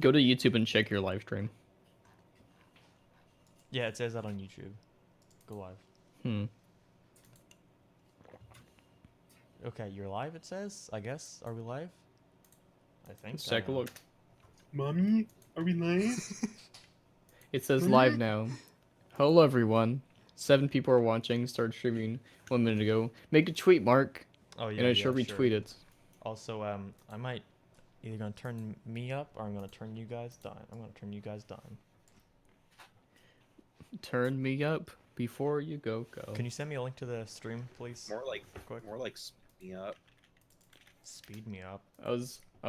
Go to YouTube and check your live stream. Yeah, it says that on YouTube. Go live. Hmm. Okay, you're live, it says? I guess. Are we live? I think. Let's I take a don't know. look. Mommy, are we live? It says live now. Hello everyone. 7 people are watching. Started streaming 1 minute ago. Make a tweet, Mark, Oh yeah, and I yeah, shall sure. retweet it. Also, I might either gonna turn me up or I'm gonna turn you guys down. I'm gonna turn you guys down. Turn me up before you go. Can you send me a link to the stream, please? More like me up. Speed me up. I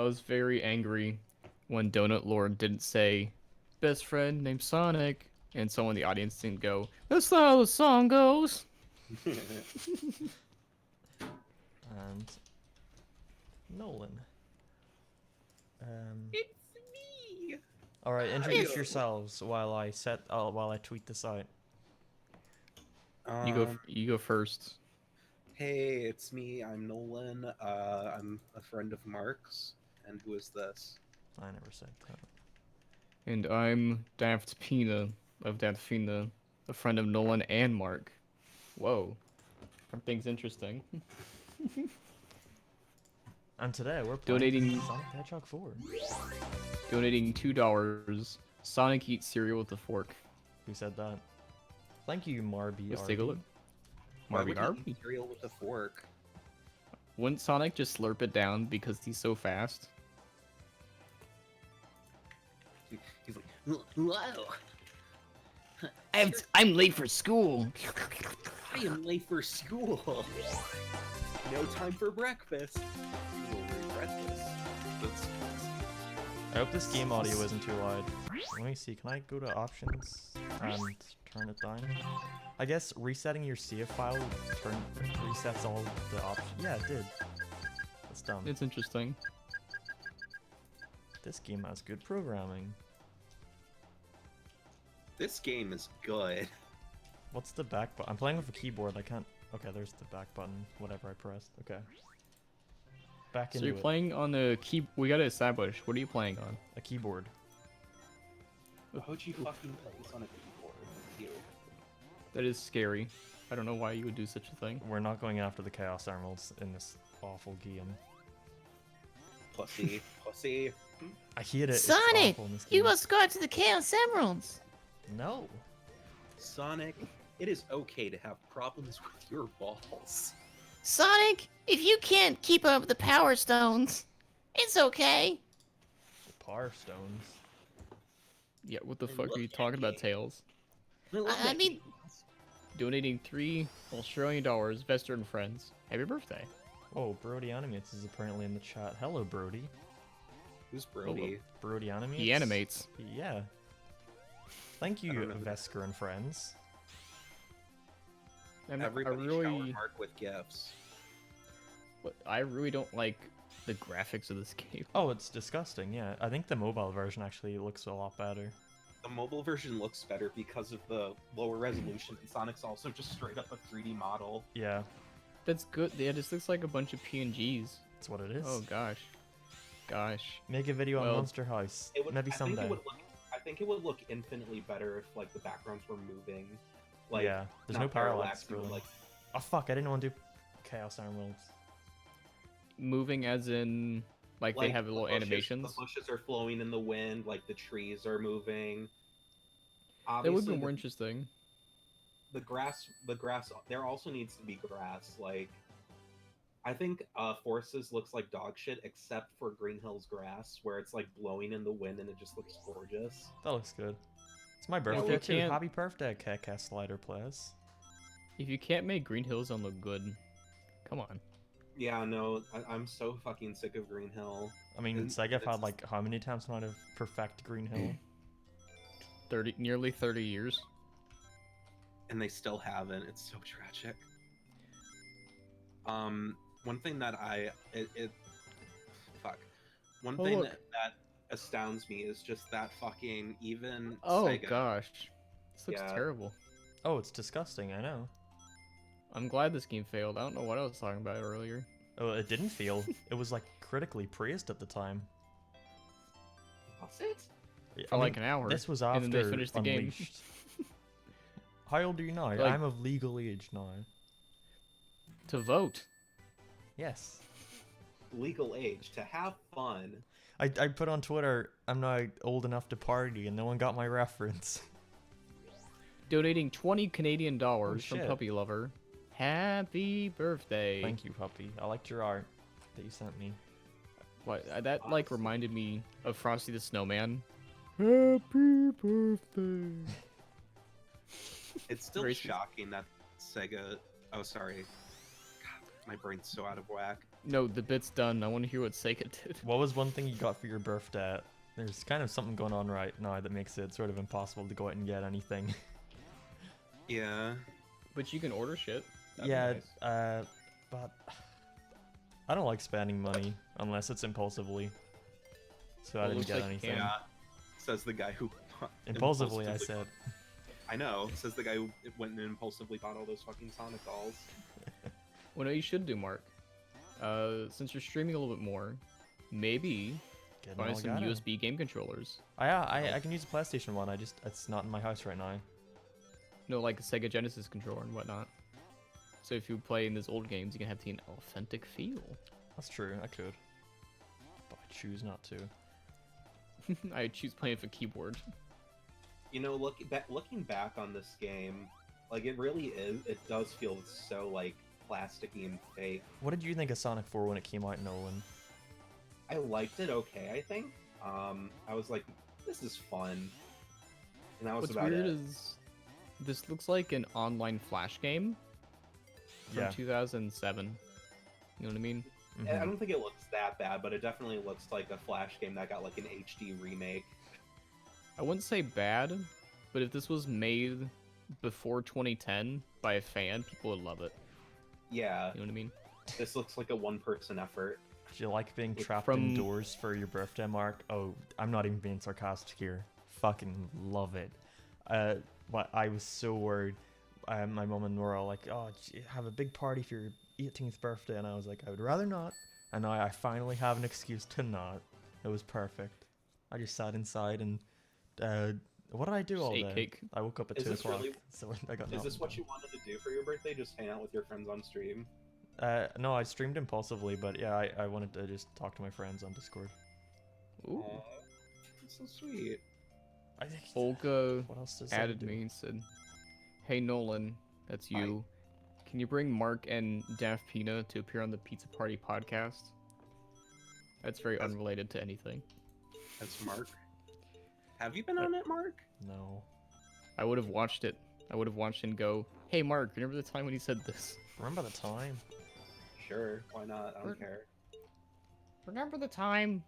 was very angry when Donut Lord didn't say best friend named Sonic, and someone in the audience didn't go, that's not how the song goes. And Nolan. It's me. All right, introduce yourselves while I tweet this out. You go first. Hey, it's me. I'm Nolan. I'm a friend of Mark's. And who is this? I never said that. And I'm Daft Pina of Daft Pina, a friend of Nolan and Mark. Whoa. Everything's interesting. And today we're playing Donating Sonic the Hedgehog 4. donating $2. Sonic eats cereal with a fork. Who said that? Thank you, Marby. Let's take a look. Why Marby would he Arby. eat cereal with a fork? Wouldn't Sonic just slurp it down because he's so fast? He's like, whoa. I'm late for school. I am late for school. No time for breakfast. You will regret this. That's I hope this game audio isn't too loud. Let me see, can I go to options and turn it down? I guess resetting your CF file resets all the options. Yeah, it did. That's dumb. It's interesting. This game has good programming. This game is good. What's the back button? I'm playing with a keyboard, I can't... Okay, there's the back button, whatever I pressed. Okay. Back So into you're it. playing on the key. We gotta establish. What are you playing on? A keyboard. Why would you fucking play this on a keyboard? You. That is scary. I don't know why you would do such a thing. We're not going after the Chaos Emeralds in this awful game. Pussy. Pussy. I hate it. It's Sonic, awful in this you game. must go to the Chaos Emeralds. No. Sonic, it is okay to have problems with your balls. Sonic, if you can't keep up the Power Stones, it's okay. The Power Stones. Yeah, what the I fuck love are you that talking about, game. Tails? I mean, Donating $3 Australian, Vester and friends. Happy birthday. Oh, Brody Animates is apparently in the chat. Hello, Brody. Who's Brody? Brody Animates? He animates. Yeah. Thank you, don't know who that Vesker and friends. And Everybody shower really, Mark with gifts. I really don't like the graphics of this game. Oh, it's disgusting, yeah. I think the mobile version actually looks a lot better. The mobile version looks better because of the lower resolution, and Sonic's also just straight up a 3D model. Yeah, That's good. Yeah, this looks like a bunch of PNGs. that's what it is. Oh gosh. Gosh. Make a video on Well, Monster House. It would, Maybe someday. I think it would look infinitely better if like the backgrounds were moving. Like, Yeah, there's not no parallax, but, really. like, Oh fuck, I didn't want to do Chaos Emeralds. Moving as in, like they have the little bushes- animations. The bushes are flowing in the wind, like the trees are moving. That would Obviously, be more interesting. the grass. There also needs to be grass. Like, I think Forces looks like dog shit, except for Green Hills grass, where it's like blowing in the wind and it just looks gorgeous. That looks good. It's my well, birthday we too. can't- Happy birthday, Cat Slider Plays. If you can't make Green Hills don't look good, come on. Yeah, no, I'm so fucking sick of Green Hill. I mean, And Sega it's- had like how many attempts on to perfect Green Hill? Nearly 30 years. And they still haven't. It's so tragic. One thing that One Oh, thing look. that astounds me is just that fucking even Oh Sega. gosh. This looks Yeah. terrible. Oh, it's disgusting, I know. I'm glad this game failed. I don't know what I was talking about earlier. Oh, it didn't feel. It was like critically praised at the time. Oh, Was it? For like an hour. This was and after then they finished the game. Unleashed. How old are you now? Like- I'm of legal age now. To vote. Yes. Legal age to have fun. I put on Twitter, I'm now old enough to party, and no one got my reference. Donating 20 Canadian dollars from shit. Puppy Lover. Happy birthday. Thank you, puppy. I liked your art that you sent me. What, that like Awesome. reminded me of Frosty the Snowman. Happy birthday. It's still Racist. shocking that Sega. Oh, sorry. God, my brain's so out of whack. No, the bit's done. I want to hear what Sega did. What was one thing you got for your birthday? There's kind of something going on right now that makes it sort of impossible to go out and get anything. Yeah. But you can order shit. That'd be Yeah, nice. but I don't like spending money unless it's impulsively. So I Well, didn't looks get like you anything. can. Yeah. Says the guy who. Impulsively, I said. I know. Says the guy who went and impulsively bought all those fucking Sonic dolls. What you should do, Mark, since you're streaming a little bit more, maybe Getting buy all some gato. USB game controllers. I can use a PlayStation one. It's not in my house right now. No, like a Sega Genesis controller and whatnot. So if you play in these old games, you can have the authentic feel. That's true. I could, but I choose not to. I choose playing with a keyboard. You know, looking back on this game, like it really is. It does feel so like plasticky and fake. What did you think of Sonic 4 when it came out, Nolan? I liked it okay. I think. I was like, this is fun, and that was What's about weird it. is this looks like an online Flash game from Yeah. 2007. You know what I mean? I Mhm. don't think it looks that bad, but it definitely looks like a Flash game that got like an HD remake. I wouldn't say bad, but if this was made before 2010 by a fan, people would love it. Yeah, You know what I mean? this looks like a one-person effort. Do you like being Like, trapped from- indoors for your birthday, Mark? Oh, I'm not even being sarcastic here. Fucking love it. What I was so worried. My mom and Nora were like, "Oh, have a big party for your 18th birthday," and I was like, "I would rather not." And now I finally have an excuse to not. It was perfect. I just sat inside and what did I do Just all ate day? cake. I woke up at Is 2 this o'clock, really- so I got Is nothing this what done. you wanted to do for your birthday? Just hang out with your friends on stream? No, I streamed impulsively, but yeah, I wanted to just talk to my friends on Discord. Ooh. Aw, that's so sweet. I think. Olga What else does that added do? me and said, "Hey Nolan, that's Hi. you. Can you bring Mark and Daft Pina to appear on the Pizza Party podcast?" That's very That's- unrelated to anything. That's Mark. Have you been on it, Mark? No. I would have watched it. I would have watched and go, "Hey Mark, remember the time when he said this? Remember the time? Sure, why not? I We're- don't care. Remember the time?"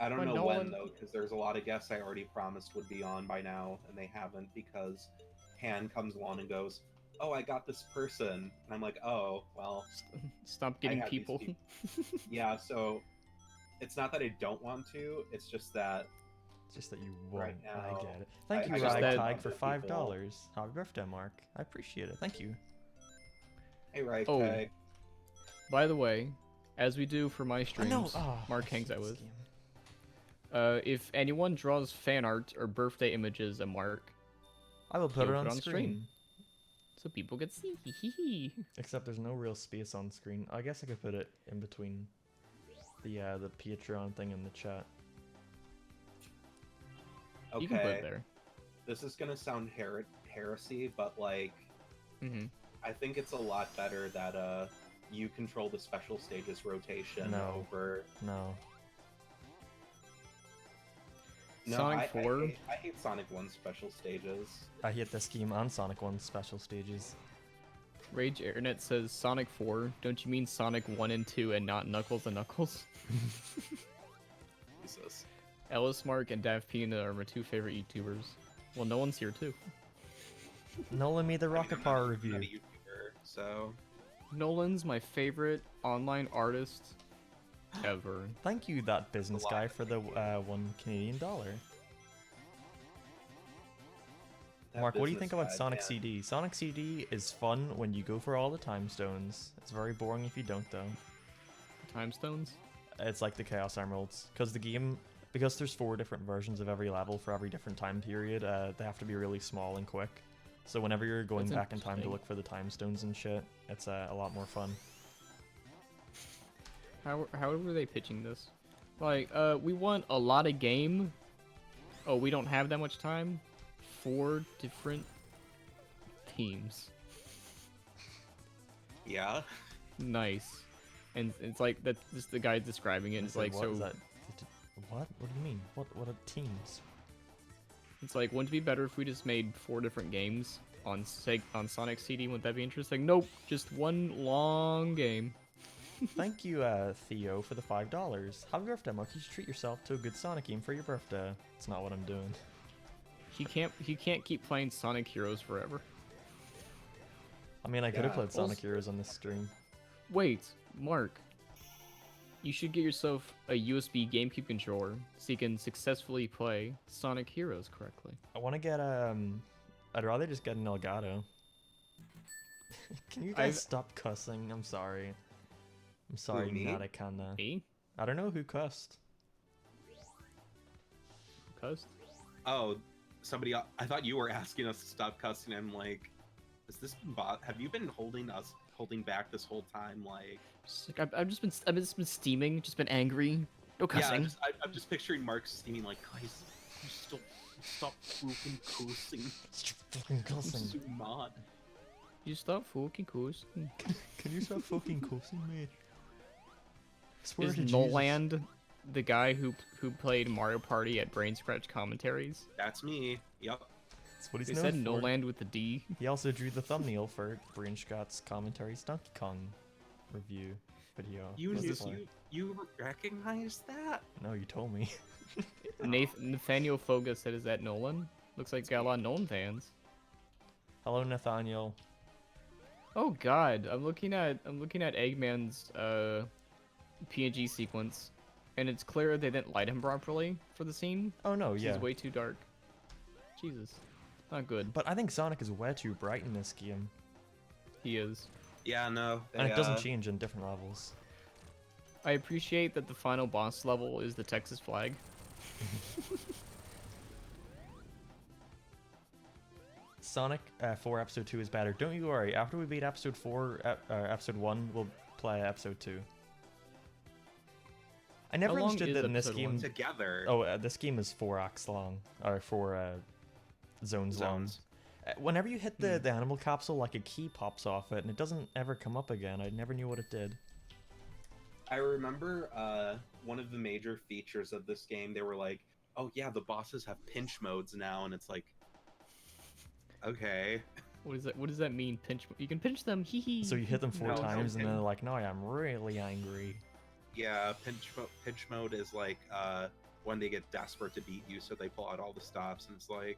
I don't But know no when one- though, because there's a lot of guests I already promised would be on by now, and they haven't because Han comes along and goes, "Oh, I got this person," and I'm like, "Oh, well, Stop getting have these people. yeah." So it's not that I don't want to; it's just that It's just that you won't. Right I now, get it. Thank I you, just Ragtag, that- for other $5. Happy birthday, Mark. I appreciate it. Thank you. hey, right, Oh, okay. By the way, as we do for my I streams, know. Oh, Mark I hangs hate out this with. game. If anyone draws fan art or birthday images of Mark, I will put You'll it on put on screen. stream. so people can see. Hee hee hee. Except there's no real space on screen. I guess I could put it in between the Patreon thing and the chat. Okay. You can put it there. This is gonna sound heresy, but like, hmm I think it's a lot better that you control the special stages rotation No. over. No. No, Sonic I 4. I hate Sonic 1 special stages. I hate this game on Sonic 1 special stages. Rage Airnet says Sonic 4. Don't you mean Sonic 1 and 2 and not Knuckles and Knuckles? Jesus. Ellis Mark and Daft Pina are my two favorite YouTubers. Well, no one's here too. Nolan made the I mean, Rocket I'm Power not review. a YouTuber, so Nolan's my favorite online artist ever. Thank you, that business lot, guy, for the thank you. $1 Canadian. that Mark, what do you business think about guy, Sonic man. CD? Sonic CD is fun when you go for all the time stones. It's very boring if you don't, though. Time Stones? It's like the Chaos Emeralds, because the game because there's 4 different versions of every level for every different time period. They have to be really small and quick. So whenever you're going That's back in time to interesting. look for the time stones and shit, it's a lot more fun. How were they pitching this? Like, we want a lot of game. Oh, we don't have that much time. 4 different teams. Yeah. Nice. And it's like that's just the guy describing it. And it's Is it- like what so. is that? What? What do you mean? What are teams? It's like, wouldn't it be better if we just made 4 different games on Sonic CD? Wouldn't that be interesting? Nope, just one long game. Thank you, Theo, for the $5. Happy birthday, Mark. You should treat yourself to a good Sonic game for your birthday. It's not what I'm doing. He can't keep playing Sonic Heroes forever. I mean, I could have Yeah, played Sonic also- Heroes on this stream. Wait, Mark. You should get yourself a USB GameCube controller so you can successfully play Sonic Heroes correctly. I want to get I'd rather just get an Elgato. Can you guys I've- stop cussing? I'm sorry. I'm sorry, me? not I kinda. Me? I don't know who cussed. Cussed? Oh, somebody. I thought you were asking us to stop cussing. I'm like, has this been have you been holding back this whole time? Like, Just like, I've just been steaming, just been angry. No cussing. yeah, I'm just picturing Mark steaming like, guys, you still stop fucking cussing. Stop fucking I'm cussing. so mad. You stop fucking cussing. Can you stop fucking cussing, mate? Swear Is to Jesus. Noland the guy who played Mario Party at Brain Scratch commentaries? That's me. Yep. That's what he's They known said for. Noland with the D. He also drew the thumbnail for Brain Scott's commentaries Donkey Kong review video. You Let's knew, play. you recognized that? No, you told me. Nathaniel Foga said, "Is that Nolan?" Looks like got a lot of Nolan fans. Hello, Nathaniel. Oh God, I'm looking at Eggman's PNG sequence, and it's clear they didn't light him properly for the scene. Oh no, This yeah. is way too dark. Jesus, not good. But I think Sonic is way too bright in this game, He is. Yeah, no. and it doesn't change in different levels. I appreciate that the final boss level is the Texas flag. Sonic 4 Episode 2 is better. Don't you worry. After we beat Episode 4, Episode 1, we'll play Episode 2. I never long understood is that in this Episode 1? game. Together. Oh, this game is 4 acts long, or 4 zones long. Zones. Whenever you hit the animal capsule, like a key pops off it, and it doesn't ever come up again. I never knew what it did. I remember one of the major features of this game, they were like, oh yeah, the bosses have pinch modes now, and it's like, okay. What does that mean? Pinch? You can pinch them. Hee hee. So you hit them 4 No, times, and okay. then they're like, "No, I am really angry." Yeah, pinch mode is like when they get desperate to beat you, so they pull out all the stops, and it's like,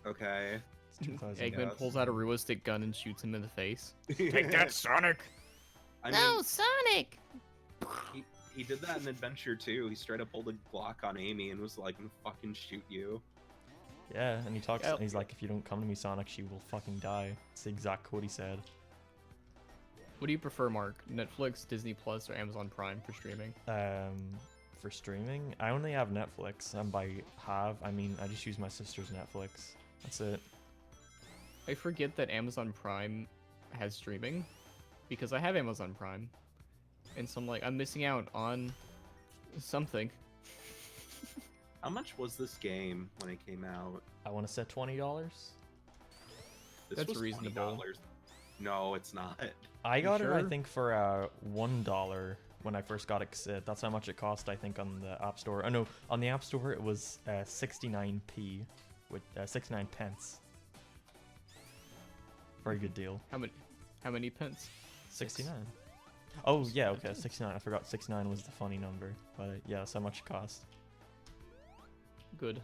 okay. It's 2000. Eggman yes. pulls out a realistic gun and shoots him in the face. Take that, Sonic! I No, mean, Sonic! he did that in Adventure 2. He straight up pulled a Glock on Amy and was like, I'm gonna fucking shoot you. Yeah, and he talks. Yeah. He's like, "If you don't come to me, Sonic, she will fucking die." It's the exact quote he said. What do you prefer, Mark? Netflix, Disney Plus, or Amazon Prime for streaming? For streaming, I only have Netflix, and by have I mean I just use my sister's Netflix. That's it. I forget that Amazon Prime has streaming because I have Amazon Prime, and so I'm like, I'm missing out on something. How much was this game when it came out? I want to set $20. This That's was reasonable. $20. No, it's not. I got it, I sure? think, for $1 when I first got it. 'Cause that's how much it cost, I think, on the App Store. Oh no, on the App Store it was 69p, with 69 pence. Very good deal. How many pence? 69. Oh yeah, okay, Okay. 69. I forgot 69 was the funny number, but yeah, that's how much it cost. Good.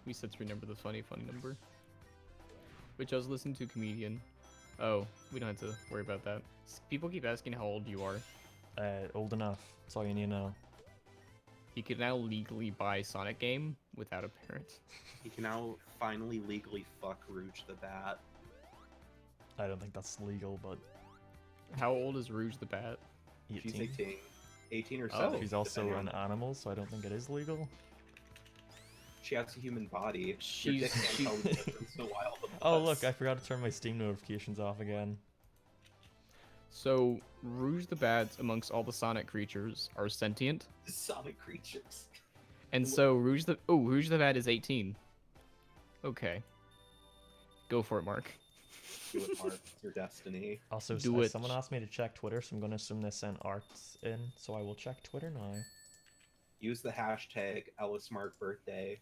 We said to remember the funny number. Which I was listening to a comedian. Oh, we don't have to worry about that. People keep asking how old you are. Old enough. That's all you need to know. He could now legally buy Sonic game without a parent. He can now finally legally fuck Rouge the Bat. I don't think that's legal, but How old is Rouge the Bat? She's 18. 18. 18 or Oh. 17. She's also depending an on- animal, so I don't think it is legal. She has a human body. Your She's- dick can't she- tell the difference in a wild Oh look, I forgot to turn my Steam notifications off again. So, Rouge the Bats, amongst all the Sonic creatures, are sentient. Sonic creatures. And so, Rouge the Bat is 18. Okay. Go for it, Mark. Do it, Mark. It's your destiny. Also, Do it. someone asked me to check Twitter, so I'm gonna assume they sent arts in, so I will check Twitter now. Use the hashtag EllisMarkBirthday.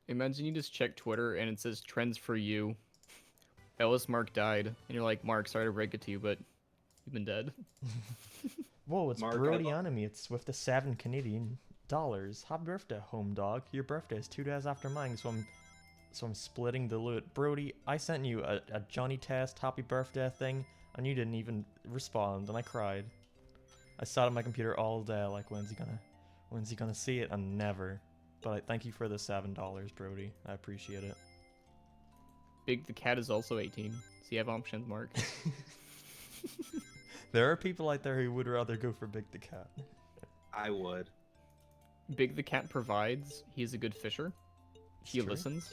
Imagine you just check Twitter and it says trends for you. Ellis Mark died. And you're like, Mark, sorry to break it to you, but you've been dead. Whoa, it's Mark, I Brody lo- Anime. It's with the $7 Canadian. Happy birthday, home dog. Your birthday is 2 days after mine, so I'm splitting the loot. Brody, I sent you a Johnny Test happy birthday thing, and you didn't even respond, and I cried. I sat on my computer all day, like, when's he gonna see it? And never. But I thank you for the $7, Brody. I appreciate it. Big the Cat is also 18. So you have options, Mark. There are people out there who would rather go for Big the Cat. I would. Big the Cat provides. He's a good fisher. He It's true. listens.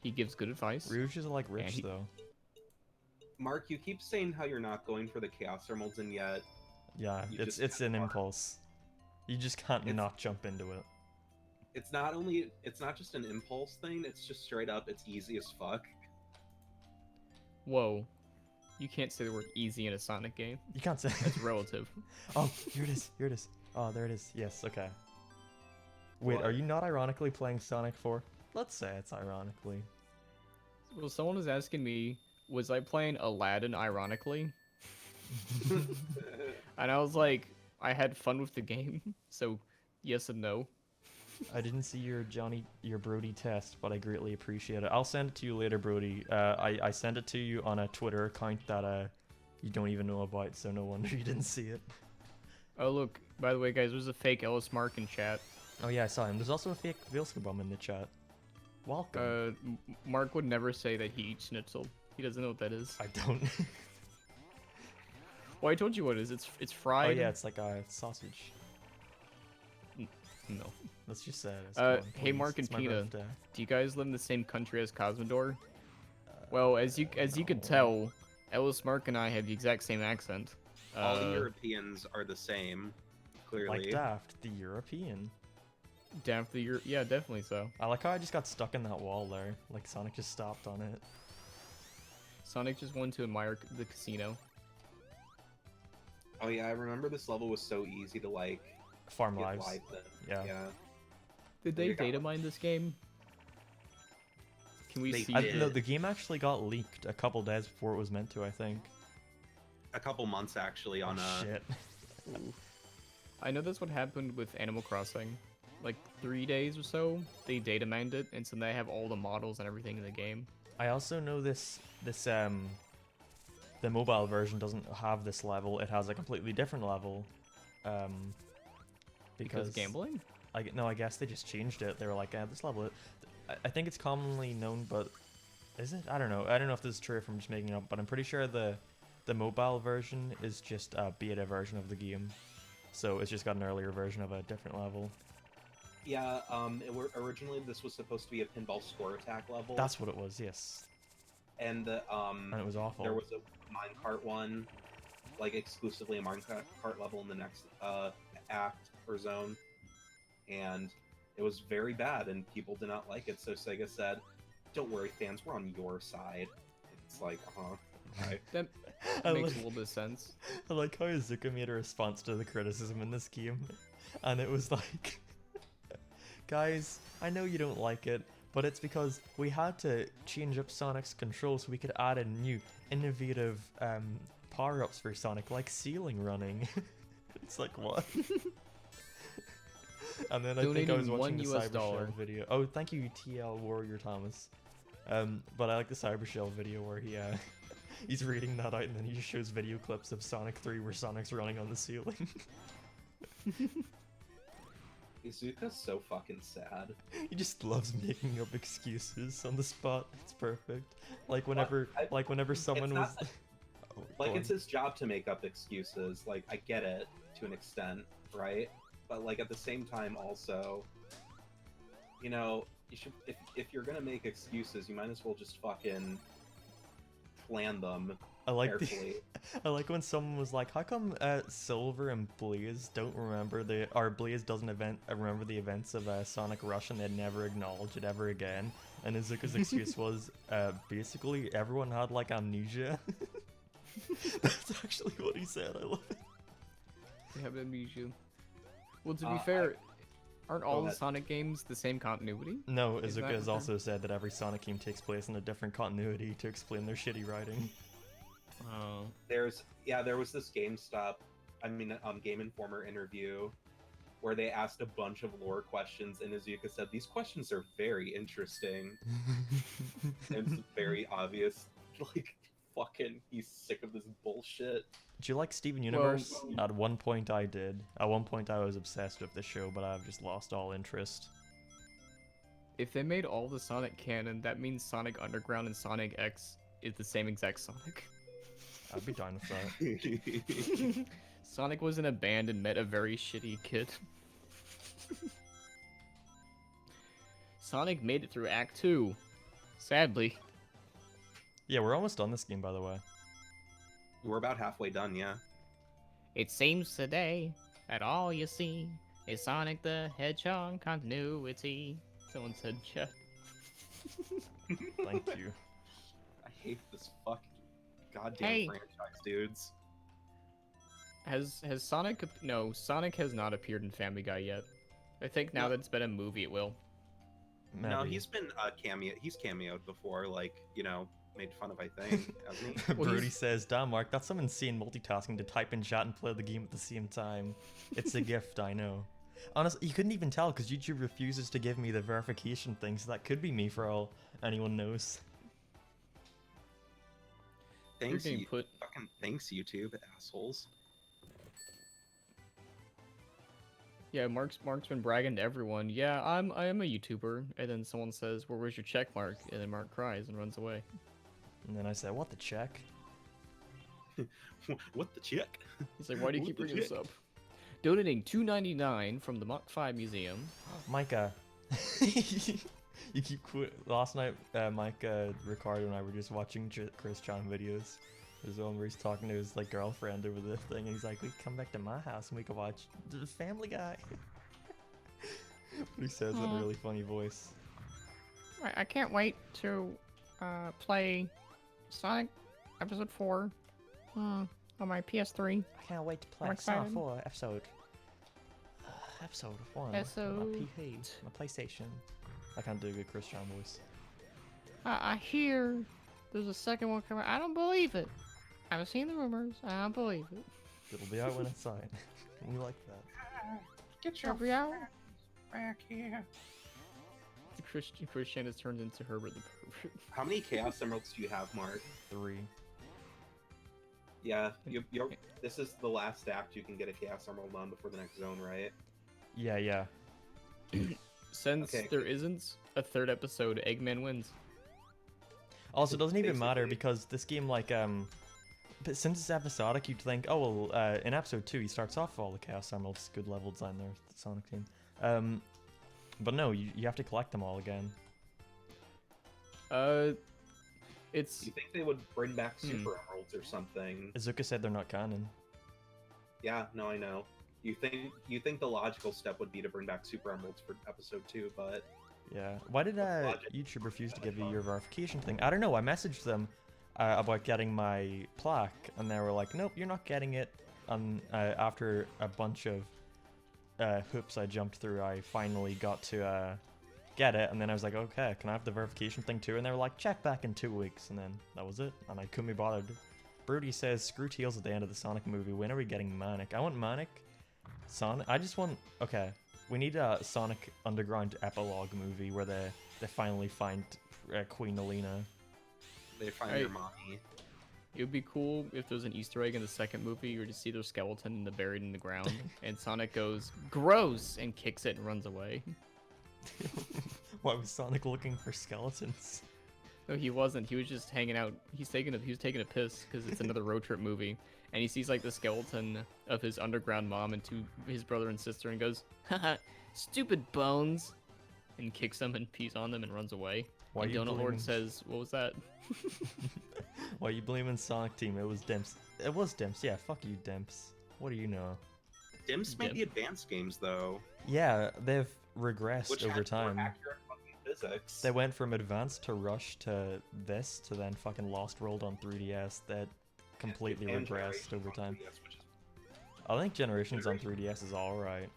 He gives good advice. Rouge is like rich he- though. Mark, you keep saying how you're not going for the Chaos Emeralds, and yet Yeah, You it's just an are. impulse. You just can't It's- not jump into it. it's not just an impulse thing, it's just straight up, it's easy as fuck. Whoa. You can't say the word easy in a Sonic game. You can't say. That's relative. Oh, here it is. Here it is. Oh, there it is. Yes. Okay. Wait, What? are you not ironically playing Sonic 4? Let's say it's ironically. Well, someone was asking me, was I playing Aladdin ironically? And I was like, I had fun with the game. So, yes and no. I didn't see your Brody test, but I greatly appreciate it. I'll send it to you later, Brody. I sent it to you on a Twitter account that you don't even know about, so no wonder you didn't see it. Oh, look. By the way, guys, there's a fake Ellis Mark in chat. Oh yeah, I saw him. There's also a fake Vilskabum in the chat. Welcome. Mark would never say that he eats schnitzel. He doesn't know what that is. I don't. Well, I told you what it is. It's Oh fried. yeah, it's like a sausage. No. Let's just say it. It's Uh, gone, hey, please. Mark and It's my Pina. birthday. Do you guys live in the same country as Cosmodor? Well, as you could no. tell, Ellis Mark and I have the exact same accent. All the Europeans are the same, clearly. Like Daft, the European. Down for the year. Yeah, definitely so. I like how I just got stuck in that wall there. Like Sonic just stopped on it. Sonic just wanted to admire the casino. Oh yeah, I remember this level was so easy to like Farm get lives. life in. Yeah. Yeah. Did they You got data one. mine this game? Can we They see? did. No, the game actually got leaked a couple days before it was meant to, I think. A couple months actually on Oh, shit. I know that's what happened with Animal Crossing. Like 3 days or so, they data mined it, and so they have all the models and everything in the game. I also know the mobile version doesn't have this level. It has a completely different level. Because gambling? I guess they just changed it. They were like, this level. I think it's commonly known, but is it? I don't know. I don't know if this is true if I'm just making it up, but I'm pretty sure the mobile version is just a beta version of the game. So it's just got an earlier version of a different level. Yeah, originally this was supposed to be a pinball score attack level. That's what it was, yes. and And it was awful. there was a minecart one, like exclusively a minecart level in the next act or zone, and it was very bad, and people did not like it. So Sega said, "Don't worry, fans, we're on your side." It's like, okay. That I makes a like- little bit of sense. I like how Izuka made a response to the criticism in this game, and it was like, guys, I know you don't like it, but it's because we had to change up Sonic's controls so we could add in new, innovative power-ups for Sonic, like ceiling running. It's like, what? And then I think I was Donating watching the $1 Cybershell video. Oh, thank you, TL Warrior Thomas. But I like the Cybershell video where he he's reading that out and then he just shows video clips of Sonic 3 where Sonic's running on the ceiling. Izuka's so fucking sad. He just loves making up excuses on the spot. It's perfect. Like whenever someone not was that- Oh, Like, go it's on. his job to make up excuses. Like, I get it to an extent, right? but like at the same time, also, you know, you should if you're gonna make excuses, you might as well just fucking plan them I like carefully. I like when someone was like, "How come Silver and Blaze don't remember Blaze doesn't remember the events of Sonic Rush and they'd never acknowledge it ever again?" And Izuku's excuse was, basically everyone had like amnesia. That's actually what he said. I love it. They have amnesia. Well, to be Uh, fair, aren't all Go the ahead. Sonic games the same continuity? No, Is Izuka that has okay? also said that every Sonic game takes place in a different continuity to explain their shitty writing. Oh. There was this Game Informer interview where they asked a bunch of lore questions, and Izuka said these questions are very interesting. And it's very obvious, like fucking, he's sick of this bullshit. Do you like Steven Universe? At one point I did. At one point I was obsessed with the show, but I've just lost all interest. If they made all the Sonic canon, that means Sonic Underground and Sonic X is the same exact Sonic. I'd be down with that. Sonic was in a band and met a very shitty kid. Sonic made it through Act 2. Sadly. Yeah, we're almost done this game, by the way. We're about halfway done, yeah. It seems today that all you see is Sonic the Hedgehog continuity. Someone said chat. Thank you. I hate this fucking goddamn Hey. franchise, dudes. Has Sonic... No, Sonic has not appeared in Family Guy yet. I think now No. that it's been a movie, it will. No, Maybe. he's been he's cameoed before, like, you know, made fun of, I think, hasn't he? Well, Brody he's- says, "Damn, Mark, that's some insane multitasking to type in chat and play the game at the same time. It's a gift, I know." Honestly, you couldn't even tell because YouTube refuses to give me the verification thing, so that could be me for all anyone knows. You're Thanks, getting you, put... fucking thanks, YouTube assholes. Yeah, Mark's been bragging to everyone. Yeah, I am a YouTuber. And then someone says, "Well, where's your check mark?" And then Mark cries and runs away. And then I said, "What the check?" What the check? He's like, "Why do you What keep the bringing this check? up?" Donating $2.99 from the Mach 5 Museum. Micah. You keep last night, Micah, Ricardo, and I were just watching Chris Chan videos. There's one where he's talking to his like girlfriend over the thing, and he's like, "We can come back to my house and we can watch the Family Guy." But he says it in a really funny voice. I can't wait to play Sonic Episode 4 on my PS3. I can't wait to play I'm Sonic excited. 4 episode 1 Episode my PlayStation. I can't do a good Chris Chan voice. I hear there's a second one coming. I don't believe it. I've seen the rumors. I don't believe it. It'll be out when it's out. We like that. Get Every hour? back here. Christian has turned into Herbert the Pervert. How many Chaos Emeralds do you have, Mark? 3. Yeah, this is the last act you can get a Chaos Emerald on before the next zone, right? Yeah. Since Okay. there isn't a third episode, Eggman wins. Also, it doesn't even matter Basically. because this game, like, but since it's episodic, you'd think, oh well, in episode 2 he starts off with all the Chaos Emeralds, good level design there, the Sonic team. But no, you have to collect them all again. It's You think they would bring back Super Emeralds or something? Izuka said they're not canon. Yeah, no, I know. You think the logical step would be to bring back Super Emeralds for episode 2, but Yeah. Why did logic. YouTube refuse to give you your verification thing? I don't know. I messaged them about getting my plaque, and they were like, "Nope, you're not getting it." And after a bunch of hoops I jumped through, I finally got to get it. And then I was like, "Okay, can I have the verification thing too?" And they were like, "Check back in 2 weeks." And then that was it. And I couldn't be bothered. Brody says, "Screw Tails at the end of the Sonic movie. When are we getting Manic? I want Manic. Sonic. I just want. Okay, we need a Sonic Underground epilogue movie where they finally find Queen Alina. they find Hey. their mommy. It would be cool if there's an Easter egg in the second movie or to see their skeleton and they're buried in the ground, and Sonic goes, "Gross!" and kicks it and runs away. Why was Sonic looking for skeletons? No, he wasn't. He was just hanging out. He was taking a piss because it's another road trip movie, and he sees like the skeleton of his underground mom and his brother and sister, and goes, "Haha, stupid bones," and kicks them and pees on them and runs away. Why And you Donut Lord blaming- says, "What was that?" Why you blaming Sonic Team? It was Dimps. It was Dimps. Yeah, fuck you, Dimps. What do you know? Dimps made Dim- the advanced games though, Yeah, they've regressed which over had more time. accurate fucking physics. They went from advanced to rush to this to then fucking Lost World on 3DS that completely And regressed Generations over on time. 3DS, which is- I think Generations on 3DS is alright.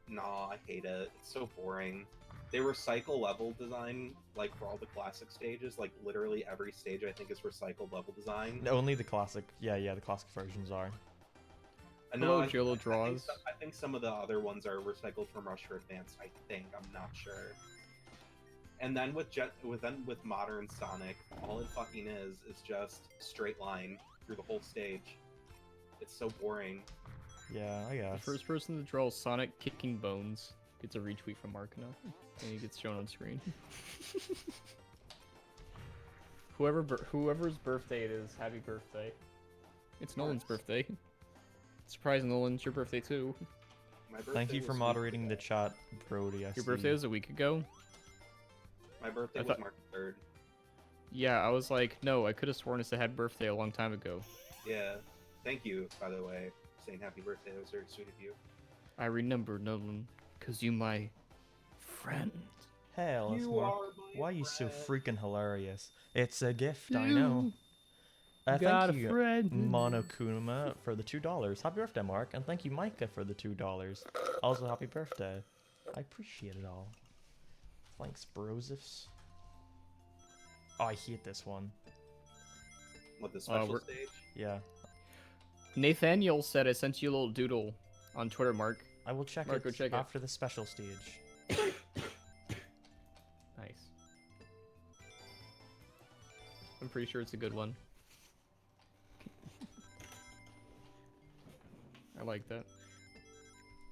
Nah, I hate it. It's so boring. They recycle level design like for all the classic stages. Like literally every stage I think is recycled level design. Only the classic, yeah, the classic versions are. And Hello, no, Jolo I think Draws. I think some of the other ones are recycled from Rush for Advanced. I think I'm not sure. And then with modern Sonic, all it fucking is just straight line through the whole stage. It's so boring. Yeah, I The guess. first person to draw Sonic kicking bones gets a retweet from Markina, and he gets shown on screen. Whoever's birthday it is, happy birthday. It's Nolan's Mars. birthday. Surprise, Nolan, it's your birthday too. My Thank birthday you for was moderating the week chat, Brody. I Your birthday see. was a week ago? ago. My birthday I was thought- March 3rd. Yeah, I was like, no, I could have sworn it's a happy birthday a long time ago. Yeah. Thank you, by the way, for saying happy birthday. That was very sweet of you. I remember, Nolan, cause you my friend. Hell, that's You more. are my Why are you so friend. freaking hilarious? It's a gift, I know. Got Thank a you, friend. Monokuma, for the $2. Happy birthday, Mark, and thank you, Micah, for the $2. Also, happy birthday. I appreciate it all. Thanks, Brosifs. Oh, I hate this one. What, the special we're- stage? Yeah, Nathaniel said I sent you a little doodle on Twitter, Mark. I will check Marco, it check it. after the special stage. Nice. I'm pretty sure it's a good one. I like that.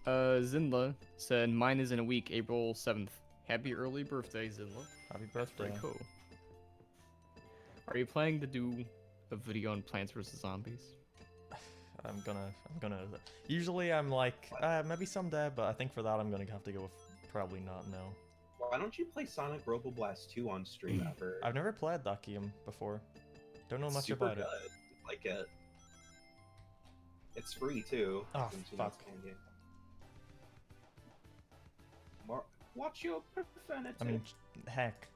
Zinla said mine is in a week, April 7th. Happy early birthday, Zinla. Happy Very birthday. cool. Are you planning to do a video on Plants vs Zombies? I'm gonna. Usually, I'm like, maybe someday, but I think for that, I'm gonna have to go with probably not. No, Why don't you play Sonic Roboblast 2 on stream ever? I've never played that game before. Don't know It's much super about it. good. Like it. It's free too. Oh, since you fuck. know it's Canadian. Watch your profanity. I mean, heck.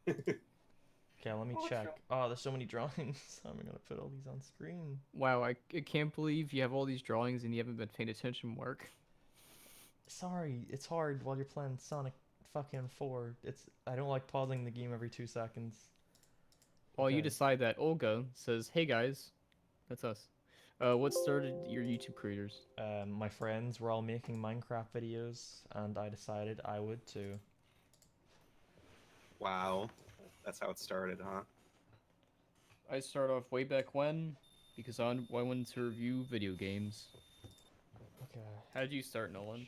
Okay, let me Oh, check. sure. Oh, there's so many drawings. I'm gonna put all these on screen. Wow, I can't believe you have all these drawings and you haven't been paying attention, Mark. Sorry, it's hard while you're playing Sonic fucking 4. I don't like pausing the game every 2 seconds. While you Okay. decide that, Olga says, "Hey guys, that's us. What started your YouTube creators?" My friends were all making Minecraft videos, and I decided I would too. Wow. That's how it started, huh? I started off way back when, because I wanted to review video games. Okay. How did you start, Nolan?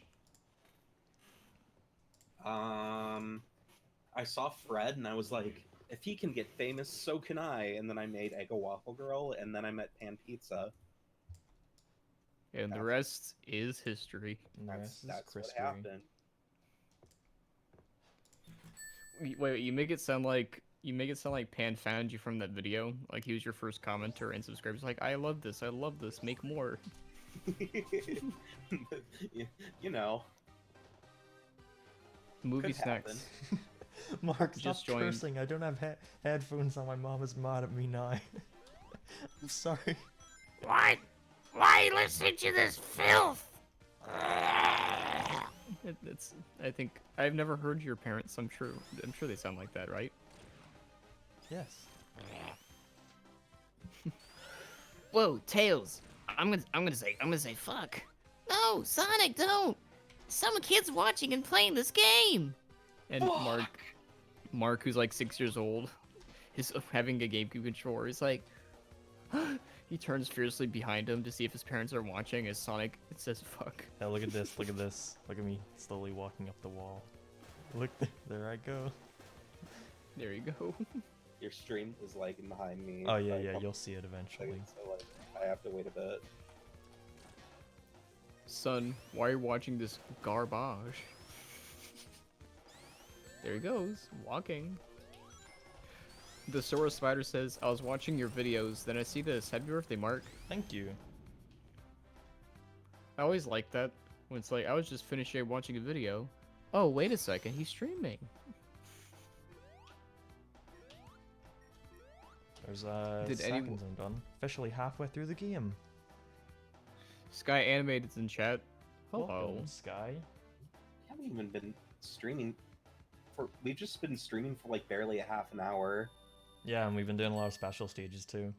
I saw Fred and I was like, if he can get famous, so can I. And then I made Eggo Waffle Girl, and then I met Pan Pizza. And the That's- rest is history. And the rest is That's what Christy. happened. Wait, you make it sound like Pan found you from that video. Like he was your first commenter and subscribers. Like, I love this, make more. You know, Movie Could snacks. happen. Mark, stop Just joined. cursing. I don't have headphones on. My mom is mad at me now. I'm sorry. What? Why are you listening to this filth? I think I've never heard your parents. I'm sure they sound like that, right? Yes. Whoa, Tails. I'm gonna say fuck. No, Sonic, don't. Some kid's watching and playing this game. And Mark, who's like 6 years old, is having a GameCube controller. He's like, he turns fiercely behind him to see if his parents are watching. As Sonic, it says fuck. Now look at this. Look at this. Look at me slowly walking up the wall. Look, there I go. There you go. Your stream is lagging behind me. Oh yeah, by a yeah, couple you'll see it eventually. seconds, so like I have to wait a bit. Son, why are you watching this garbage? There he goes, walking. The Sora Spider says, I was watching your videos, then I see this. Happy birthday, Mark. Thank you. I always like that. When it's like, I was just finishing watching a video. Oh, wait a second, he's streaming. There's Did second anyone- zone done. Officially halfway through the game. Sky Animated's in chat. Hello. Welcome, Sky. We haven't even been streaming for. We've just been streaming for like barely a half an hour. Yeah, and we've been doing a lot of special stages too.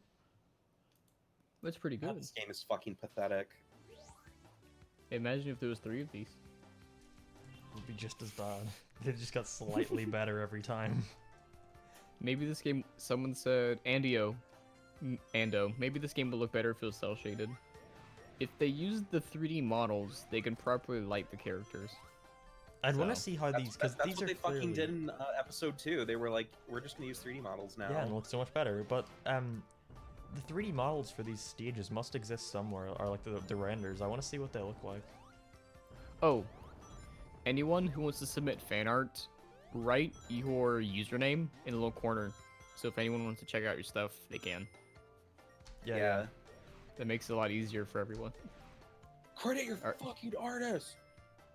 That's pretty God, good. this game is fucking pathetic. Imagine if there was 3 of these. It would be just as bad. They just got slightly better every time. Maybe this game, someone said, Ando, maybe this game will look better if it was cel shaded. If they use the 3D models, they can properly light the characters. I'd want to So, see how these, because That's these what are they clearly... fucking did in episode 2. They were like, we're just gonna use 3D models now. Yeah, and it looks so much better. But the 3D models for these stages must exist somewhere, or like the renders. I want to see what they look like. Oh, anyone who wants to submit fan art, write your username in the little corner. So if anyone wants to check out your stuff, they can. Yeah. That makes it a lot easier for everyone. Credit your Are- fucking artist.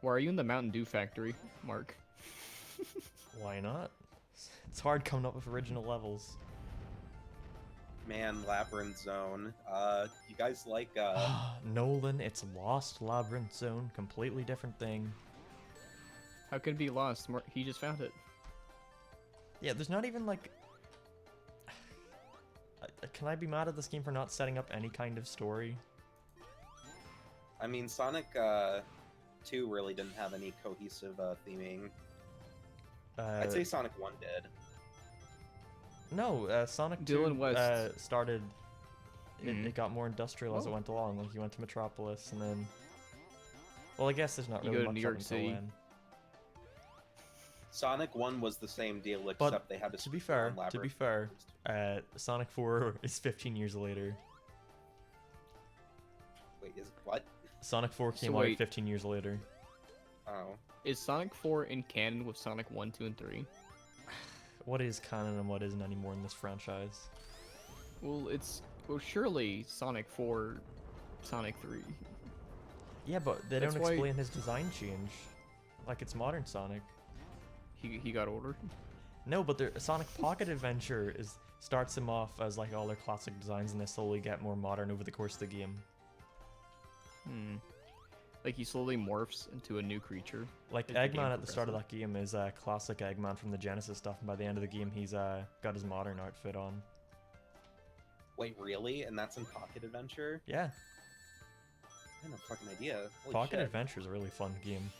Why are you in the Mountain Dew factory, Mark? Why not? It's hard coming up with original levels. Man, Labyrinth Zone. You guys like Nolan, it's Lost Labyrinth Zone. Completely different thing. How can it be lost? He just found it. Yeah, there's not even like... Can I be mad at this game for not setting up any kind of story? I mean, Sonic 2 really didn't have any cohesive theming. I'd say Sonic 1 did. No, Sonic 2 Dylan West. started... Mhm. It got more industrial as it Oh. went along. Like, you went to Metropolis, and then... Well, I guess there's not You really go to much New up York until City. then. Sonic 1 was the same deal, But except they had to. To be split on fair, Labyrinth. Sonic 4 is 15 years later. Wait, is what? Sonic 4 So came out wait. 15 years later. Oh, Is Sonic 4 in canon with Sonic 1, 2, and 3? What is canon and what isn't anymore in this franchise? Well, surely Sonic 4, Sonic 3. Yeah, but they That's don't why- explain his design change. Like it's modern Sonic. He got older. No, but Sonic Pocket Adventure starts him off as like all their classic designs, and they slowly get more modern over the course of the game. Like he slowly morphs into a new creature. Like As the game Eggman at the start of progresses. that game is a classic Eggman from the Genesis stuff, and by the end of the game he's got his modern outfit on. wait, really? And that's in Pocket Adventure? Yeah, I had no fucking idea. Holy Pocket shit. Adventure is a really fun game.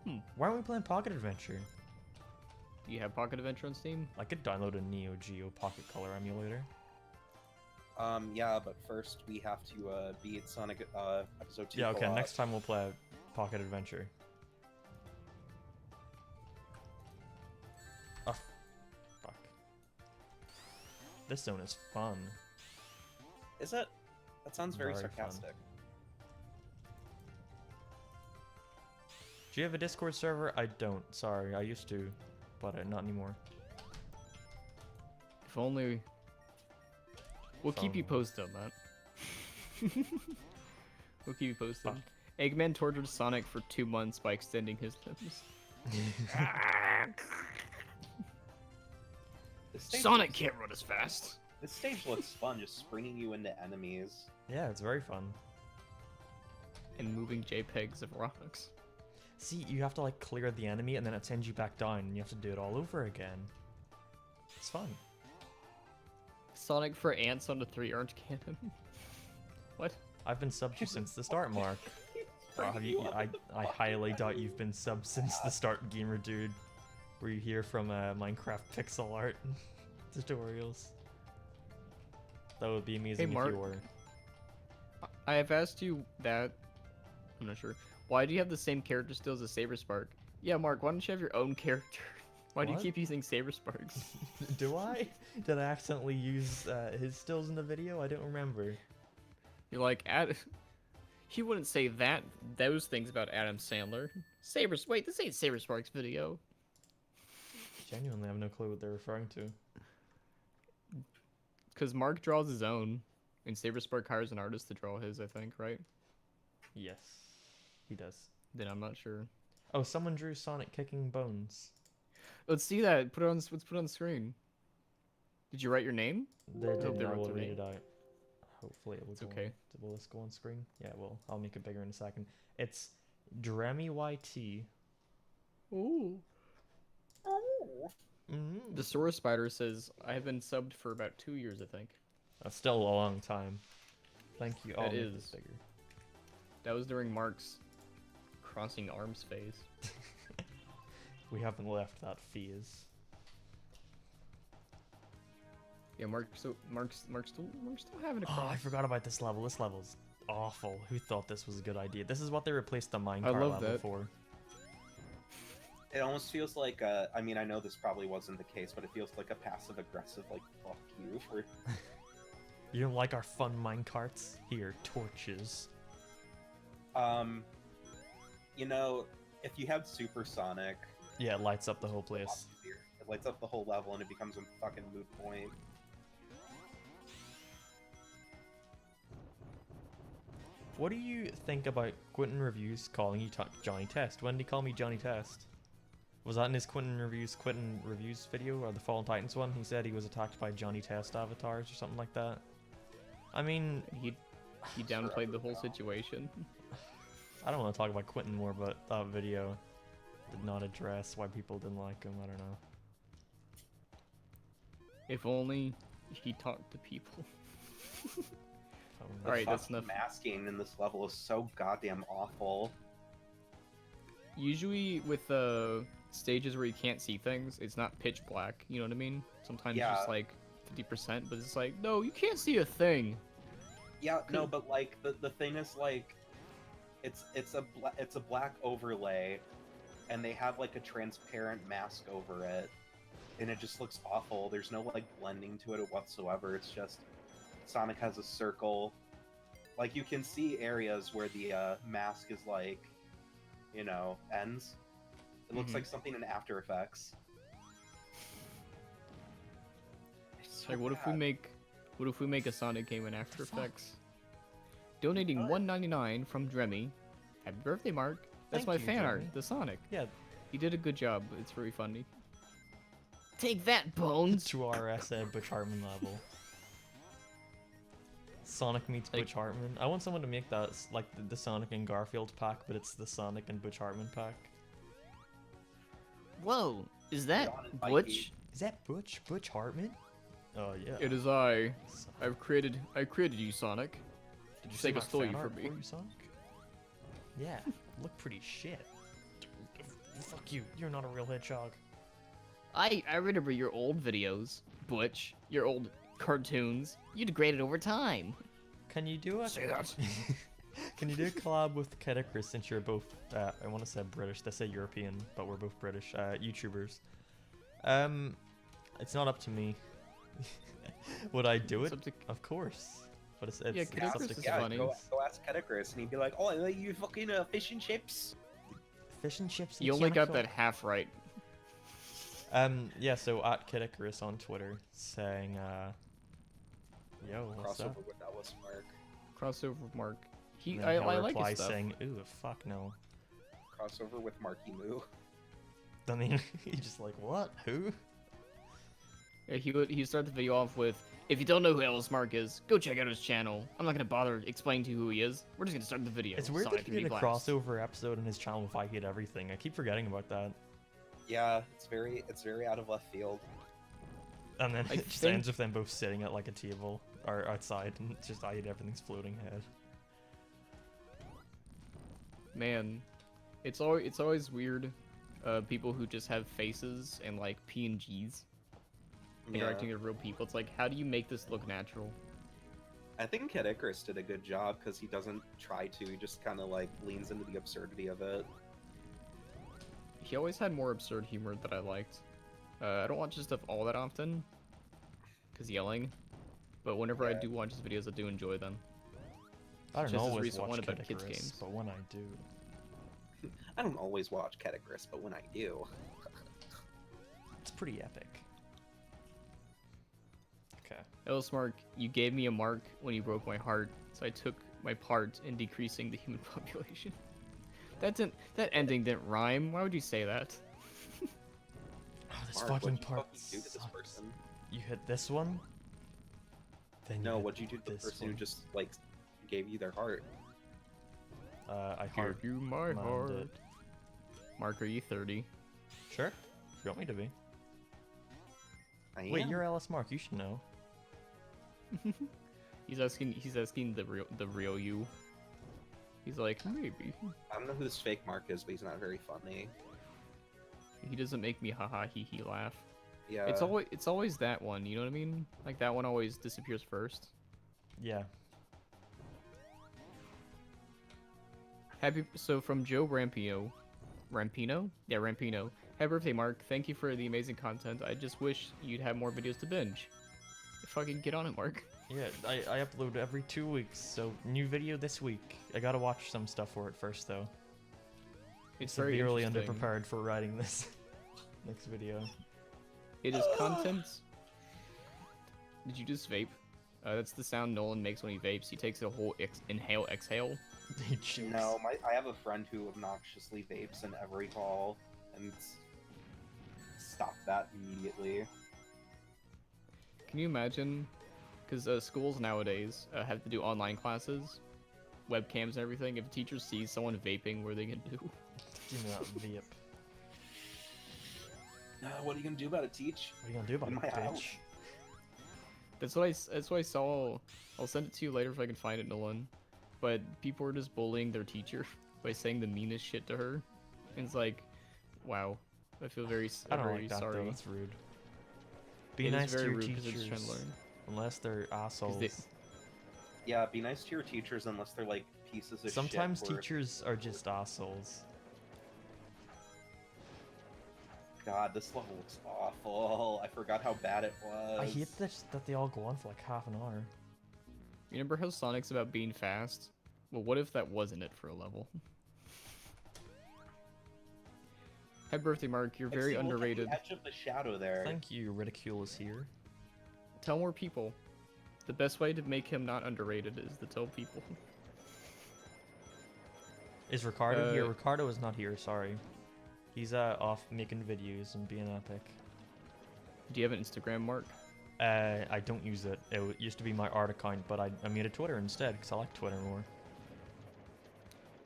Hmm. Why aren't we playing Pocket Adventure? Do you have Pocket Adventure on Steam? I could download a Neo Geo Pocket Color emulator. Yeah, but first we have to beat Sonic episode 2. Yeah, okay, co-op. next time we'll play Pocket Adventure. Oh, fuck. This zone is fun. Is it? That sounds very, Very fun. sarcastic. Do you have a Discord server? I don't. Sorry, I used to, but not anymore. If only. We'll keep you Phone. posted on that. We'll keep you posted. Fuck. Eggman tortured Sonic for 2 months by extending his limbs. This stage Sonic looks- can't run as fast. This stage looks fun, just springing you into enemies. Yeah, it's very fun. And moving JPEGs of rocks. See, you have to like clear the enemy and then it sends you back down and you have to do it all over again. It's fun. Sonic for ants on the 3 aren't canon. What? I've been subbed you since the start, Mark. Have you, I highly doubt you've been subbed since the start, gamer dude. Were you here from Minecraft pixel art tutorials? That would be amazing if Mark. you were. I have asked you that. I'm not sure. Why do you have the same character still as a Saber Spark? Yeah, Mark, why don't you have your own character? Why do you What? keep using Saber Sparks? Do I? Did I accidentally use his stills in the video? I don't remember. You're like, he wouldn't say those things about Adam Sandler. Wait, this ain't Saber Sparks video. Genuinely, I have no clue what they're referring to. Because Mark draws his own, and Saber Spark hires an artist to draw his, I think, right? Yes, he does. Then I'm not sure. Oh, someone drew Sonic kicking Bones. Let's see that. Let's put it on the screen. Did you write your name? They hope didn't. they I wrote will their read name. it out. Hopefully it will It's go okay. Will this go on screen? Yeah, it will. I'll make it bigger in a second. It's Dremy YT. Ooh. Mm. The Sora Spider says, I have been subbed for about 2 years, I think. That's still a long time. Thank you. I'll That make is. this bigger. That was during Mark's crossing arms phase. We haven't left that phase. Yeah, Mark's still having a Oh, cross. I forgot about this level. This level's awful. Who thought this was a good idea? This is what they replaced the minecart love level that. for. It almost feels like I mean, I know this probably wasn't the case, but it feels like a passive aggressive, like, fuck you for. You don't like our fun minecarts? Here, torches. You know, if you have Supersonic, Yeah, it lights up the whole it's a lot place. easier. It lights up the whole level and it becomes a fucking moot point. What do you think about Quentin Reviews calling you Johnny Test? When did he call me Johnny Test? Was that in his Quentin Reviews video, or the Fallen Titans one? He said he was attacked by Johnny Test avatars or something like that. I mean, He downplayed the whole situation. I don't want to talk about Quentin more, but that video did not address why people didn't like him. I don't know. If only he talked to people. The Alright, that's fucking enough. masking in this level is so goddamn awful. Usually with stages where you can't see things, it's not pitch black. You know what I mean? Sometimes Yeah. it's just like 50%, but it's like, no, you can't see a thing. Yeah, no, Cool. but like the thing is like, it's a black overlay, and they have like a transparent mask over it, and it just looks awful. There's no like blending to it whatsoever. It's just Sonic has a circle. Like you can see areas where the mask is like, you know, ends. It looks Mhm. like something in After Effects. It's so Like, what if we make a Sonic game in After Fuck. Effects? Donating $1.99 from Dremy. Happy birthday, Mark. That's Thank my you, fan art, Dremy. the Sonic. Yeah, He did a good job. It's very funny. Take that, Bones. to our Butch Hartman level. Sonic meets Like- Butch Hartman. I want someone to make that like the Sonic and Garfield pack, but it's the Sonic and Butch Hartman pack. Whoa, is that John and Mikey. Butch? Is that Butch Hartman? Oh yeah. It is I. Sonic. I created you, Sonic. Did you Sega see my stole fan you art from me. for you, Sonic? Yeah, look pretty shit. Fuck you. You're not a real hedgehog. I remember your old videos, Butch. Your old cartoons. You degraded over time. Can you do a Say that. Can you do a collab with Kedikris since you're both I want to say British, they say European, but we're both British YouTubers. It's not up to me. Would I do It's it? up to- Of course. But it's Yeah, up Kedikris to is Yeah, funny. go ask Kedikris, and he'd be like, "Oh, I like you fucking fish and chips." Fish and chips. And You only got chemical. that half right. Yeah, so at Kedikris on Twitter saying yo, what's up? Crossover with Ellis Mark. Crossover with Mark. And then I he'll like reply his stuff. saying, ooh, fuck no. Crossover with Marky Moo. I mean, he's just like, what? Who? Yeah, he'd start the video off with, if you don't know who Ellis Mark is, go check out his channel. I'm not gonna bother explaining to you who he is. We're just gonna start the video. It's weird Sonic that he did a 3D Blast." crossover episode on his channel with I Hate Everything. I keep forgetting about that. Yeah, it's very out of left field. And then I it just think- ends with them both sitting at like a table or outside, and it's just I Hate Everything's floating head. Man, it's always weird. People who just have faces and like PNGs interacting with real people. It's like, how do you make this look natural? I think Kedikris did a good job because he doesn't try to. He just kind of like leans into the absurdity of it. He always had more absurd humor that I liked. I don't watch his stuff all that often, cause yelling. But whenever I Yeah. do watch his videos, I do enjoy them. I don't Just his always recent watch one about kids' Catechris, games. but when I do, I don't always watch Catechris, but when I do, it's pretty epic. Okay. Ellismark, you gave me a mark when you broke my heart, so I took my part in decreasing the human population. That ending didn't rhyme. Why would you say that? Oh, this Mark, fucking what'd you part fucking do to this sucks. person? You hit this one? Then No, hit what'd you do to the this person who one. just like gave you their heart? I Give heart you my manned heart. it. Mark, are you 30? Sure. If you want me to be. I Wait, am. you're Alice Mark. You should know. He's asking the real you. He's like, maybe. I don't know who this fake Mark is, but he's not very funny. He doesn't make me haha hee hee laugh. Yeah. It's always that one, you know what I mean? Like that one always disappears first. Yeah. So from Joe Rampino. Rampino? Yeah, Rampino. Happy birthday, Mark. Thank you for the amazing content. I just wish you'd have more videos to binge. Fucking get on it, Mark. Yeah, I upload every 2 weeks, so new video this week. I gotta watch some stuff for it first, though. It's very Severely interesting. underprepared for writing this next video. It is content. Did you just vape? That's the sound Nolan makes when he vapes. He takes a whole inhale, exhale. He chokes. No, I have a friend who obnoxiously vapes in every call, and stop that immediately. Can you imagine? Because schools nowadays have to do online classes, webcams and everything. If a teacher sees someone vaping, what are they gonna do? Do not vape. What are you gonna do about it, Teach? What are you gonna do about In it, my bitch? house. That's what I saw. I'll send it to you later if I can find it, Nolan. But people were just bullying their teacher by saying the meanest shit to her. And it's like, wow. I feel very, I don't very like that, sorry. though. That's rude. Be It is nice to very your rude 'cause they're just trying teachers, to learn. unless they're assholes. they- Yeah, be nice to your teachers unless they're like pieces of Sometimes shit. where- teachers are just assholes. God, this level looks awful. I forgot how bad it was. I hate that they all go on for like half an hour. You remember how Sonic's about being fast? Well, what if that wasn't it for a level? Happy birthday, Mark. You're Like, very see, look at the underrated. edge of the shadow there. Thank you, Ridicule is here. Tell more people. The best way to make him not underrated is to tell people. Is Ricardo here? Uh, Ricardo is not here, sorry. He's off making videos and being epic. Do you have an Instagram, Mark? I don't use it. It used to be my art account, but I made a Twitter instead because I like Twitter more.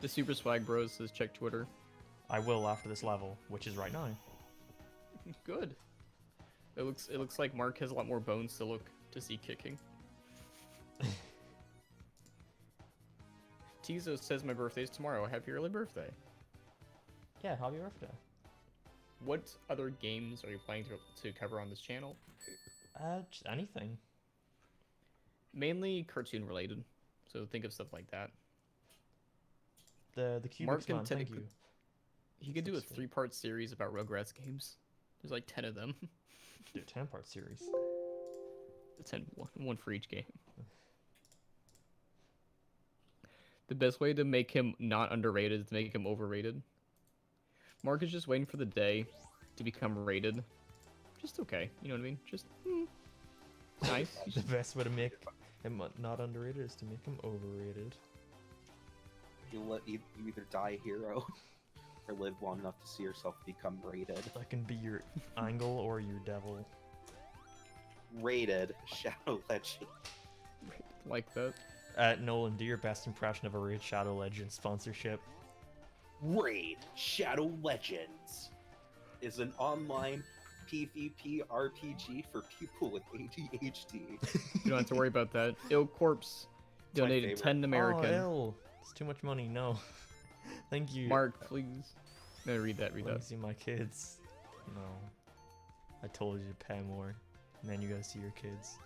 The Super Swag Bros says check Twitter. I will after this level, which is right now. Good. It looks like Mark has a lot more bones to see kicking. Tizo says my birthday's tomorrow. Happy early birthday. Yeah, happy birthday. What other games are you planning to cover on this channel? Just anything. Mainly cartoon related. So think of stuff like that. The Mark Cubics can man, thank technically- you. He could do a Looks good. 3-part series about Rugrats games. There's like 10 of them. Do a 10-part series. 10, one for each game. The best way to make him not underrated is to make him overrated. Mark is just waiting for the day to become rated. Just okay, you know what I mean? Just nice. He's The just- best way to make him not underrated is to make him overrated. You either die a hero or live long enough to see yourself become rated. That can be your angle or your devil. Rated Shadow Legend. like that. Nolan, do your best impression of a Raid Shadow Legends sponsorship. Raid Shadow Legends is an online PvP RPG for people with ADHD. You don't have to worry about that. Ill Corpse It's my donated favorite. 10 American. Oh, ill. It's too much money. No. Thank you. Mark, please. No, read that. Let me see my kids. No. I told you to pay more. And then you gotta see your kids.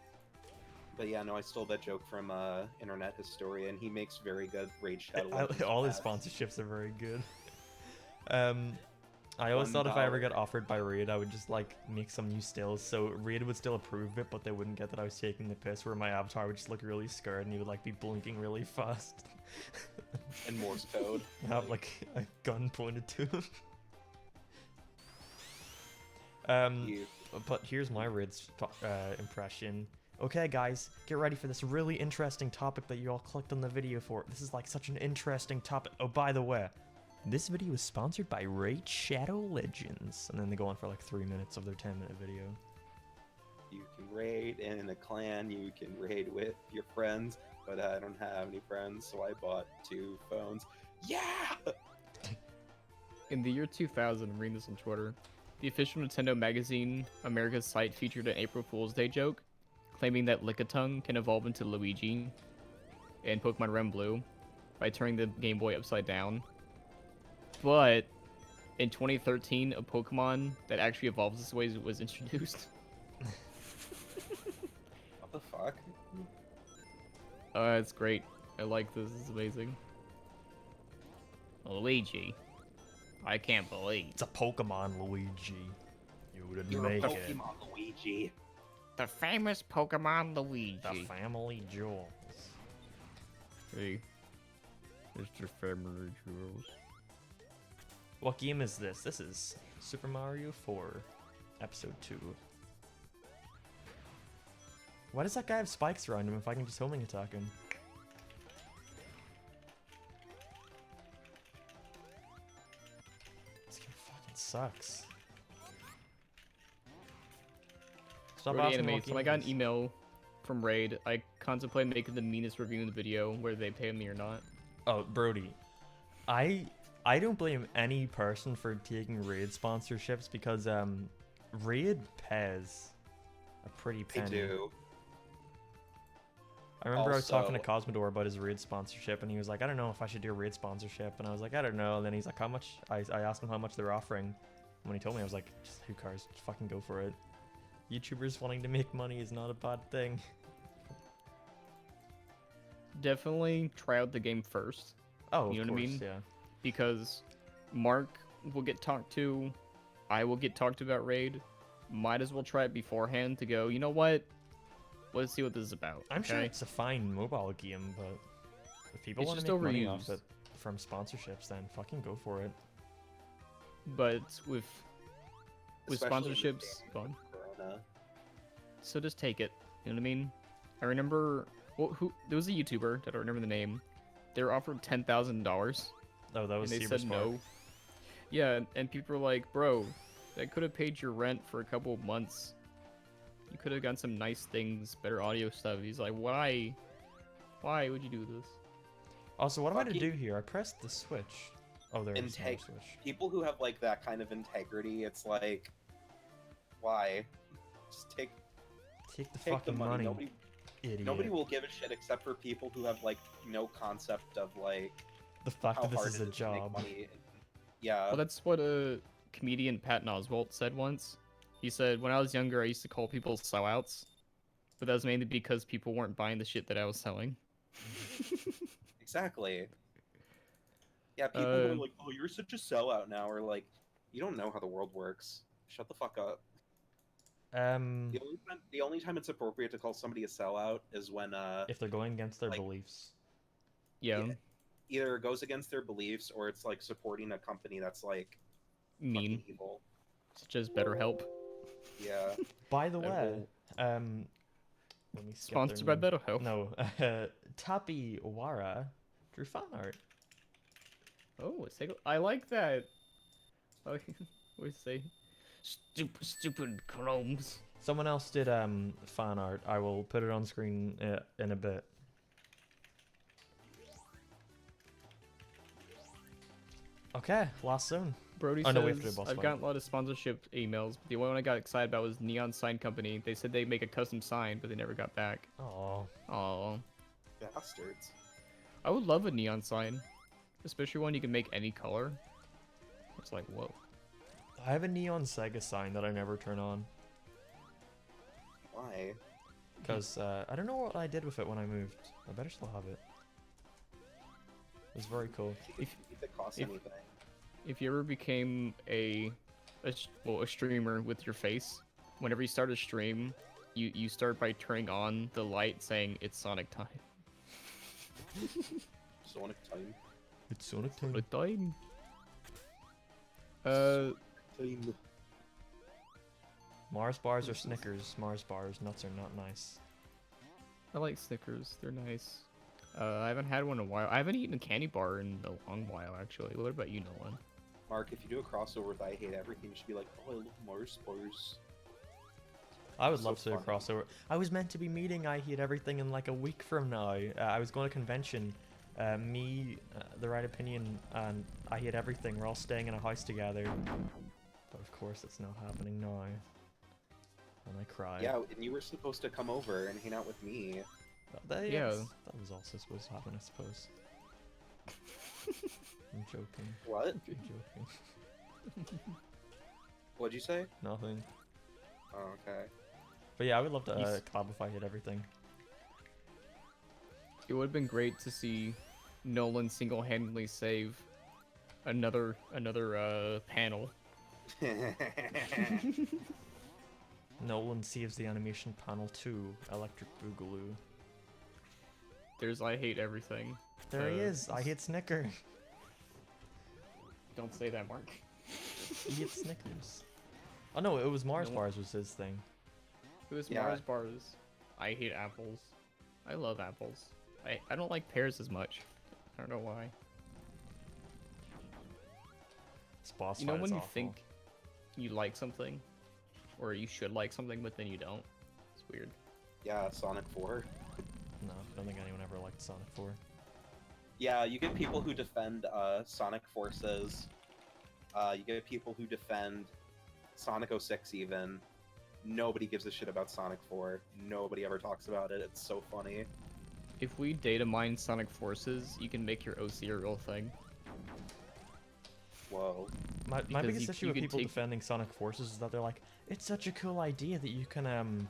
But yeah, no, I stole that joke from Internet Historian. He makes very good Raid Shadow Legends All his ads. sponsorships are very good. I always thought if I ever $1. got offered by Raid, I would just like make some new stills so Raid would still approve it, but they wouldn't get that I was taking the piss. Where my avatar would just look really scared and he would like be blinking really fast. And Morse code. Have like a gun pointed to him. You- But here's my Raid's impression. Okay, guys, get ready for this really interesting topic that you all clicked on the video for. This is like such an interesting topic. Oh, by the way, this video is sponsored by Raid Shadow Legends. And then they go on for like 3 minutes of their 10-minute video. You can raid in a clan, you can raid with your friends, but I don't have any friends, so I bought 2 phones. Yeah! In the year 2000, I'm reading this on Twitter, the official Nintendo magazine, America's site, featured an April Fool's Day joke, claiming that Lickitung can evolve into Luigi in Pokemon Red and Blue by turning the Game Boy upside down. But in 2013, a Pokemon that actually evolves this way was introduced. What the fuck? It's great. I like this. This is amazing. Luigi. I can't believe. It's a Pokemon, Luigi. You didn't You're a make it. Pokemon Luigi. The famous Pokemon Luigi. The family jewels. Hey, Mr. Family Jewels. What game is this? This is Super Mario 4, Episode 2. Why does that guy have spikes around him if I can just homing attack him? This game fucking sucks. Stop Brody asking me what Anime, so I game got it an is. email from Raid. I contemplate making the meanest review in the video, whether they pay me or not. Oh, Brody, I don't blame any person for taking Raid sponsorships because Raid pays a pretty They penny. do. I remember I was talking to Also- Cosmodor about his Raid sponsorship, and he was like, I don't know if I should do a Raid sponsorship, and I was like, I don't know. And then he's like, how much? I asked him how much they're offering. And when he told me, I was like, just who cares? Just fucking go for it. YouTubers wanting to make money is not a bad thing. Definitely try out the game first, Oh, You of know what I course, mean? yeah. because Mark will get talked to, I will get talked to about Raid. Might as well try it beforehand to go, you know what? Let's see what this is about. I'm sure okay? it's a fine mobile game, but if people It's want to just make money off overused. it from sponsorships, then fucking go for it. But with Especially in this sponsorships, game, go on. Corona. So just take it. You know what I mean? I remember, well, there was a YouTuber, I don't remember the name. They were offered $10,000, Oh, that and was they Cyberspark. said no. Yeah, and people were like, bro, that could have paid your rent for a couple of months. You could have gotten some nice things, better audio stuff. He's like, why? Why would you do this? Also, what am I to Fucking- do here? I pressed the switch. Oh, there is no Integ- switch. People who have like that kind of integrity, it's like, why? Just take Take the the fucking money. money, idiot. Nobody will give a shit except for people who have like no concept of like The fact how that this hard is it a is to make job. money. Yeah. Well, that's what a comedian Patton Oswalt said once. He said, when I was younger, I used to call people sellouts, but that was mainly because people weren't buying the shit that I was selling. Exactly. Yeah, people who are Uh, like, "Oh, you're such a sellout now," or like, "You don't know how the world works. Shut the fuck up." The only time it's appropriate to call somebody a sellout is when If they're going against their like- beliefs. Yeah, Yeah. either it goes against their beliefs or it's like supporting a company that's like mean, fucking evil. such as BetterHelp. Yeah. By the I way, let me skip Sponsored their by name. BetterHelp. No, Tapi Wara drew fan art. Oh, it's like, I like that. Oh, what do you say? Stupid chromes. Someone else did fan art. I will put it on screen in a bit. Okay, last zone. Brody Oh, no, we have to do says, boss I've fight. gotten a lot of sponsorship emails. But the only one I got excited about was Neon Sign Company. They said they'd make a custom sign, but they never got back. Oh, Oh, Bastards. I would love a neon sign, especially one you can make any color. It's like, whoa. I have a neon Sega sign that I never turn on Why? because I don't know what I did with it when I moved. I better still have it. It was very cool. If it costs if- anything. If you ever became a streamer with your face, whenever you start a stream, you start by turning on the light saying it's Sonic time. Sonic time. It's Sonic time. Sonic time. Time. Mars bars or Snickers? Mars bars. Nuts are not nice. I like Snickers. They're nice. I haven't had one in a while. I haven't eaten a candy bar in a long while, actually. What about you, Nolan? Mark, if you do a crossover with I Hate Everything, you should be like, oh, I love Mars bars. I would So love to do a funny. crossover. I was meant to be meeting I Hate Everything in like a week from now. I was going to a convention. Me, The Right Opinion, and I Hate Everything. We're all staying in a house together. But of course, it's not happening now. And I cry. Yeah, and you were supposed to come over and hang out with me. Yeah. That was also supposed to happen, I suppose. I'm joking. What? I'm joking. What'd you say? Nothing. Oh, okay. But yeah, I would love to He's- collab if I Hate Everything. It would have been great to see Nolan single-handedly save another panel. Nolan saves the animation panel 2, Electric Boogaloo. There's I Hate Everything. There he Uh, is. I hate Snicker. Don't say that, Mark. He hates Snickers. Oh no, it was Mars No. bars was his thing. It was Yeah. Mars bars. I hate apples. I love apples. I don't like pears as much. I don't know why. This boss You know fight is when you awful. think you like something, or you should like something, but then you don't. It's weird. Yeah, Sonic 4. No, I don't think anyone ever liked Sonic 4. Yeah, you get people who defend Sonic Forces. You get people who defend Sonic 06 even. Nobody gives a shit about Sonic 4. Nobody ever talks about it. It's so funny. If we data mine Sonic Forces, you can make your OC a real thing. Whoa. My Because biggest you issue with can people take- defending Sonic Forces is that they're like, it's such a cool idea that you can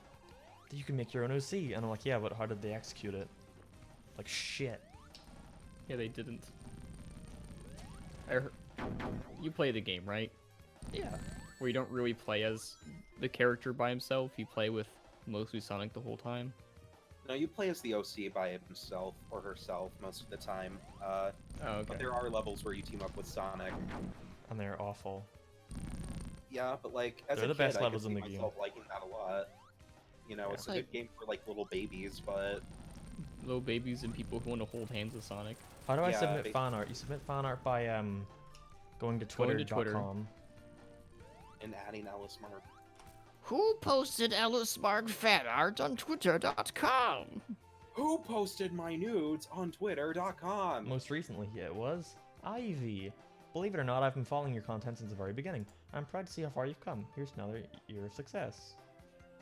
make your own OC, and I'm like, yeah, but how did they execute it? Like shit. Yeah, they didn't. You play the game, right? Yeah. Where you don't really play as the character by himself. You play with mostly Sonic the whole time. No, you play as the OC by himself or herself most of the time. Oh, okay. But there are levels where you team up with Sonic. And they're awful. Yeah, but like as They're a the kid, best I could levels see in the myself liking that a lot. You know, Yeah. it's a good game for like little babies, but Little babies and people who want to hold hands with Sonic. How do I Yeah, submit they- fan art? You submit fan art by going to Going to Twitter. twitter.com. and adding Alice Mark. Who posted Alice Mark fan art on Twitter.com? Who posted my nudes on Twitter.com? Most recently, it was Ivy. Believe it or not, I've been following your content since the very beginning. I'm proud to see how far you've come. Here's another year of success.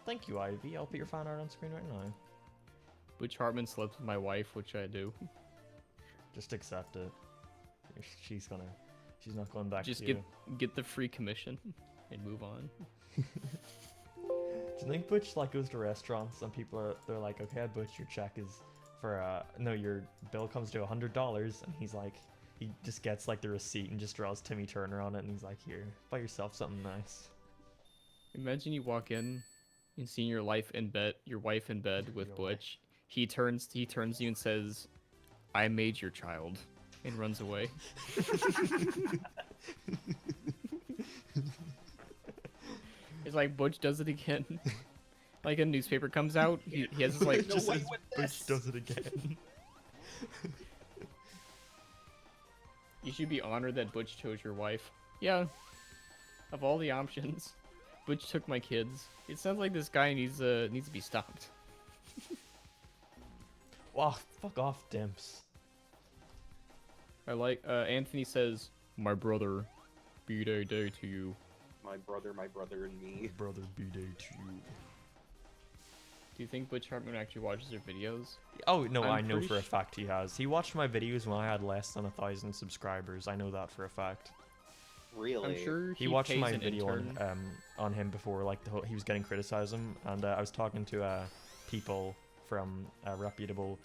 Thank you, Ivy. I'll put your fan art on screen right now. Butch Hartman slept with my wife, which I do. Just accept it. She's not going back Just to get you. get the free commission and move on. Do you think Butch like goes to restaurants and they're like, okay, Butch, your check is for no, your bill comes to $100, and he's like, he just gets like the receipt and just draws Timmy Turner on it, and he's like, here, buy yourself something nice. Imagine you walk in and see your wife in bed with Your Butch. He turns to you and says, "I made your child," and runs away. It's like Butch does it again. Like a newspaper comes out, he has this like No way with this. Butch does it again. You should be honored that Butch chose your wife. Yeah. Of all the options, Butch took my kids. It sounds like this guy needs to be stopped. Wow, fuck off, Dimps. I like Anthony says, "My brother, B-Day day to you." My brother, and me. Brother B-Day to you. Do you think Butch Hartman actually watches your videos? Oh, no, I'm I know pretty for a sh- fact he has. He watched my videos when I had less than 1,000 subscribers. I know that for a fact. Really? I'm sure He watched pays my an video intern. on him before, like he was getting criticism, and I was talking to people from a reputable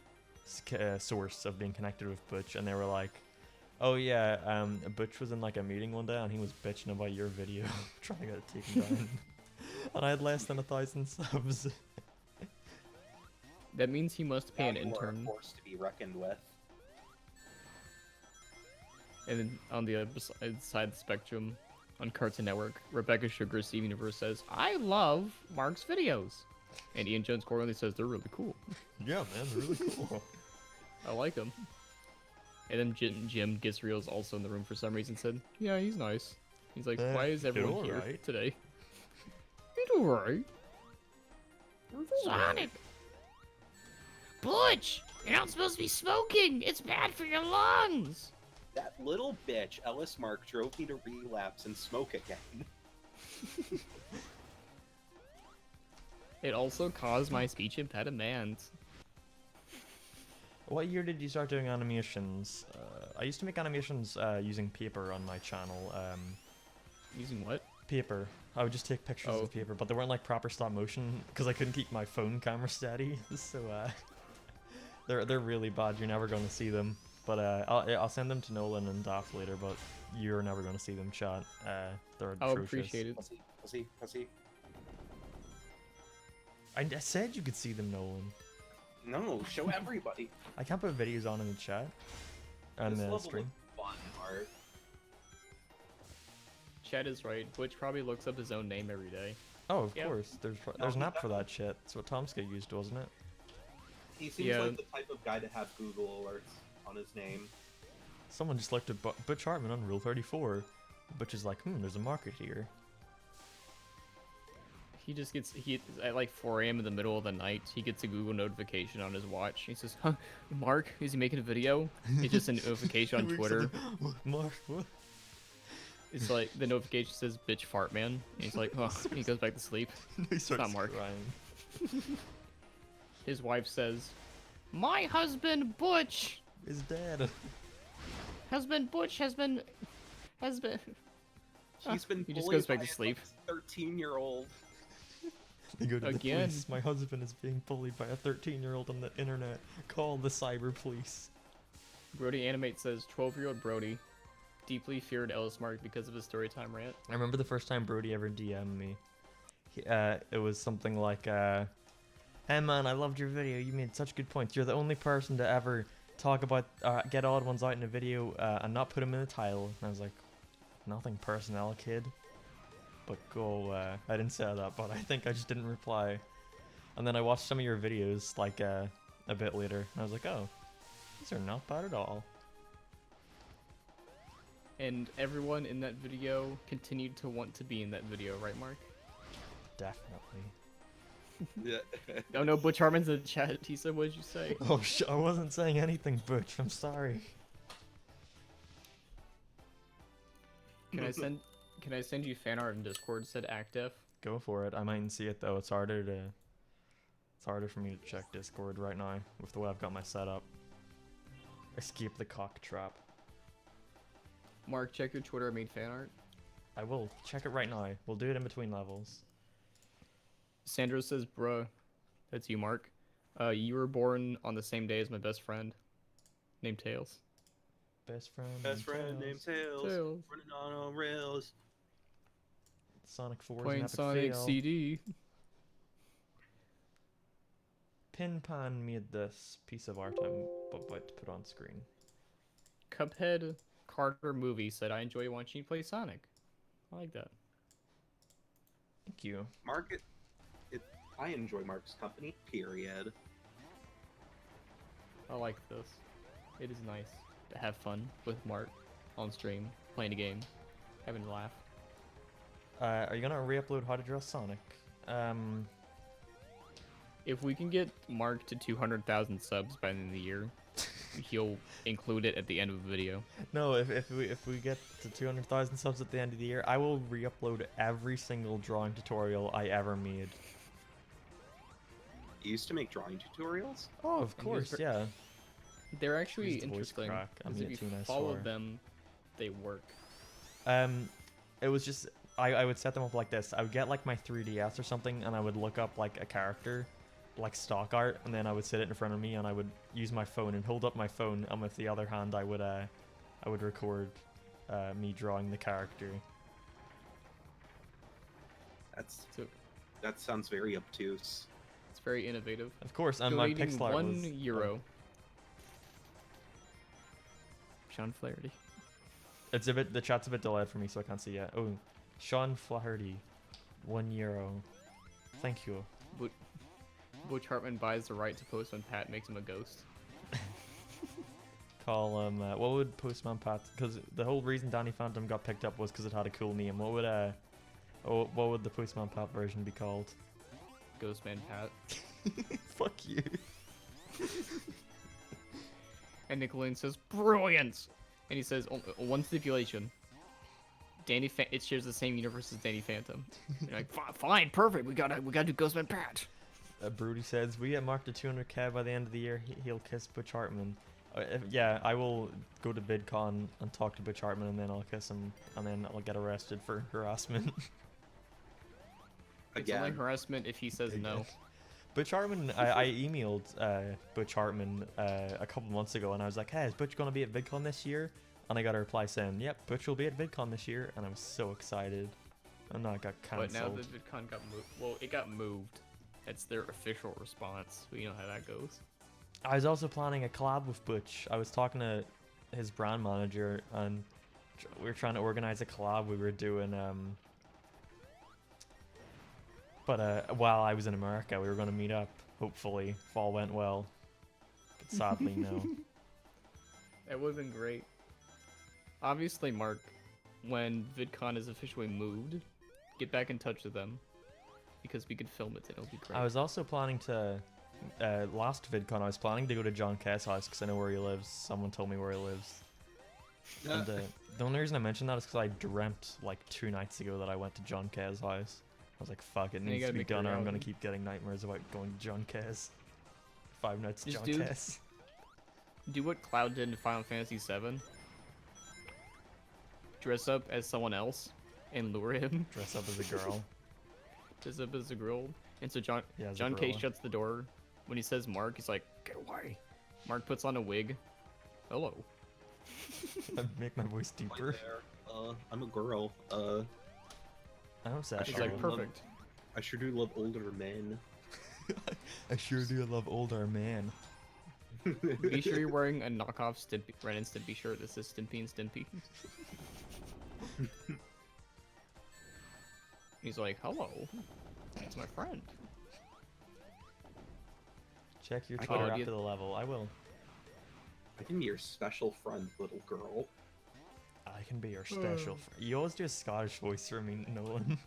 source of being connected with Butch, and they were like, Oh yeah, Butch was in like a meeting one day and he was bitching about your video, trying to get it taken down. And I had less than 1,000 subs. That means he must pay an Now you are a intern. force to be reckoned with. And then on the other side of the spectrum, on Cartoon Network, Rebecca Sugar, Steven Universe says, "I love Mark's videos," and Ian Jones Corley says they're really cool. Yeah, man, really cool. I like them. And then Jim Gisreal is also in the room for some reason. Said, "Yeah, he's nice." He's like, "Why is everyone here alright. today?" He's alright. Sonic! Butch! You're not supposed to be smoking! It's bad for your lungs! That little bitch, Ellis Mark, drove me to relapse and smoke again. It also caused my speech impediment. What year did you start doing animations? I used to make animations using paper on my channel. Using what? Paper. I would just take pictures Oh. of paper, but they weren't like proper stop motion because I couldn't keep my phone camera steady. So they're really bad. You're never going to see them. But I'll send them to Nolan and Daft later. But you're never going to see them, chat. They're I'll atrocious. appreciate it. Pussy. I said you could see them, Nolan. No, show everybody. I can't put videos on in the chat and This the level stream. was fun, Mark. Chad is right. Butch probably looks up his own name every day. Oh, of Yeah. course. There's an app for that shit. That's what Tomska used, wasn't it? He seems Yeah. like the type of guy to have Google alerts on his name. Someone just looked at Butch Hartman on Rule 34. Butch is like, there's a market here. He just gets at like 4 a.m. in the middle of the night. He gets a Google notification on his watch. He says, "Huh, Mark, is he making a video?" It's just a notification on Twitter. Mark, what? It's like the notification says "bitch fart man." And he's like, "Oh," he goes back to sleep. He starts Mark. crying. His wife says, "My husband Butch, Is dead. Butch has been." He's been He just bullied goes back by to sleep. a 13-year-old. They go to Again. the police. My husband is being bullied by a 13-year-old on the internet. Call the cyber police. Brody Animate says, "12-year-old Brody deeply feared Ellis Mark because of his storytime rant." I remember the first time Brody ever DM'd me. It was something like, "Hey man, I loved your video. You made such good points. You're the only person to ever talk about get odd ones out in a video and not put them in the title." And I was like, "Nothing personnel, kid." But go, I didn't say that, but I think I just didn't reply. And then I watched some of your videos like a bit later, and I was like, "Oh, these are not bad at all." And everyone in that video continued to want to be in that video, right, Mark? Definitely. Yeah. Oh no, Butch Hartman's in the chat. He said, "What did you say?" Oh, I wasn't saying anything, Butch. I'm sorry. Can I send you fan art in Discord? Said Actef. Go for it. I mightn't see it though. It's harder for me to check Discord right now with the way I've got my setup. Escape the cock trap. Mark, check your Twitter. I made fan art. I will check it right now. We'll do it in between levels. Sandro says, "Bruh, that's you, Mark. You were born on the same day as my best friend, named Tails." Best friend. Best friend named Tails. Tails. Running on rails. Sonic 4 Playing is an epic Sonic fail. CD. Pinpan made this piece of art I'm about to put on screen. Cuphead Carter movie said, "I enjoy watching you play Sonic." I like that. Thank you. Mark, I enjoy Mark's company, period. I like this. It is nice to have fun with Mark on stream, playing a game, having a laugh. Are you gonna re-upload How to Draw Sonic? If we can get Mark to 200,000 subs by the end of the year, he'll include it at the end of the video. No, if we get to 200,000 subs at the end of the year, I will re-upload every single drawing tutorial I ever made. You used to make drawing tutorials? Oh, of And he was course, yeah. They're actually Use the voice interesting, crack. I because made if it you too nice follow for her. them, they work. It was just I would set them up like this. I would get like my 3DS or something, and I would look up like a character, like stock art, and then I would sit it in front of me, and I would use my phone and hold up my phone, and with the other hand I would I would record me drawing the character. So That sounds very obtuse. it's very innovative. Of course, and my Donating pixel art €1. was... Sean Flaherty. It's a bit, the chat's a bit delayed for me, so I can't see yet. Oh, Sean Flaherty, €1. Thank you. Butch Hartman buys the right to post when Pat makes him a ghost. Call him. What would Postman Pat? Because the whole reason Danny Phantom got picked up was because it had a cool name. What would the Postman Pat version be called? Ghostman Pat. Fuck you. And Nickelodeon says, brilliant! And he says, one stipulation. It shares the same universe as Danny Phantom. You're like, fine, perfect, we gotta do Ghostman Pat. Brody says, we get Mark to 200k by the end of the year. He'll kiss Butch Hartman. Yeah, I will go to VidCon and talk to Butch Hartman, and then I'll kiss him, and then I'll get arrested for harassment. It's only harassment if he says no. Butch Hartman, I emailed Butch Hartman a couple months ago, and I was like, hey, is Butch going to be at VidCon this year? And I got a reply saying, yep, Butch will be at VidCon this year, and I was so excited. And now it got cancelled. But now the VidCon got moved. Well, it got moved. It's their official response. But you know how that goes. I was also planning a collab with Butch. I was talking to his brand manager, and we were trying to organize a collab. We were doing, while I was in America, we were going to meet up, hopefully, if all went well. But sadly, no. That would have been great. Obviously, Mark, when VidCon is officially moved, get back in touch with them. Because we could film it, and it'll be great. I was also planning to, last VidCon, I was planning to go to John K's house, because I know where he lives. Someone told me where he lives. And the only reason I mentioned that is because I dreamt, like, 2 nights ago that I went to John K's house. I was like, fuck, it And you needs to gotta be make it done, or I'm reality. going to keep getting nightmares about going to John K's. 5 Nights at Just John do- K's. Do what Cloud did in Final Fantasy VII. Dress up as someone else and lure him. Dress up as a girl. Dress up as a girl. And so John Yeah, as a John K gorilla. shuts the door. When he says Mark, he's like, get away. Mark puts on a wig. Hello. Make my voice Right deeper. there. I'm a girl. I don't say She's Sure. like, perfect. I sure do love older men. I sure do love older man. Be sure you're wearing a knockoff Ren and Stimpy shirt that says Stimpy and Stimpy. He's like, hello. That's my friend. Check your I Twitter could- after the level. I will. I can be your special friend, little girl. I can be your special friend. You always do a Scottish voice for me, Nolan.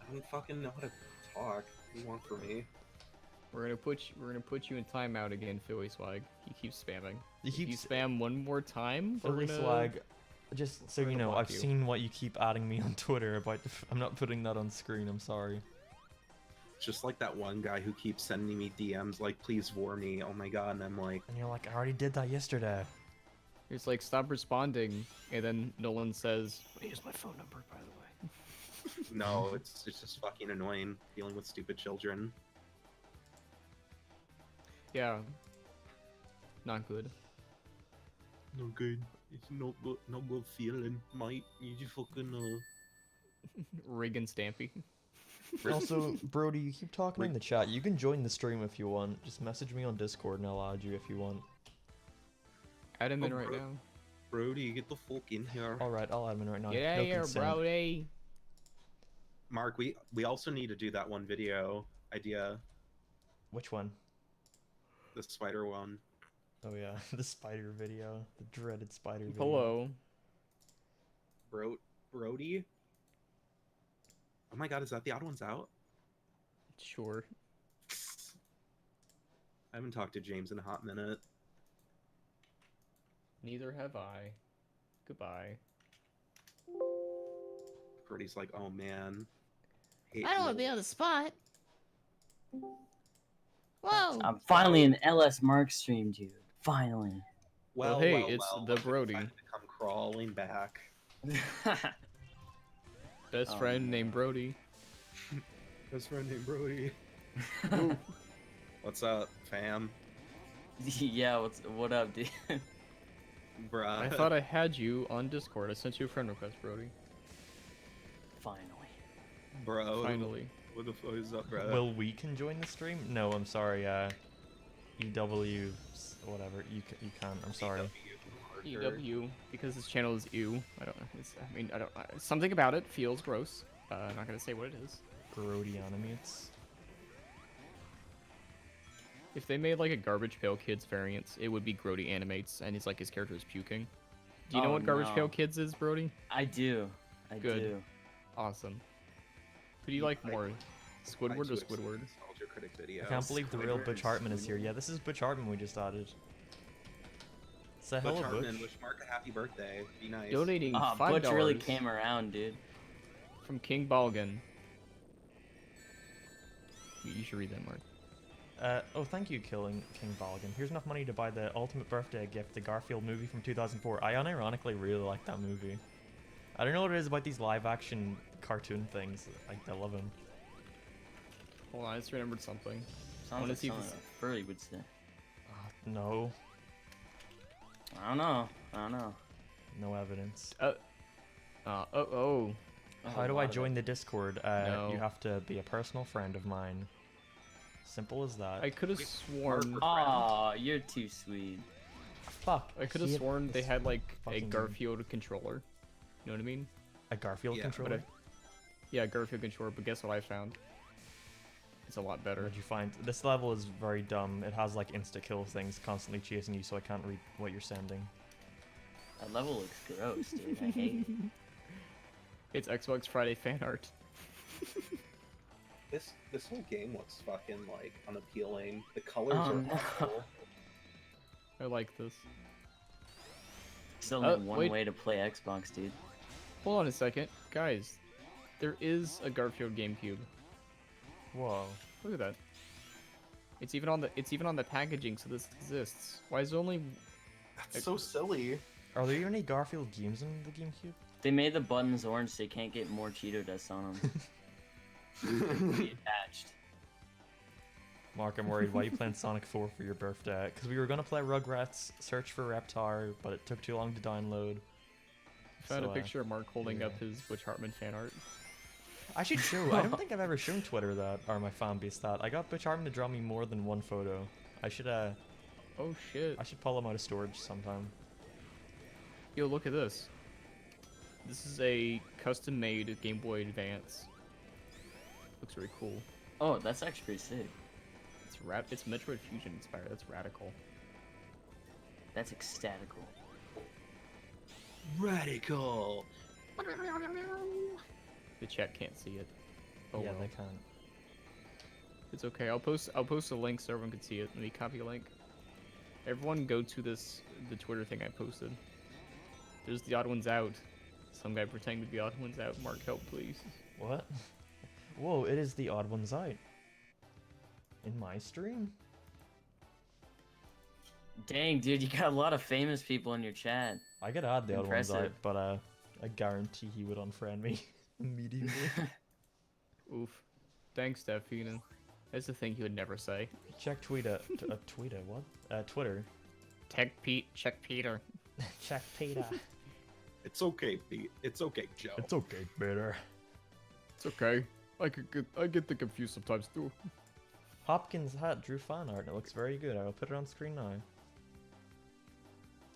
I don't fucking know how to talk. What do you want from me? We're gonna put you in timeout again, Philly Swag. He keeps spamming. You If keep you spam one more time, we're Philly gonna... Swag. Just so we're you gonna know, block I've you. seen what you keep adding me on Twitter about. I'm not putting that on screen. I'm sorry. It's just like that one guy who keeps sending me DMs like, please war me. Oh my god, and I'm like, And you're like, I already did that yesterday. It's like, stop responding. And then Nolan says, here's my phone number, by the way. no, it's just fucking annoying dealing with stupid children. Yeah. Not good. No good. It's no good feeling, mate. You just fucking Regan Stampy. Also, Brody, you keep talking in the chat. You can join the stream if you want. Just message me on Discord and I'll add you if you want. Add him in Oh, right bro. now. Brody, get the fuck in here. Alright, I'll add him in right now. Get out No of here, consent. Brody. Mark, we also need to do that one video idea, Which one? the spider one. Oh yeah, the spider video. The dreaded spider video. Hello. Brody? Oh my god, is that the odd ones out? Sure. I haven't talked to James in a hot minute. Neither have I. Goodbye. Brody's like, oh man. Hate I don't want to be little- on the spot. Whoa! I'm finally in LS Mark stream, dude. Finally. Well, hey, it's the look, Brody. decided to come crawling back. Best Oh, friend named Brody. Best friend named Brody. What's up, fam? Yeah, what up, dude? Bruh. I thought I had you on Discord. I sent you a friend request, Brody. Finally. Bro. Finally. What the fuck is up, bro? Will we can join the stream? No, I'm sorry. EW, whatever. You can't. I'm sorry. EW, because this channel is ew. I don't know. I don't. Something about it feels gross. I'm not gonna say what it is. Grody animates. If they made like a Garbage Pail Kids variant, it would be Grody animates, and it's like his character is puking. Do you know Oh, what Garbage no. Pail Kids is, Brody? I do. I Good. do. Awesome. Who do you like more, Squidward or Squidward? Nostalgia Critic video. I can't believe the real Butch Hartman is here. Yeah, this is Butch Hartman we just added. Say Butch hello, Hartman, Butch. wish Mark a happy birthday. Be nice. Donating Ah, $5 Butch really came around, dude. from King Balgan. You should read that, Mark. Oh, thank you, King Balgan. Here's enough money to buy the ultimate birthday gift, the Garfield movie from 2004. I unironically really like that movie. I don't know what it is about these live-action cartoon things. I love them. Hold on, I just remembered something. Sounds wanna like see if something this- a furry would say. No, I don't know. I don't know. no evidence. Oh. Oh, How a do lot I of join it. the Discord? No. You have to be a personal friend of mine. Simple as that. I could have sworn. Mark- Aw, you're too sweet. Fuck. I could have hate sworn they this had like a fucking game. Garfield controller. You know what I mean? A Garfield Yeah, controller? Yeah, Garfield controller. But guess what I found? It's a lot better. What did you find? This level is very dumb. It has like insta-kill things constantly chasing you, so I can't read what you're sending. That level looks gross, dude. I hate it. It's Xbox Friday fan art. This whole game looks fucking like unappealing. The colors Oh, are no. awful. I like this. There's only one wait. way to play Xbox, dude. Hold on a second, guys. There is a Garfield GameCube. Whoa. Look at that. It's even on the packaging, so this exists. Why is it only? That's so silly. Are there even any Garfield games in the GameCube? They made the buttons orange so you can't get more Cheeto dust on them. Be attached. Mark, I'm worried. Why are you playing Sonic 4 for your birthday? Because we were gonna play Rugrats Search for Reptar, but it took too long to download. Found So, a picture of Mark holding up yeah. his Butch Hartman fan art. I should show. I don't think I've ever shown Twitter that, or my fan base that. I got Butch Hartman to draw me more than one photo. I should Oh shit! pull him out of storage sometime. Yo, look at this. This is a custom-made Game Boy Advance. Looks really cool. Oh, that's actually pretty sick. It's Metroid Fusion inspired. That's radical. That's ecstatical. Radical. The chat can't see it. Oh yeah, well. they can't. It's okay. I'll post a link so everyone can see it. Let me copy a link. Everyone go to the Twitter thing I posted. There's the odd ones out. Some guy pretending to be odd ones out. Mark, help please. What? Whoa! It is the odd ones out. In my stream? Dang, dude, you got a lot of famous people in your chat. I could add the odd ones out, Impressive. but I guarantee he would unfriend me immediately. Oof. Thanks, Delphina. That's the thing he would never say. Check Twitter. What? Twitter. Tech Pete, check Peter. Check Peter. It's okay, Pete. It's okay, Joe. It's okay, Peter. It's okay. I get the confused sometimes too. Hopkins hat drew fan art and it looks very good. I will put it on screen now.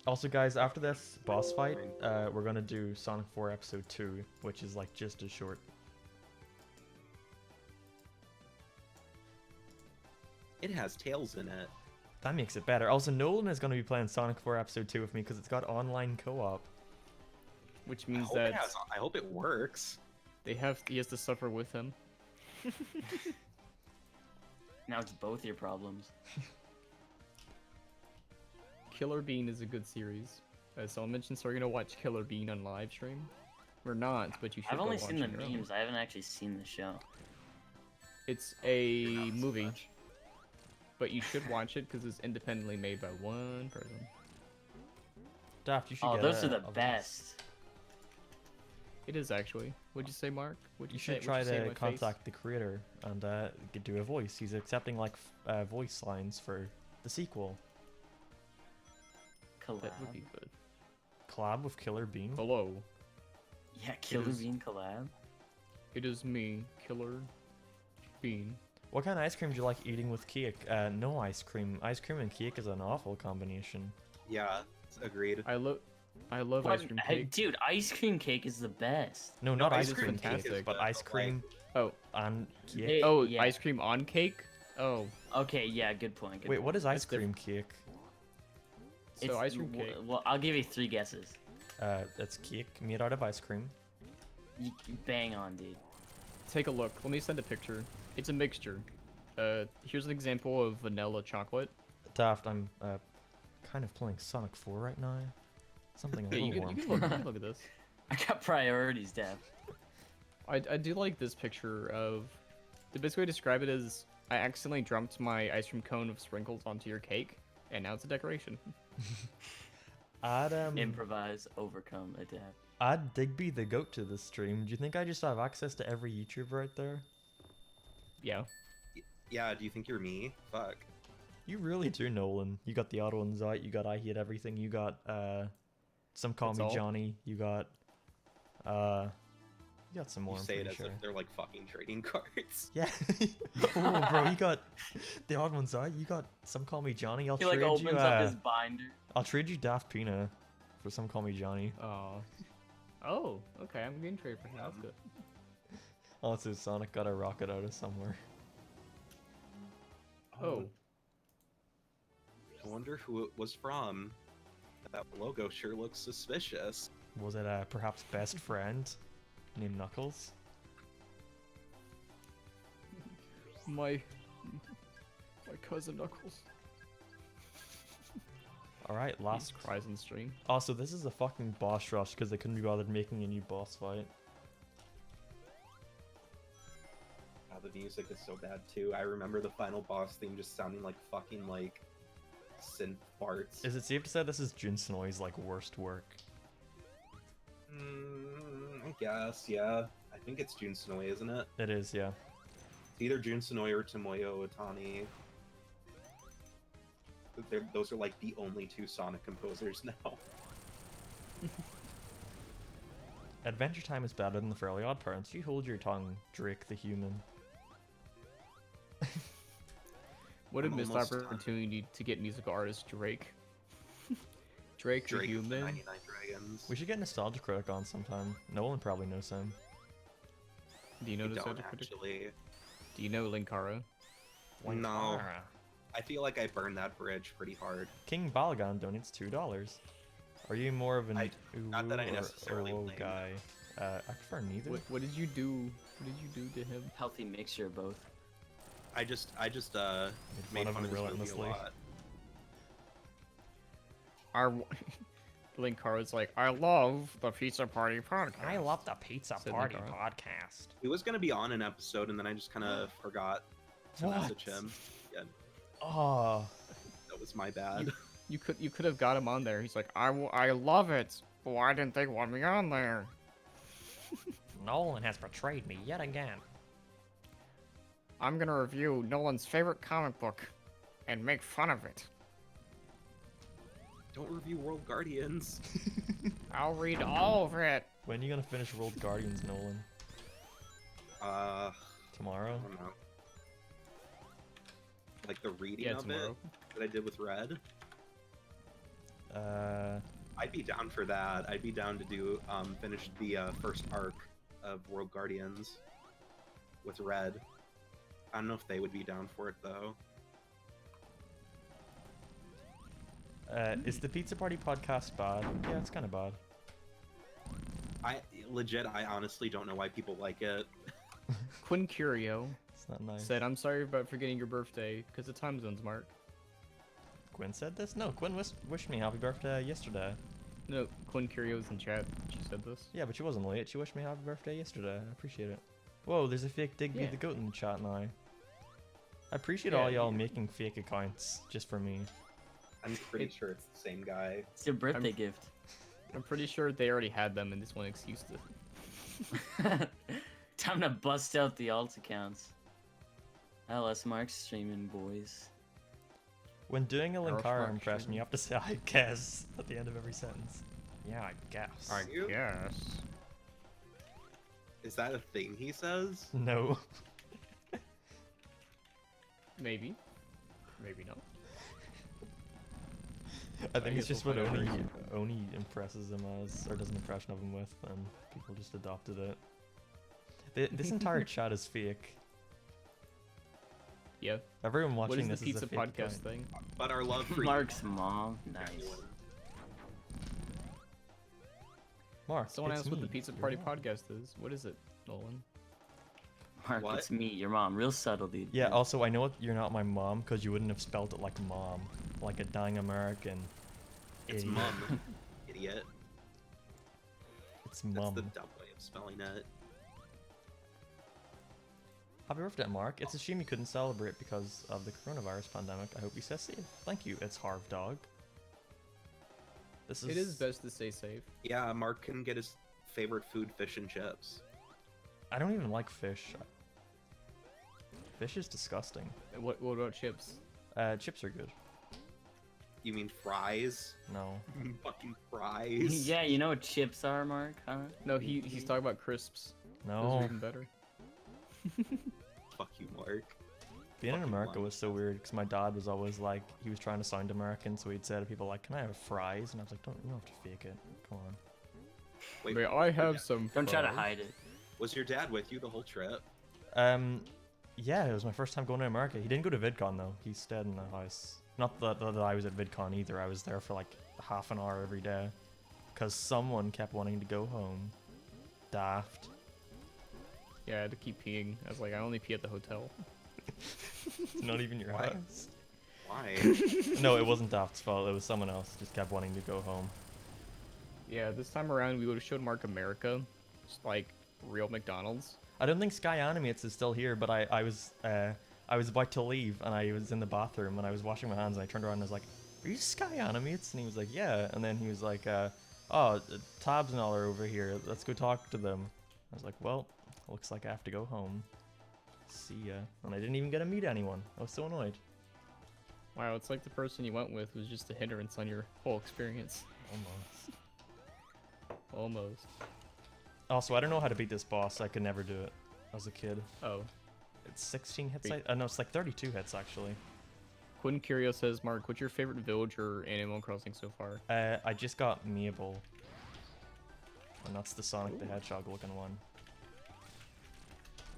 Also, guys, after this boss fight, we're gonna do Sonic 4 Episode 2, which is like just as short. It has tails in it. That makes it better. Also, Nolan is gonna be playing Sonic 4 Episode 2 with me because it's got online co-op. Which I means hope, that I hope it works. he has to suffer with him. Now it's both your problems. Killer Bean is a good series. Someone mentioned, so we're gonna watch Killer Bean on live stream. We're not, but you should. I've go only watch seen the it early. memes. I haven't actually seen the show. It's a Not so movie, much. but you should watch it because it's independently made by one person. Daft, you should Oh, get those a- are the a voice. best. It is actually. What'd you say, Mark? What'd You say? should try What'd you say to my face? contact the creator and do a voice. He's accepting like voice lines for the sequel. Collab. That would be good. collab with Killer Bean? Hello, Yeah, Killer is- Bean collab. it is me, Killer Bean. What kind of ice cream do you like eating with cake? No ice cream. Ice cream and cake is an awful combination. Yeah, agreed. I love What? ice cream cake. Dude, ice cream cake is the best. No, not ice ice cream cream cake cake, is but good, ice but, like- cream Oh, and cake. Hey, oh, yeah. ice cream on cake. Oh, Okay, yeah, good point. Good Wait, point. what is ice That's diff- cream cake? so ice cream cake. Well, I'll give you 3 guesses. It's cake made out of ice cream. You bang on, dude. Take a look. Let me send a picture. It's a mixture. Here's an example of vanilla chocolate. Daft, I'm kind of playing Sonic 4 right now. Something a Yeah, little you warm. can look. You can look at this. I got priorities, Dev. I do like this picture of. The best way to describe it is I accidentally dumped my ice cream cone of sprinkles onto your cake, and now it's a decoration. Add Improvise, overcome, adapt. add Digby the goat to this stream. Do you think I just have access to every YouTuber right there? Yeah. Yeah, do you think you're me? Fuck. You really do, Nolan. You got the auto anxiety. You got I hate everything. You got some call That's me all? Johnny. You got you got some more. You I'm say it pretty as sure. if they're like fucking trading cards. Yeah. Oh, bro, you got the odd ones out. You got some call me Johnny. I'll He like trade opens you. up his binder. I'll trade you Daft Pina for some call me Johnny. Oh, okay. I'm getting traded for him. That's good. Also, Sonic got a rocket out of somewhere. Oh, I wonder who it was from. That logo sure looks suspicious. Was it perhaps best friend named Knuckles? my cousin Knuckles. All right, last. Cries on stream. Also, this is a fucking boss rush because they couldn't be bothered making a new boss fight. The music is so bad too. I remember the final boss theme just sounding like fucking like synth farts. Is it safe to say this is Jun Snowy's like worst work? I guess, yeah. I think it's Jun Sonoe, isn't it? It is, yeah. It's either Jun Sonoe or Tomoyo Otani. Those are like the only 2 Sonic composers now. Adventure Time is better than the Fairly Odd Parents. You hold your tongue, Drake the human. What a I'm missed almost done. opportunity to get musical artist Drake. Drake the Drake of the human. 99 Dragons. We should get Nostalgia Critic on sometime. No one probably knows him. Do you know We this don't other critic? actually. Do you know Linkara? No. I feel like I burned that bridge pretty hard. King Balagan donates $2. Are you more of an not that I ooh necessarily or oh blame guy? I prefer neither. What did you do? What did you do to him? Healthy mixture of both. I just fun made of fun him of this movie a relentlessly. lot. Our Linkara's like, I love the Pizza Party podcast. the Pizza Said Party Linkara. podcast. He was gonna be on an episode, and then I just kind of forgot to What? message him. Yeah, Oh, that was my bad. You could have got him on there. He's like, I love it. Why didn't they want me on there? Nolan has betrayed me yet again. I'm gonna review Nolan's favorite comic book and make fun of it. Don't review World Guardians. I'll read all of it. When are you gonna finish World Guardians, Nolan? I Tomorrow? don't know. Like the reading Yeah, of tomorrow. it that I did with Red. I'd be down for that. I'd be down to do finish the first arc of World Guardians with Red. I don't know if they would be down for it though. Is the Pizza Party podcast bad? Yeah, it's kind of bad. I honestly don't know why people like it. Quinn Curio It's not nice. said, I'm sorry about forgetting your birthday, because the time zone's marked. Quinn said this? No, Quinn wished me happy birthday yesterday. No, Quinn Curio's in chat. She said this. Yeah, but she wasn't late. She wished me happy birthday yesterday. I appreciate it. Whoa, there's a fake Digby Yeah. the Goat in the chat now. I appreciate Yeah, all y'all yeah. making fake accounts just for me. I'm pretty sure it's the same guy. It's your birthday gift. I'm pretty sure they already had them and this one excuse to. Time to bust out the alt accounts. LS Mark's streaming, boys. When doing a Our Linkara structure. impression, you have to say I guess at the end of every sentence. Yeah, I guess. I You? guess. Is that a thing he says? No. Maybe. Maybe not. I think it's guess just we'll what find out Oni impresses him as, or does an impression of him with, and people just adopted it. This entire chat is fake. Yeah. Everyone What watching is the this pizza is a fake podcast account. thing? But our love for Mark's mom. Nice. Mark, Someone it's asked what the me, Pizza your Party mom. podcast is. What is it, Nolan? Mark, What? it's me, your mom. Real subtle, dude. Yeah, also, I know you're not my mom because you wouldn't have spelled it like mom, like a dying American. It's idiot. mum, idiot. It's That's mum. the dumb way of spelling it. Happy birthday, Mark. It's a shame you couldn't celebrate because of the coronavirus pandemic. I hope you stay safe. Thank you. It's Harv Dog. This is. It is best to stay safe. Yeah, Mark can get his favorite food, fish and chips. I don't even like fish. Fish is disgusting. What about chips? Chips are good. You mean fries? No. Fucking fries. Yeah, you know what chips are, Mark? Huh? No, he's talking about crisps. Those are No. even better. Fuck you, Mark. Being in fucking America lunch. was so weird because my dad was always like, he was trying to sound American, so he'd say to people like, "Can I have fries?" And I was like, you don't have to fake it. Come on. Wait, May was I your have dad- some Don't try to fries? hide it. Was your dad with you the whole trip? Yeah, it was my first time going to America. He didn't go to VidCon though. He stayed in the house. Not that I was at VidCon either. I was there for like half an hour every day, because someone kept wanting to go home. Daft. Yeah, I had to keep peeing. I was like, I only pee at the hotel. It's not even your What? house. Why? No, it wasn't Daft's fault. It was someone else. Just kept wanting to go home. Yeah, this time around we would have showed Mark America, just like real McDonald's. I don't think Sky Animates is still here, but I was about to leave and I was in the bathroom and I was washing my hands and I turned around and I was like, "Are you Sky Animates?" And he was like, "Yeah." And then he was like, "Oh, Tabs and all are over here. Let's go talk to them." I was like, "Well, looks like I have to go home. See ya." And I didn't even get to meet anyone. I was so annoyed. Wow, it's like the person you went with was just a hindrance on your whole experience. Almost. Almost. Also, I don't know how to beat this boss. I could never do it as a kid. Oh. It's 16 hits. Wait. No, it's like 32 hits actually. Quinn Curio says, Mark, what's your favorite villager in Animal Crossing so far? I just got Mabel. And that's the Sonic the Hedgehog looking one.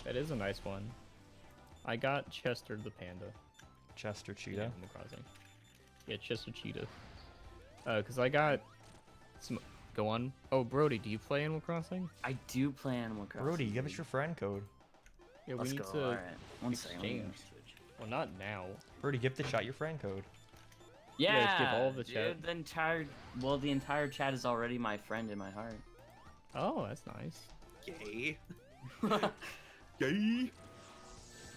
That is a nice one. I got Chester the panda. Chester in Cheetah. Animal Crossing. Yeah, Chester Cheetah. Cause I got some. Go on. Oh, Brody, do you play Animal Crossing? I do play Animal Crossing. Brody, give us dude. your friend code. Yeah, Let's we need go. to. Alright. One second. let me exchange. switch. Well, not now. Brody, give the chat your friend code. Yeah, Yeah, let's give all of the dude, chat. the entire chat is already my friend in my heart. Oh, that's nice. Gay. Gay.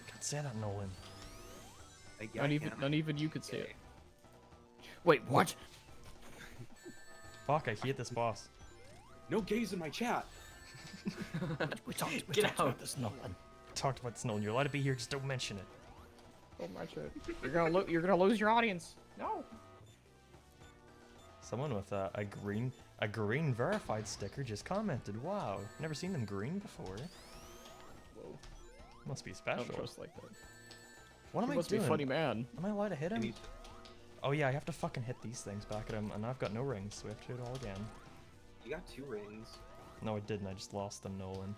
Can't say that, Nolan. Yeah, None even you could say it. Gay. Wait, what? Fuck, I hate this boss. No gays in my chat. We talked Get about out. this, Nolan. Talked about this, Nolan. You're allowed to be here, just don't mention it. Oh my shit. You're gonna lose your audience. No. Someone with a green verified sticker just commented. Wow, never seen them green before. Whoa. Must be I special. don't trust like that. What am He I must doing? be a funny man. Am I allowed to hit And him? you- Oh yeah, I have to fucking hit these things back at him, and I've got no rings, so we have to do it all again. You got 2 rings. No, I didn't. I just lost them, Nolan.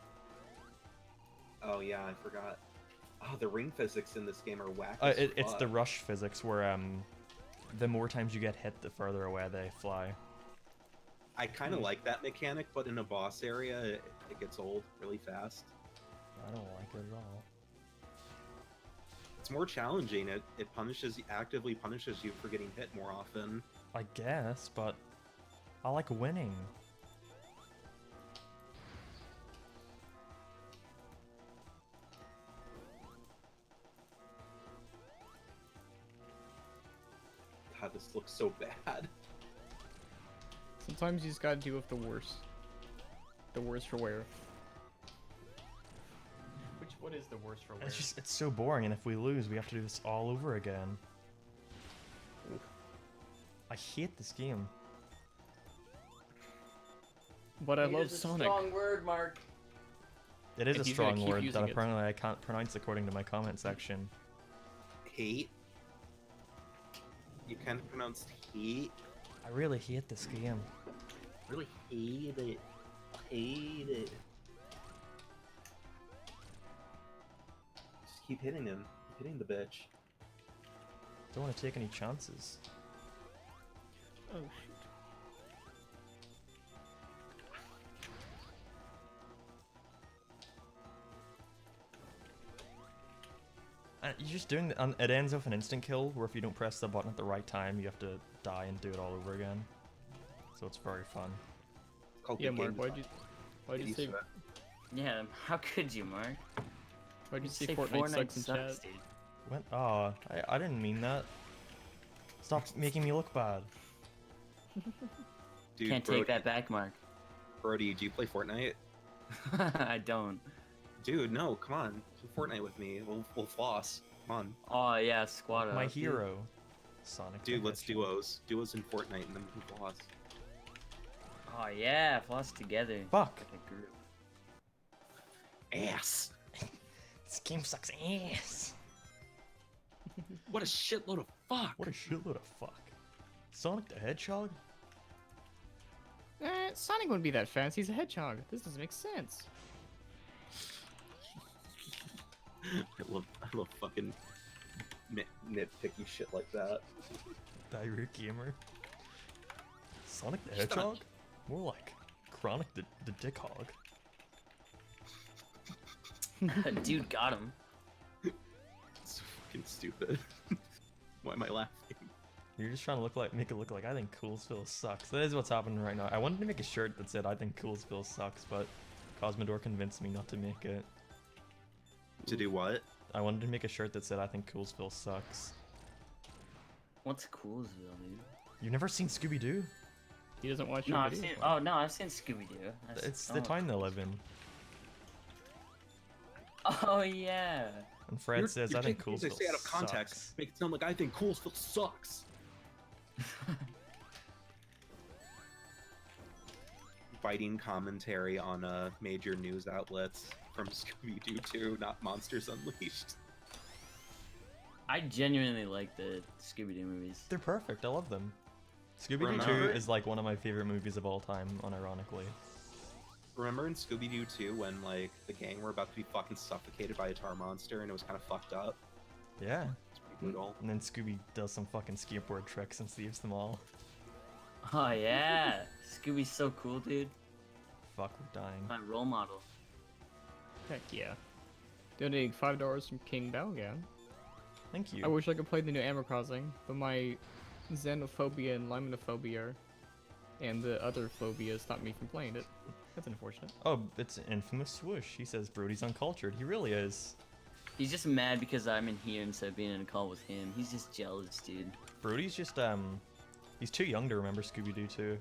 Oh yeah, I forgot. Oh, the ring physics in this game are whack. as It's the fuck. rush physics where the more times you get hit, the further away they fly. I kind of like that mechanic, but in a boss area, it gets old really fast. I don't like it at all. It's more challenging. It actively punishes you for getting hit more often. I guess, but I like winning. God, this looks so bad. Sometimes you just gotta deal with the worst. The worst for wear. What is the worst for wear? It's so boring, and if we lose, we have to do this all over again. I hate this game. But I love Sonic. word, Mark. It is And a he's gonna strong keep word using that it. apparently I can't pronounce according to my comment section. Hate. You can't pronounce hate. I really hate this game. Really hate it. Hate it. Just keep hitting him. Keep hitting the bitch. Don't want to take any chances. Oh shoot. And you're just doing it ends with an instant kill, where if you don't press the button at the right time, you have to die and do it all over again. So it's very fun. It's called Yeah, the Mark. game Why'd you Get used say to it. Yeah, how could you, Mark? why'd you Just say say Fortnite sucks in chat? dude. What? Oh, I didn't mean that. Stop making me look bad. Dude, Can't Brody, take that back, Mark. Brody, do you play Fortnite? I don't. Dude, no, come on. Play Fortnite with me. We'll floss. Come on. Oh yeah, squad up. My dude. hero, Sonic. the Dude, let's Hedgehog. duos. Duos in Fortnite and then we can floss. Oh yeah, floss together. Fuck. Like a group. Ass! This game sucks ass. What a shitload of fuck! What a shitload of fuck. Sonic the Hedgehog? Sonic wouldn't be that fast. He's a hedgehog. This doesn't make sense. I love fucking nitpicky shit like that. Diarrhea Gamer. Sonic the Shut up. Hedgehog? More like Chronic the Dick Hog. Dude got him. It's so fucking stupid. Why am I laughing? You're just trying to make it look like I think Coolsville sucks. That is what's happening right now. I wanted to make a shirt that said I think Coolsville sucks, but Cosmodor convinced me not to make it. To do what? I wanted to make a shirt that said I think Coolsville sucks. What's Coolsville, dude? You've never seen Scooby-Doo? He doesn't watch No, your I've videos. seen. Oh no, I've seen Scooby Doo. It's the time they live in. Oh yeah. And Fred says I think Coolsville I say out of context. sucks. Make it sound like I think Coolsville sucks. Biting commentary on major news outlets from Scooby-Doo 2, not Monsters Unleashed. I genuinely like the Scooby Doo movies. They're perfect. I love them. Scooby-Doo 2 Remember- is like one of my favorite movies of all time, unironically. Remember in Scooby-Doo 2 when like the gang were about to be fucking suffocated by a tar monster and it was kind of fucked up? Yeah. It's pretty brutal. And then Scooby does some fucking skateboard tricks and saves them all. Oh yeah, Scooby's so cool, dude. Fuck, we're dying. My role model. Heck yeah. Donating $5 from King Balgan. Thank you. I wish I could play the new Animal Crossing, but my xenophobia and limenophobia and the other phobia stopped me from playing it. That's unfortunate. Oh, it's an infamous swoosh. He says Brody's uncultured. He really is. He's just mad because I'm in here instead of being in a call with him. He's just jealous, dude. Brody's just he's too young to remember Scooby-Doo 2.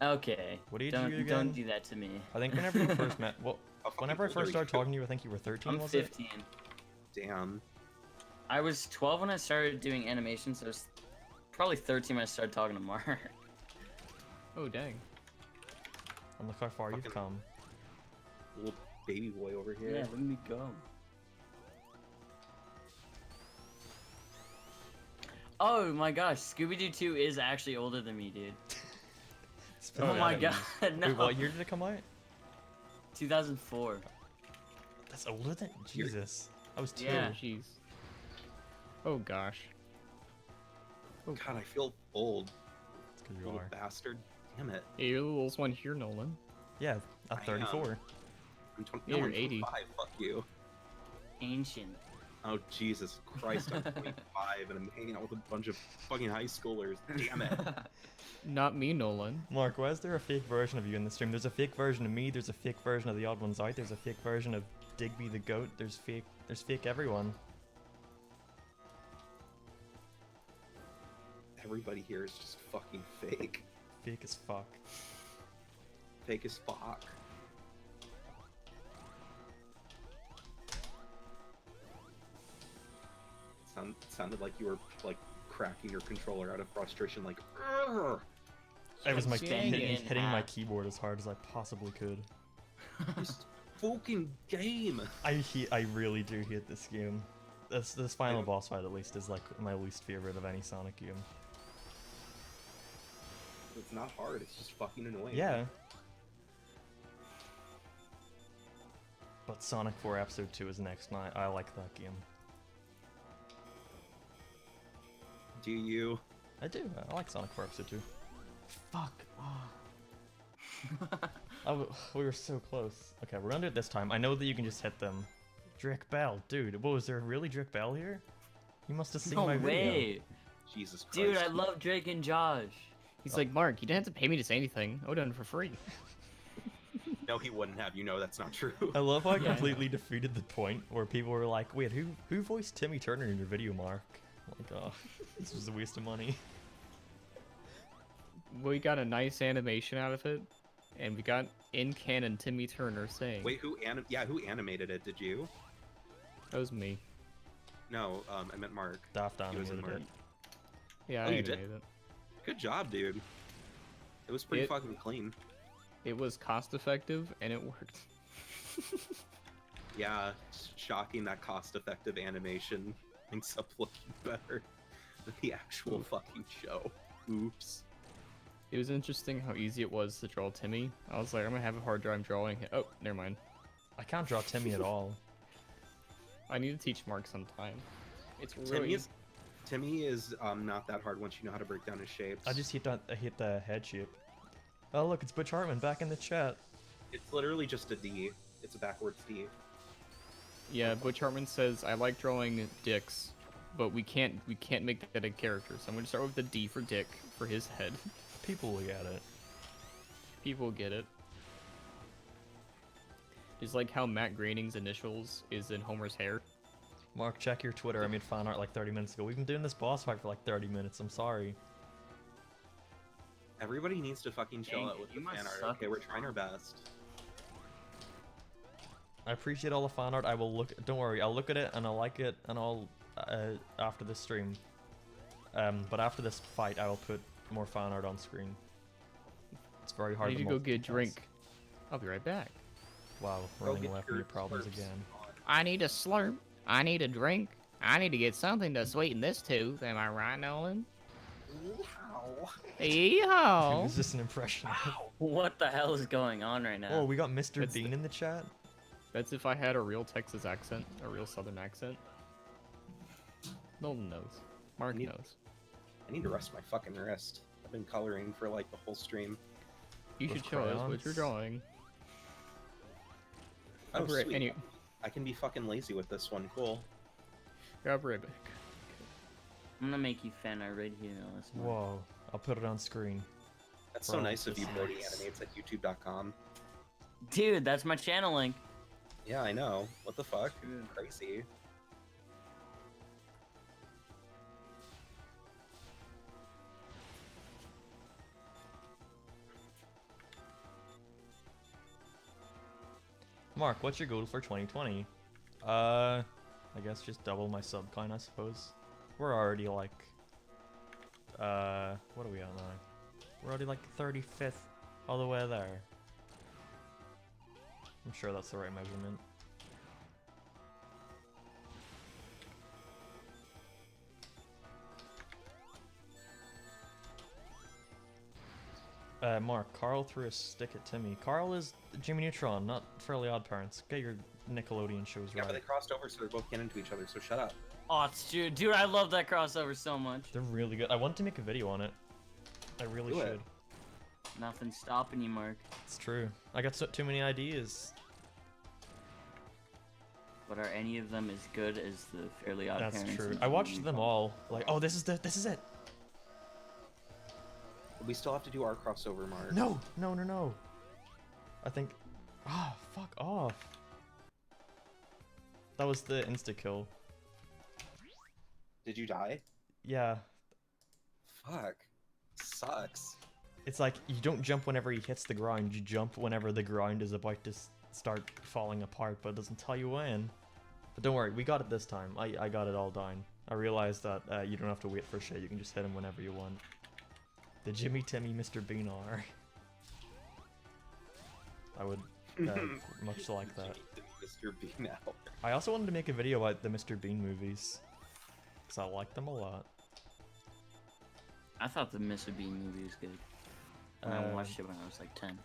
Okay. What age don't, are you again? Don't do that to me. I think whenever we first met, well, How fucking whenever I old first are started you? talking to you, I think you were 13, I'm was it? 15. Damn. I was 12 when I started doing animations. So I was probably 13 when I started talking to Mark. Oh dang. And look how far you've Fucking- come. Little baby boy over here. Yeah, let me go. Oh my gosh, Scooby-Doo 2 is actually older than me, dude. It's been Oh that my long. god, no. Wait, what year did it come out? 2004. That's older than Jesus. I was 2. Yeah. Jeez. Oh gosh. Oh, God, I feel old. It's 'cause you Little are. bastard. Damn it. yeah, you're the littlest one here, Nolan. Yeah, I at am. 34. I'm 20, Yeah, no, you're I'm 80. 25. Fuck you. Ancient. Oh, Jesus Christ, I'm 25 and I'm hanging out with a bunch of fucking high schoolers. Damn it. Not me, Nolan. Mark, why is there a fake version of you in the stream? There's a fake version of me, there's a fake version of the Odd Ones Out, there's a fake version of Digby the Goat, there's fake everyone. Everybody here is just fucking fake. Fake as fuck. Fake as fuck. Sounded like you were like cracking your controller out of frustration, like. "Arr!" It was my Banging hitting my half. keyboard as hard as I possibly could. This fucking game. I really do hate this game. This final boss fight at least is like my least favorite of any Sonic game. It's not hard. It's just fucking annoying. Yeah. But Sonic 4 Episode 2 is next, and I like that game. Do you? I do. I like Sonic 4 Episode 2. Fuck. We were so close. Okay, we're gonna do it this time. I know that you can just hit them. Drake Bell, dude. Whoa, is there really Drake Bell here? You must have seen No my video. way. Jesus Christ. Dude, I love Drake and Josh. He's like, Mark, you didn't have to pay me to say anything. I would have done it for free. No, he wouldn't have. You know that's not true. I love how I completely defeated the point where people were like, wait, who voiced Timmy Turner in your video, Mark? Like, oh, this was a waste of money. We got a nice animation out of it, and we got in canon Timmy Turner saying, Wait, who animated it? Did you? that was me. No, I meant Mark. Daft He was in animated Mark. it. Yeah, Oh, I you did? animated it. Good job, dude. It was pretty It- fucking clean. It was cost effective, and it worked. Yeah, it's shocking that cost-effective animation ends up looking better than the actual fucking show. Oops. It was interesting how easy it was to draw Timmy. I was like, I'm gonna have a hard time drawing him. Oh, never mind. I can't draw Timmy at all. I need to teach Mark sometime. It's really Timmy is not that hard once you know how to break down his shapes. I hit the head shape. Oh look, it's Butch Hartman back in the chat. It's literally just a D. It's a backwards D. Yeah. Butch Hartman says I like drawing dicks, but we can't make that a character. So I'm gonna start with the D for dick for his head. People will get it. People get it. Just like how Matt Groening's initials is in Homer's hair. Mark, check your Twitter. I made fan art like 30 minutes ago. We've been doing this boss fight for like 30 minutes. I'm sorry. Everybody needs to fucking chill Dang out it, with you the must fan art. suck Okay, at we're this trying our one. best. I appreciate all the fan art. I will look. Don't worry. I'll look at it and I'll like it and I'll after the stream. But after this fight, I will put more fan art on screen. It's very I hard. need to go get a drink. I'll be right back. Wow, Go running get away from your problems slurps again. on. I need a slurp. I need a drink. I need to get something to sweeten this tooth. Am I right, Nolan? It Yeehaw! was just an impression. What the hell is going on right now? Oh, we got Mr. It's Bean in the chat. That's if I had a real Texas accent, a real Southern accent. Nolan knows. Mark Need- knows. I need to rest my fucking wrist. I've been coloring for like the whole stream. You With should show us what crayons? you're drawing. Oh, I'll be right- sweet. any- I can be fucking lazy with this one. Cool. Grab right back. I'm gonna make you fan art right here. Now. Listen. Whoa, I'll put it on screen. That's so Bro, nice of this you, Brody sucks. Animates at YouTube.com. Dude, that's my channel link. Yeah, I know. What the fuck? Crazy. Mark, what's your goal for 2020? I guess just double my sub count, I suppose. We're already like, what are we at now? We're already like 35th, all the way there. I'm sure that's the right measurement. Mark, Carl threw a stick at Timmy. Carl is Jimmy Neutron, not Fairly Odd Parents. Get your Nickelodeon shows Yeah, but they right. crossed over, so they're both canon to each other. So shut up. Oh, it's true. Dude, I love that crossover so much. They're really good. I want to make a video on it. I really Do it. should. Nothing's stopping you, Mark. It's true. I got too many ideas. But are any of them as good as the Fairly Odd That's Parents? true. and I watched Jimmy them Neutron? all. Like, oh, this is it. We still have to do our crossover, Mark. No. I think. Ah, fuck off. That was the insta kill. Did you die? Yeah. Fuck. Sucks. It's like you don't jump whenever he hits the ground. You jump whenever the ground is about to start falling apart, but it doesn't tell you when. But don't worry, we got it this time. I got it all down. I realized that you don't have to wait for shit. You can just hit him whenever you want. The Jimmy Timmy Mr. Bean are. I would much like that. Mr. Bean hour. I also wanted to make a video about the Mr. Bean movies, because I like them a lot. I thought the Mr. Bean movie was good. And I Um, watched it when I was like 10.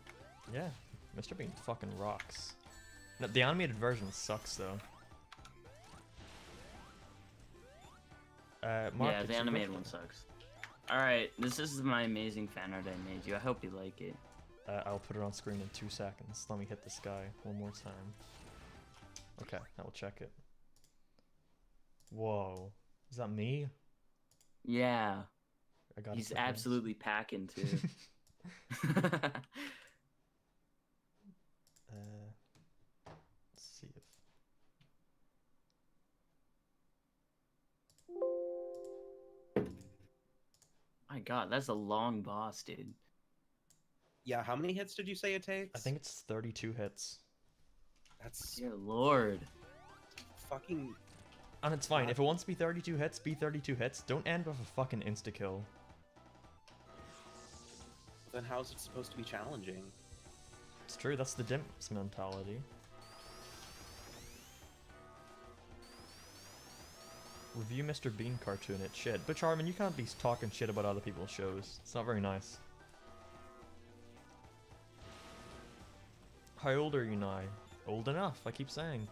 Yeah, Mr. Bean fucking rocks. No, the animated version sucks though. Mark, Yeah, it's the your animated turn. one sucks. Alright, this is my amazing fan art I made you. I hope you like it. I'll put it on screen in 2 seconds. Let me hit this guy one more time. Okay, I will check it. Whoa, is that me? Yeah, I got. he's absolutely packing too. Let's see if. My god, that's a long boss, dude. Yeah, how many hits did you say it takes? I think it's 32 hits. That's Dear lord. fucking. And it's fine. If it wants to be 32 hits, be 32 hits. Don't end with a fucking insta-kill. Then how's it supposed to be challenging? It's true, that's the Dimps mentality. Review Mr. Bean cartoon, it's shit. But Charmin, you can't be talking shit about other people's shows. It's not very nice. How old are you now? Old enough, I keep saying.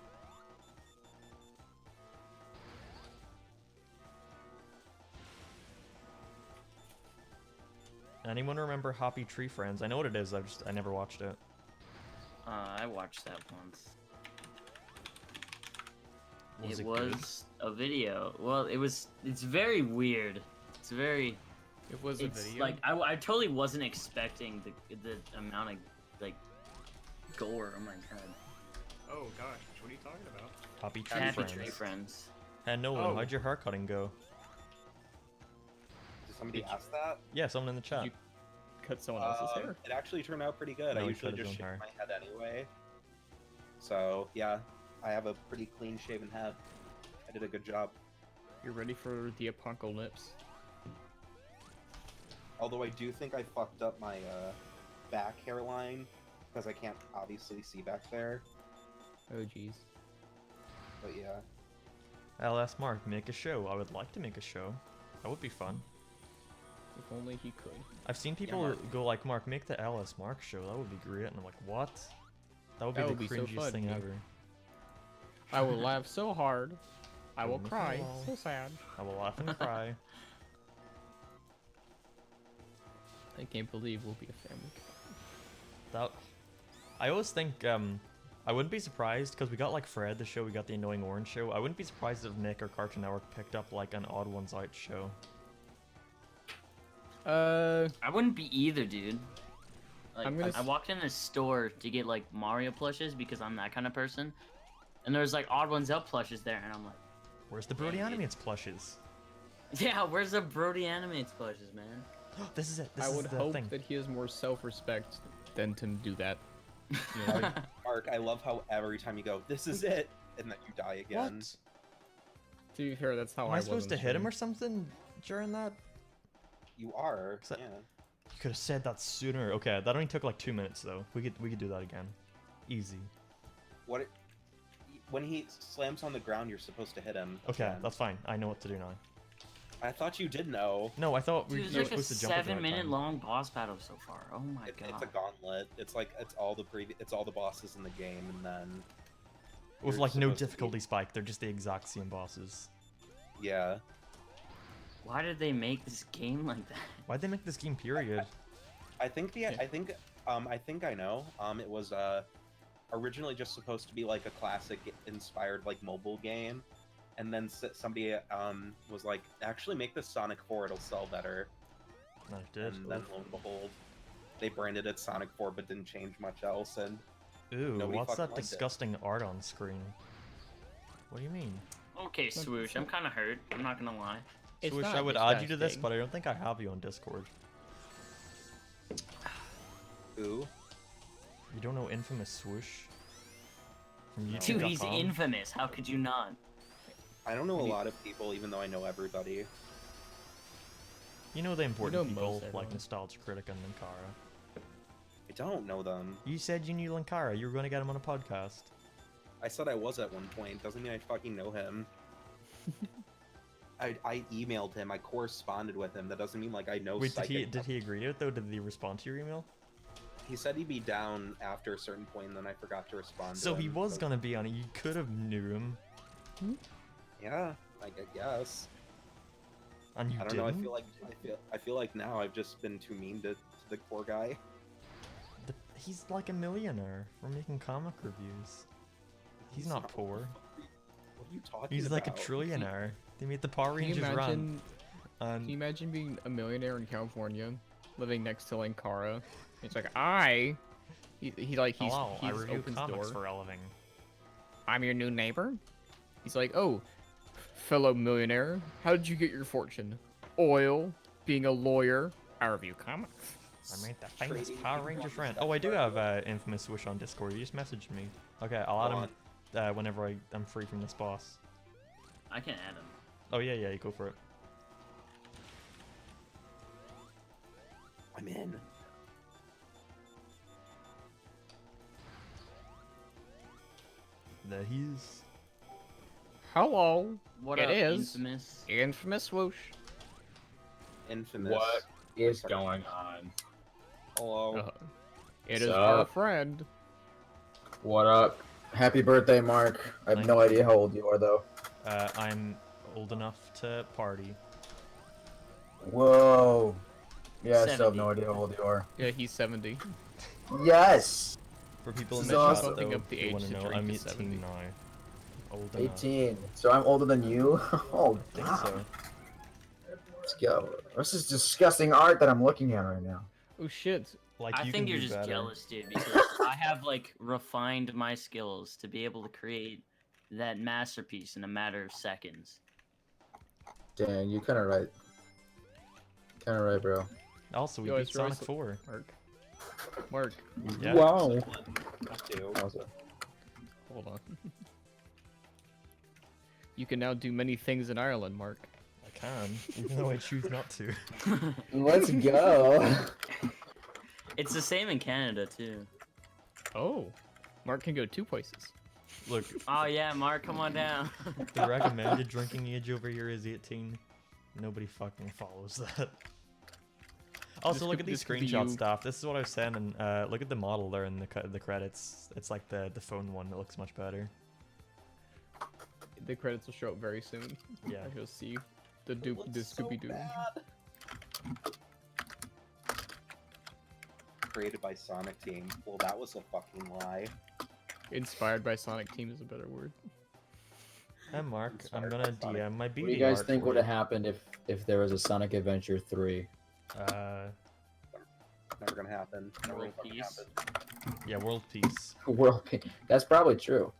Anyone remember Happy Tree Friends? I know what it is, I never watched it. I watched that once. Was it it good? was a video. Well, it's very weird. It's very, It was a it's video. like, I totally wasn't expecting the amount of, like, gore. Oh my god. Oh gosh, what are you talking about? Happy Tree Happy Friends. Tree Friends. Hey Nolan, Oh. how'd your haircutting go? Did somebody Did you- ask that? Yeah, someone in the chat. you cut someone else's hair? It actually turned out pretty good. No, I he usually cut his just own shave hair. my head anyway. So yeah, I have a pretty clean shaven head. I did a good job. You're ready for the apocalypse. Although I do think I fucked up my back hairline because I can't obviously see back there. Oh jeez. But yeah, LS Mark, make a show. I would like to make a show. That would be fun. If only he could. I've seen people Mark. go like, Mark, make the LS Mark show. That would be great. And I'm like, what? That would be That the would be so cringiest fun, thing yeah. ever. I will laugh so hard. I will Oh, cry. no. So sad. I will laugh and cry. I can't believe we'll be a family. That. I always think, I wouldn't be surprised because we got like Fred the show, we got the Annoying Orange show. I wouldn't be surprised if Nick or Cartoon Network picked up like an Odd Ones Out show. I wouldn't be either, dude. Like, I'm gonna I walked in a store to get like Mario plushes because I'm that kind of person, and there's like Odd Ones Out plushes there, and I'm like, Where's the Brody Yeah, Animates plushes? yeah, where's the Brody Animates plushes, man? This is it. This I is would the hope thing. that he has more self-respect than to do that. You know, like, Mark, I love how every time you go, "This is it," and then you die again. What? to be fair, that's how Am I I was supposed to on hit him stream. or something during that? You are. Is that- Yeah. You could have said that sooner. Okay, that only took like 2 minutes though. We could do that again. Easy. What? When he slams on the ground, you're supposed to hit him. Okay, again. that's fine. I know what to do now. I thought you did know. No, I thought we Dude, were there's like a supposed to jump at the right 7-minute time. long boss battle so far. Oh my It's god. a gauntlet. It's like it's all the bosses in the game, and then With you're like no supposed to be- difficulty spike. They're just the exact same bosses. yeah. Why did they make this game like that? Why'd they make this game period? I think Yeah. I think I know. It was originally just supposed to be like a classic inspired like mobile game, and then somebody was like, actually make this Sonic 4, it'll sell better. No, it did. And then lo and behold, they branded it Sonic 4 but didn't change much else. And Ooh, nobody what's fucking that liked it. disgusting art on screen? What do you mean? Okay, Swoosh, I'm kind of hurt. I'm not gonna lie. It's Wish not I would add you to this, disgusting. but I don't think I have you on Discord. who? You don't know Infamous Swoosh? From No. YouTube. Dude, he's infamous. How could you not? I don't know a Maybe- lot of people, even though I know everybody. You know the important most people like everyone. Nostalgia Critic and Linkara. I don't know them. You said you knew Linkara. You were going to get him on a podcast. I said I was at one point. Doesn't mean I fucking know him. I emailed him. I corresponded with him. That doesn't mean like I know. Wait, psychic. did he agree to it though? Did he respond to your email? He said he'd be down after a certain point, and then I forgot to respond. So to he him, was so- gonna be on it. You could have knew him, Yeah, I guess. and you I don't didn't. know. I feel like now I've just been too mean to the poor guy. He's like a millionaire for making comic reviews. He's not poor. What are you talking He's about? like a trillionaire. They made the Power Can you Rangers run. imagine? Can you And imagine being a millionaire in California, living next to Linkara? It's like he's like hello, I he review opens comics door. for a living. I'm your new neighbor. He's like, oh, fellow millionaire, how did you get your fortune? Oil, being a lawyer. I review comics. I made the famous Trading Power people Rangers on run. stuff Oh, I do for a have living. Infamous Wish on Discord. You just messaged me. Okay, I'll add Go him whenever I'm free from this boss. I can add him. Oh yeah, you go for it. I'm in. There he's. Hello, What It up, is. Infamous? infamous swoosh. Infamous. What is going on? Hello. It is What's our up? friend. What up? Happy birthday, Mark. I have Thank no you. idea how old you are, though. I'm old enough to party. Whoa. Yeah, I still have 70. no idea how old you are. Yeah, he's 70. Yes! For people in This the is chat, awesome. Bumping though, up the if you age want to to know, drink I'm to 18 70. now. Old enough. 18. So I'm older than you? Oh, I think God. so. Let's go. This is disgusting art that I'm looking at right now. Oh shit. Like I you think can you're do just better. jealous, dude, because I have like refined my skills to be able to create that masterpiece in a matter of seconds. Dang, you're kind of right. Kind of right, bro. Also, we Yo, beat it's really Sonic 4. Mark, Yeah. Wow. Us too. Also, hold on. You can now do many things in Ireland, Mark. I can, even though I choose not to. let's go. It's the same in Canada too. Oh, Mark can go 2 places. Look, Oh yeah, Mark, come on down. the recommended drinking age over here is 18. Nobody fucking follows that. Also, This look could- at these this could be screenshot you. stuff. This is what I was saying, and look at the model there in the credits. It's like the phone one. It looks much better. The credits will show up very soon. Yeah. You'll see the It looks the so Scooby Doo. bad. Created by Sonic Team. Well, that was a fucking lie. Inspired by Sonic Team is a better word. Hey Mark, I'm Inspired gonna by Sonic. DM my BD What do you guys art think for would you. have happened if there was a Sonic Adventure 3? Never gonna happen. Never World gonna fucking peace. happen. Yeah, world peace. World Peace. That's probably true.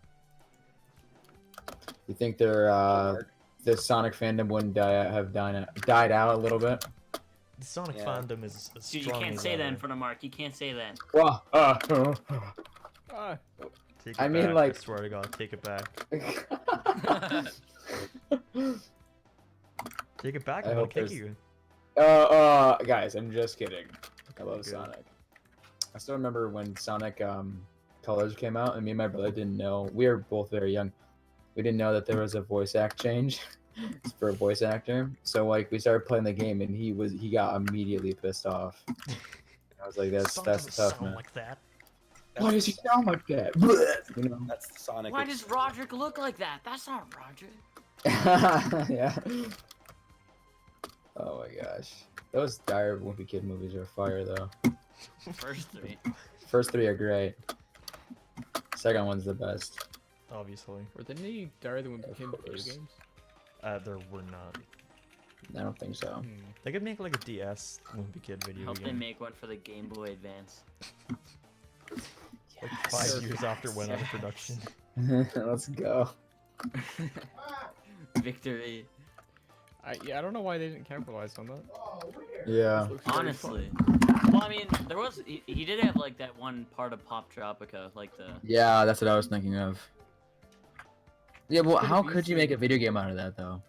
You think the Sonic fandom wouldn't died out a little bit? The Sonic Yeah. fandom is as Dude, you strong can't as say that in ever. front of Mark. You can't say that. Well, Ah, Take it I mean, back, like- I swear to God, take it back. Take it back. I I'm gonna hope kick there's- you. guys, I'm just kidding. I love Good. Sonic. I still remember when Sonic Colors came out, and me and my brother didn't know. We were both very young. We didn't know that there was a voice act change for a voice actor. So like, we started playing the game, and he got immediately pissed off. I was like, Sonic that's doesn't tough, sound man. like that. Why does he sound like that? You know? That's the Sonic. Why does Roderick look like that? That's not Roderick. Yeah. Oh my gosh. Those Dire Wimpy Kid movies are fire though. First 3. First 3 are great. Second one's the best. Obviously. were there any Diary of the Wimpy Kid video course. games? There were not. I don't think so. Hmm. They could make like a DS Wimpy Kid video Hope they game. make one for the Game Boy Advance. Like 5 years after it went out of production. Let's go. Victory. I don't know why they didn't capitalize on that. Yeah. This looks very Honestly. fun. Well, I mean, there was he did have like that one part of Pop Tropica, like the Yeah, that's what I was thinking of. Yeah, well, Could've how could you make a easily- video game out of that though?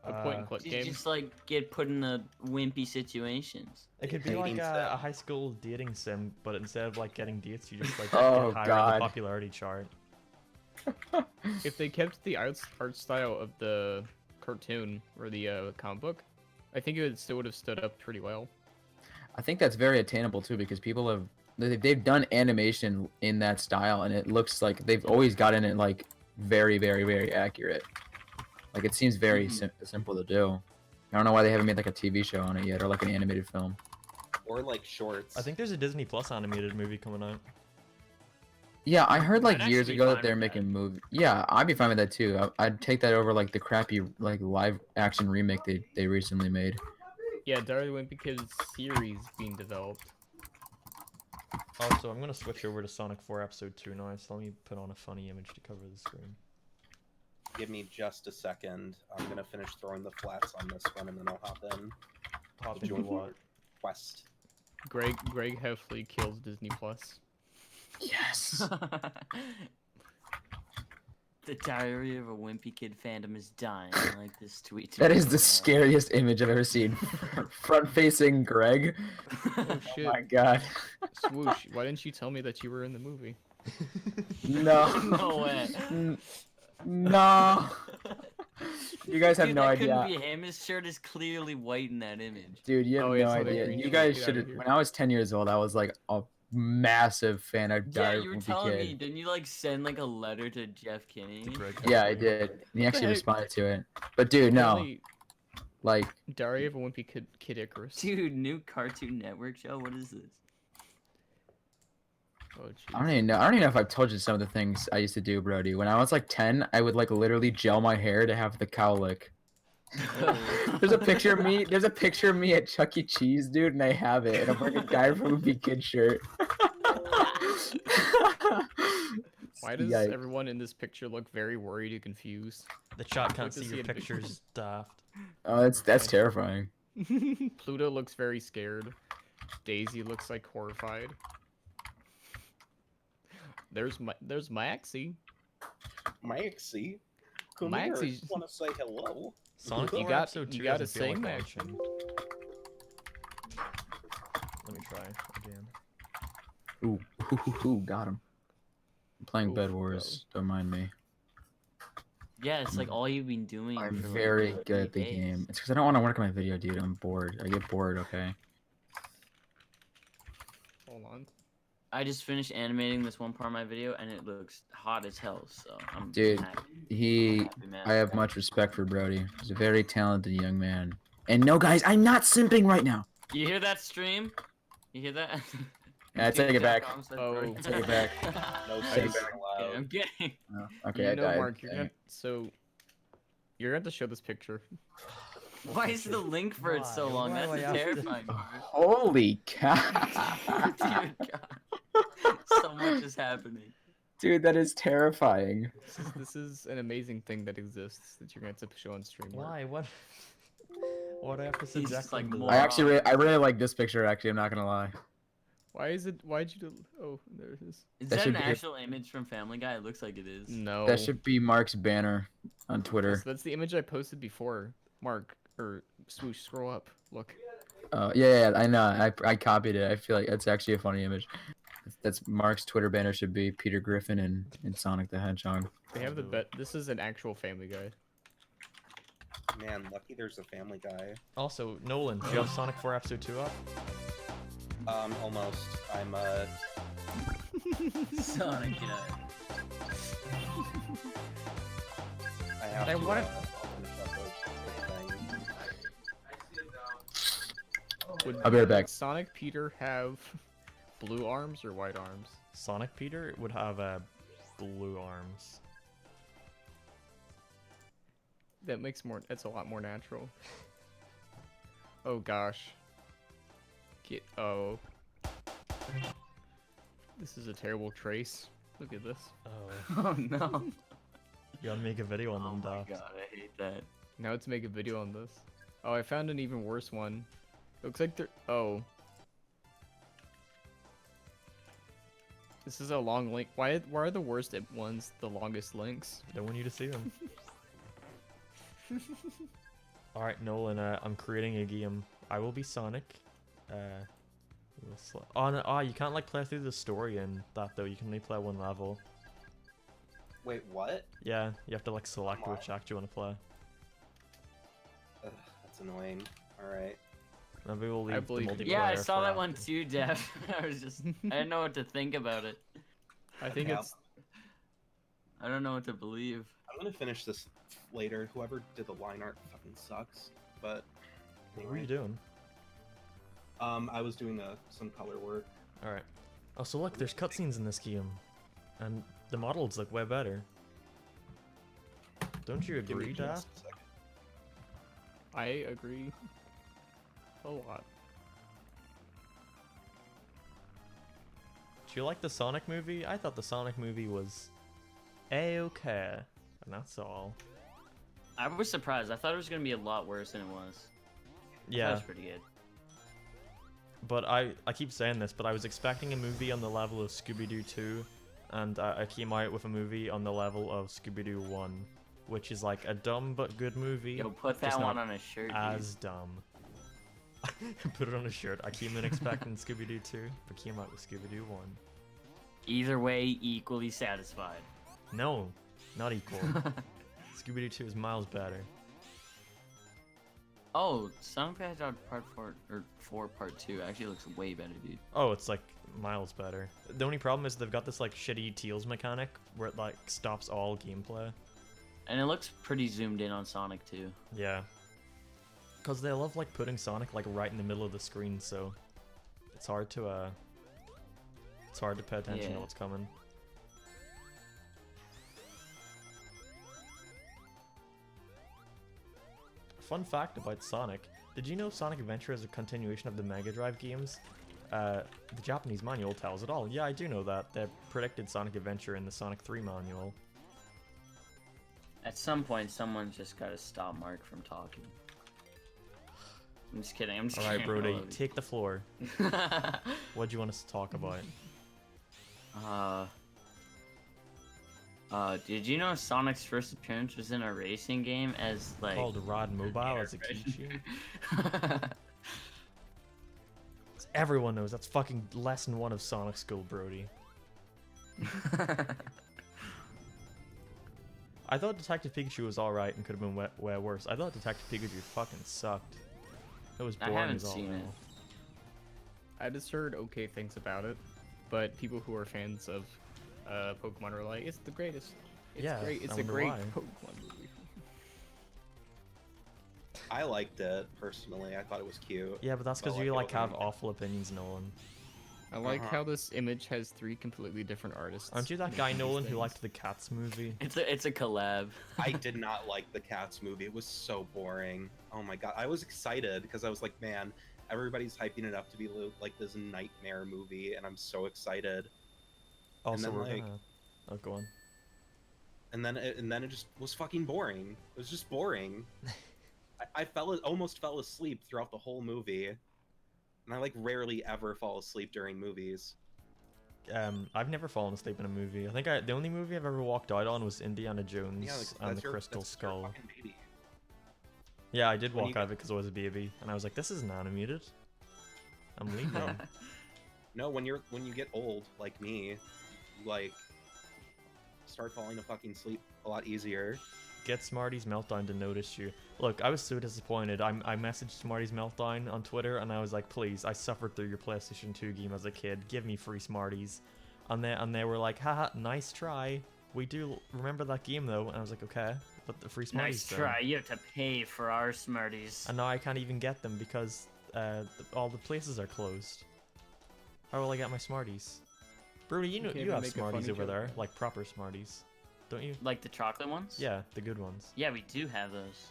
A point and click You game. just like get put in the wimpy situations. It could be Dating like sim. a high school dating sim, but instead of like getting dates, you just like Oh, get higher in God. the popularity chart. If they kept the art style of the cartoon or the comic book, I think it still would have stood up pretty well. I think that's very attainable too because people have they've done animation in that style and it looks like they've always gotten it like very very very accurate. Like it seems very simple to do. I don't know why they haven't made like a TV show on it yet or like an animated film. Or like shorts. I think there's a Disney Plus animated movie coming out. Yeah, I heard like I'd years actually be ago that fine they're with making that. a movie. Yeah, I'd be fine with that too. I'd take that over like the crappy like live action remake they recently made. Yeah, Diary of the Wimpy Kid series being developed. Also, I'm gonna switch over to Sonic 4 Episode 2 now, so let me put on a funny image to cover the screen. Give me just a second. I'm gonna finish throwing the flats on this one, and then I'll hop in. Hop into what? Quest. Greg Heffley kills Disney Plus. Yes. The Diary of a Wimpy Kid fandom is dying. I like this tweet. That is the scariest image I've ever seen. Front facing Greg. Oh Oh shit. my god. Swoosh, why didn't you tell me that you were in the movie? No. No way. No. You guys have Dude, no that idea. couldn't be him. His shirt is clearly white in that image. Dude, you have Oh, yeah, no it's not a idea. green You shirt. guys Get should outta have. here. When I was 10 years old, I was like a massive fan of Yeah, Diary you were of a Wimpy telling Kid. me. Didn't you like send like a letter to Jeff Kinney? Greg Yeah, I Heffley. did. And he actually heck? responded to it. But dude, no. Apparently, Like, Diary of a Wimpy Kid Icarus. Dude, new Cartoon Network show. What is this? Oh, I don't jeez. even know. I don't even know if I've told you some of the things I used to do, Brody. When I was like 10, I would like literally gel my hair to have the cowlick. There's a picture of me. There's a picture of me at Chuck E. Cheese, dude, and I have it. And I'm wearing a Diary of a Wimpy Kid shirt. Why does Yikes. everyone in this picture look very worried and confused? The chat can't Like to see see your it. pictures, daft. Oh, that's terrifying. Pluto looks very scared. Daisy looks like horrified. There's Maxie. Maxie. Come Maxie- here. Want to say hello? Sonic You 4 got- Episode you 2 gotta doesn't feel sing like that. action. Let me try again. Ooh, got him. I'm playing Oof, Bed Wars. Don't mind me. Yeah, it's like all you've been doing. I'm for, like, very 3 good at the days. game. It's because I don't want to work on my video, dude. I'm bored. I get bored, okay? Hold on. I just finished animating this one part of my video, and it looks hot as hell. So I'm Dude, happy. He Happy, man. I have much respect for Brody. He's a very talented young man. And no, guys, I'm not simping right now. You hear that stream? You hear that? Yeah, take it back. Oh, take it back. No Take it singing back. allowed. I'm kidding. Oh, okay, I you know, died. Mark, you're Dang gonna, it. so you're gonna have to show this picture. Why is the link for it so Why? long? Why do I That's have to- terrifying. Holy cow. Dear God. So much is happening. Dude, that is terrifying. This is an amazing thing that exists that you're gonna have to show on stream. Mark. Why? What? What do I have to He's subject just like them to more- I that? actually I really like this picture actually, I'm not gonna lie. Why is it? Why'd you do? Oh, there it is. Is That that should an be a- actual image from Family Guy? It looks like it is. No. That should be Mark's banner on Twitter. That's the image I posted before. Mark or Swoosh, scroll up. Look. Yeah, I know. I copied it. I feel like it's actually a funny image. That's Mark's Twitter banner should be Peter Griffin and Sonic the Hedgehog. They have the do bet. This is an actual Family Guy. Man, lucky there's a Family Guy. Also, Nolan, do you have Sonic 4 Episode 2 up? Almost. I'm Sonic Guy. I have I to. wanna- Finish up the thing. Would I'll be right back. Sonic Peter have blue arms or white arms? Sonic Peter would have blue arms. That makes more. That's a lot more natural. Oh gosh. Oh. This is a terrible trace. Look at this. Oh, Oh no. you gotta make a video on Oh them, my daft. God, I hate that. Now let's make a video on this. Oh, I found an even worse one. Looks like they're. Oh. This is a long link. Why are the worst ones the longest links? Don't want you to see them. All right, Nolan. I'm creating a game. I will be Sonic. Oh no! Oh, you can't like play through the story in that though. You can only play one level. Wait, what? Yeah, you have to like select Come which act you want to play. Ugh, that's annoying. All right. Maybe we'll I leave the believe multiplayer. you. Yeah, I saw for that one after. too, Def. I was just, I didn't know what to think about it. I think Yeah. it's I don't know what to believe. I'm gonna finish this later. Whoever did the line art fucking sucks. But What were you anyway. doing? I was doing some color work. All right. Oh, so look, there's cutscenes in this game, and the models look way better. Don't you Give me agree, just Daft? a second. I agree a lot. Do you like the Sonic movie? I thought the Sonic movie was a-okay, and that's all. I was surprised. I thought it was gonna be a lot worse than it was. I thought it Yeah, was pretty good. but I keep saying this, but I was expecting a movie on the level of Scooby-Doo 2, and I came out with a movie on the level of Scooby-Doo 1, which is like a dumb but good movie. Yo, put just that one not on a shirt, dude. as dumb. Put it on a shirt. I came in expecting Scooby-Doo 2, but came out with Scooby-Doo 1. Either way, equally satisfied. No, not equal. Scooby-Doo 2 is miles better. Oh, Sonic the Hedgehog Part 4 or 4 Part 2 actually looks way better, dude. Oh, it's like miles better. The only problem is they've got this like shitty Teals mechanic where it like stops all gameplay. And it looks pretty zoomed in on Sonic too. Yeah. Cause they love like putting Sonic like right in the middle of the screen, so it's hard to pay attention Yeah. to what's coming. Fun fact about Sonic. Did you know Sonic Adventure is a continuation of the Mega Drive games? The Japanese manual tells it all. Yeah, I do know that. They predicted Sonic Adventure in the Sonic 3 manual. At some point, someone's just gotta stop Mark from talking. I'm just kidding. I'm just Alright, kidding. Brody, I love take the floor. you. What do you want us to talk about? Did you know Sonic's first appearance was in a racing game as like Called Rod Mobile as a Kichi? Everyone knows that's fucking lesson 1 of Sonic School, Brody. I thought Detective Pikachu was alright and could have been way worse. I thought Detective Pikachu fucking sucked. It was I boring haven't as all seen hell. it. I just heard okay things about it, but people who are fans of Pokemon are like, it's the greatest. It's Yeah, great. It's I a wonder great why. Pokemon movie. I liked it personally. I thought it was cute. Yeah, but that's because Felt you like like it have wasn't- awful opinions, Nolan. I like Uh-huh. how this image has 3 completely different artists. Aren't you that making guy, these Nolan, who things. liked the Cats movie? It's a collab. I did not like the Cats movie. It was so boring. Oh my god. I was excited because I was like, man, everybody's hyping it up to be like this nightmare movie, and I'm so excited. Also, then, we're like- gonna... Oh, go on. And then it just was fucking boring. It was just boring. I almost fell asleep throughout the whole movie, and I like rarely ever fall asleep during movies. I've never fallen asleep in a movie. I think the only movie I've ever walked out on was Indiana Jones Yeah, and the Crystal that's your Skull. fucking baby. Yeah, I did when walk you out of it because I was a baby, and I was like, "This isn't animated. I'm leaving." No, when you get old like me, you like start falling to fucking sleep a lot easier. Get Smarty's Meltdown to notice you. Look, I was so disappointed. I messaged Smarty's Meltdown on Twitter, and I was like, "Please, I suffered through your PlayStation 2 game as a kid. Give me free Smarties." And they were like, "Haha, nice try. We do remember that game though." And I was like, "Okay, but the free Smarties." Nice then." try. You have to pay for our Smarties. And now I can't even get them because all the places are closed. How will I get my Smarties? Brody, you know can't you even have make a Smarties funny over joke. there, like proper Smarties, don't you? Like the chocolate ones? Yeah, the good ones. Yeah, we do have those.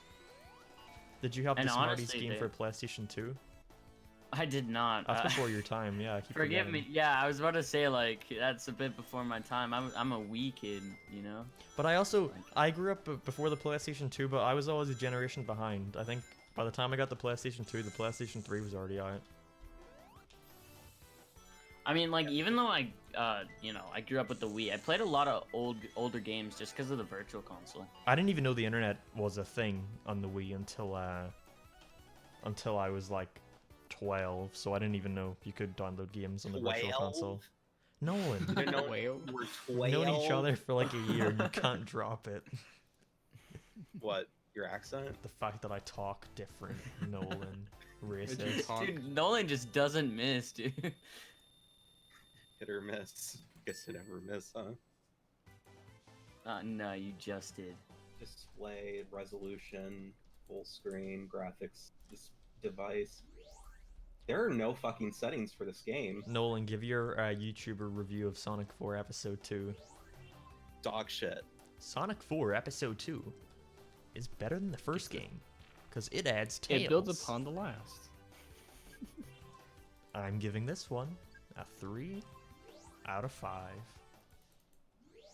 Did you have the And Smarties honestly, game they- for PlayStation 2? I did not. That's before your time. Yeah, I keep Forgive forgetting. me. Yeah, I was about to say like that's a bit before my time. I'm a wee kid, you know. But I grew up before the PlayStation 2, but I was always a generation behind. I think by the time I got the PlayStation 2, the PlayStation 3 was already out. I mean, like, even though I grew up with the Wii, I played a lot of older games just because of the Virtual Console. I didn't even know the internet was a thing on the Wii until I was like 12, so I didn't even know you could download games on the Virtual Console. Nolan, You didn't know Whale. we're we've known each 12? other for like a year and you can't drop it. What? Your accent? The fact that I talk different, Nolan, you racist. talk? Dude, Nolan just doesn't miss, dude. Hit or miss? Guess you never miss, huh? No, you just did. Display, resolution, full screen, graphics, this device. There are no fucking settings for this game. Nolan, give your YouTuber review of Sonic 4 Episode 2. Dog shit. Sonic 4 Episode 2 is better than the first game because it adds tails. It builds upon the last. I'm giving this one a 3 out of 5.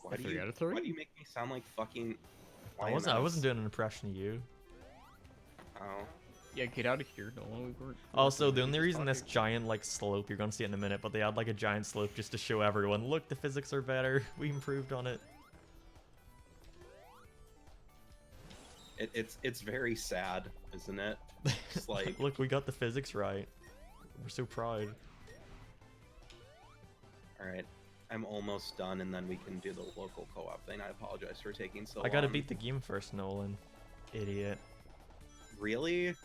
Why do 3 you, out of 3? why do you make me sound like fucking... I wasn't doing an impression of you. Oh. Yeah, get out of here, Nolan. We were. Also, the only reason this giant like slope, you're gonna see it in a minute, but they had like a giant slope just to show everyone, look, the physics are better. We improved on it. It's very sad, isn't it? It's like... Look, we got the physics right. We're so proud. Alright, I'm almost done, and then we can do the local co-op thing. I apologize for taking so long. I gotta beat the game first, Nolan. Idiot. Really?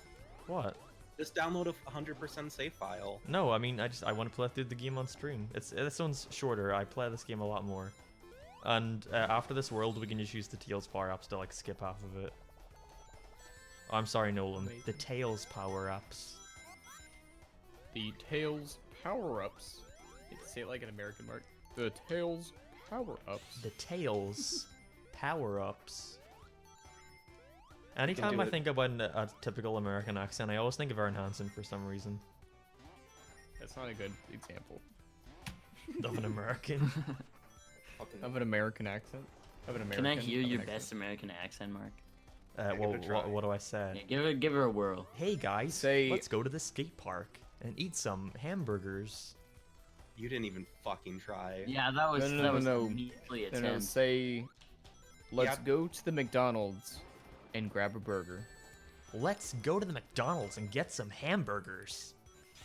What? Just download a 100% save file. No, I mean, I want to play through the game on stream. This one's shorter. I play this game a lot more. And after this world, we can just use the Tails power-ups to like skip half of it. Oh, I'm sorry, Nolan. Amazing. The Tails power-ups. The Tails power-ups. You have to say it like an American mark. The Tails power-ups. The Tails power-ups. Anytime do I it. think about a typical American accent, I always think of Aaron Hansen for some reason. That's not a good example Of an American. Fucking- of an American accent. Of an Can American. I hear of an your accent. best American accent, Mark? Well, give it a try. what do I say? Yeah, give her a whirl. Hey guys, Say- let's go to the skate park and eat some hamburgers. You didn't even fucking try. Yeah, that was No, no, that no, was no. immediately No, no, attempt. say, let's Yeah. go to the McDonald's and grab a burger. Let's go to the McDonald's and get some hamburgers.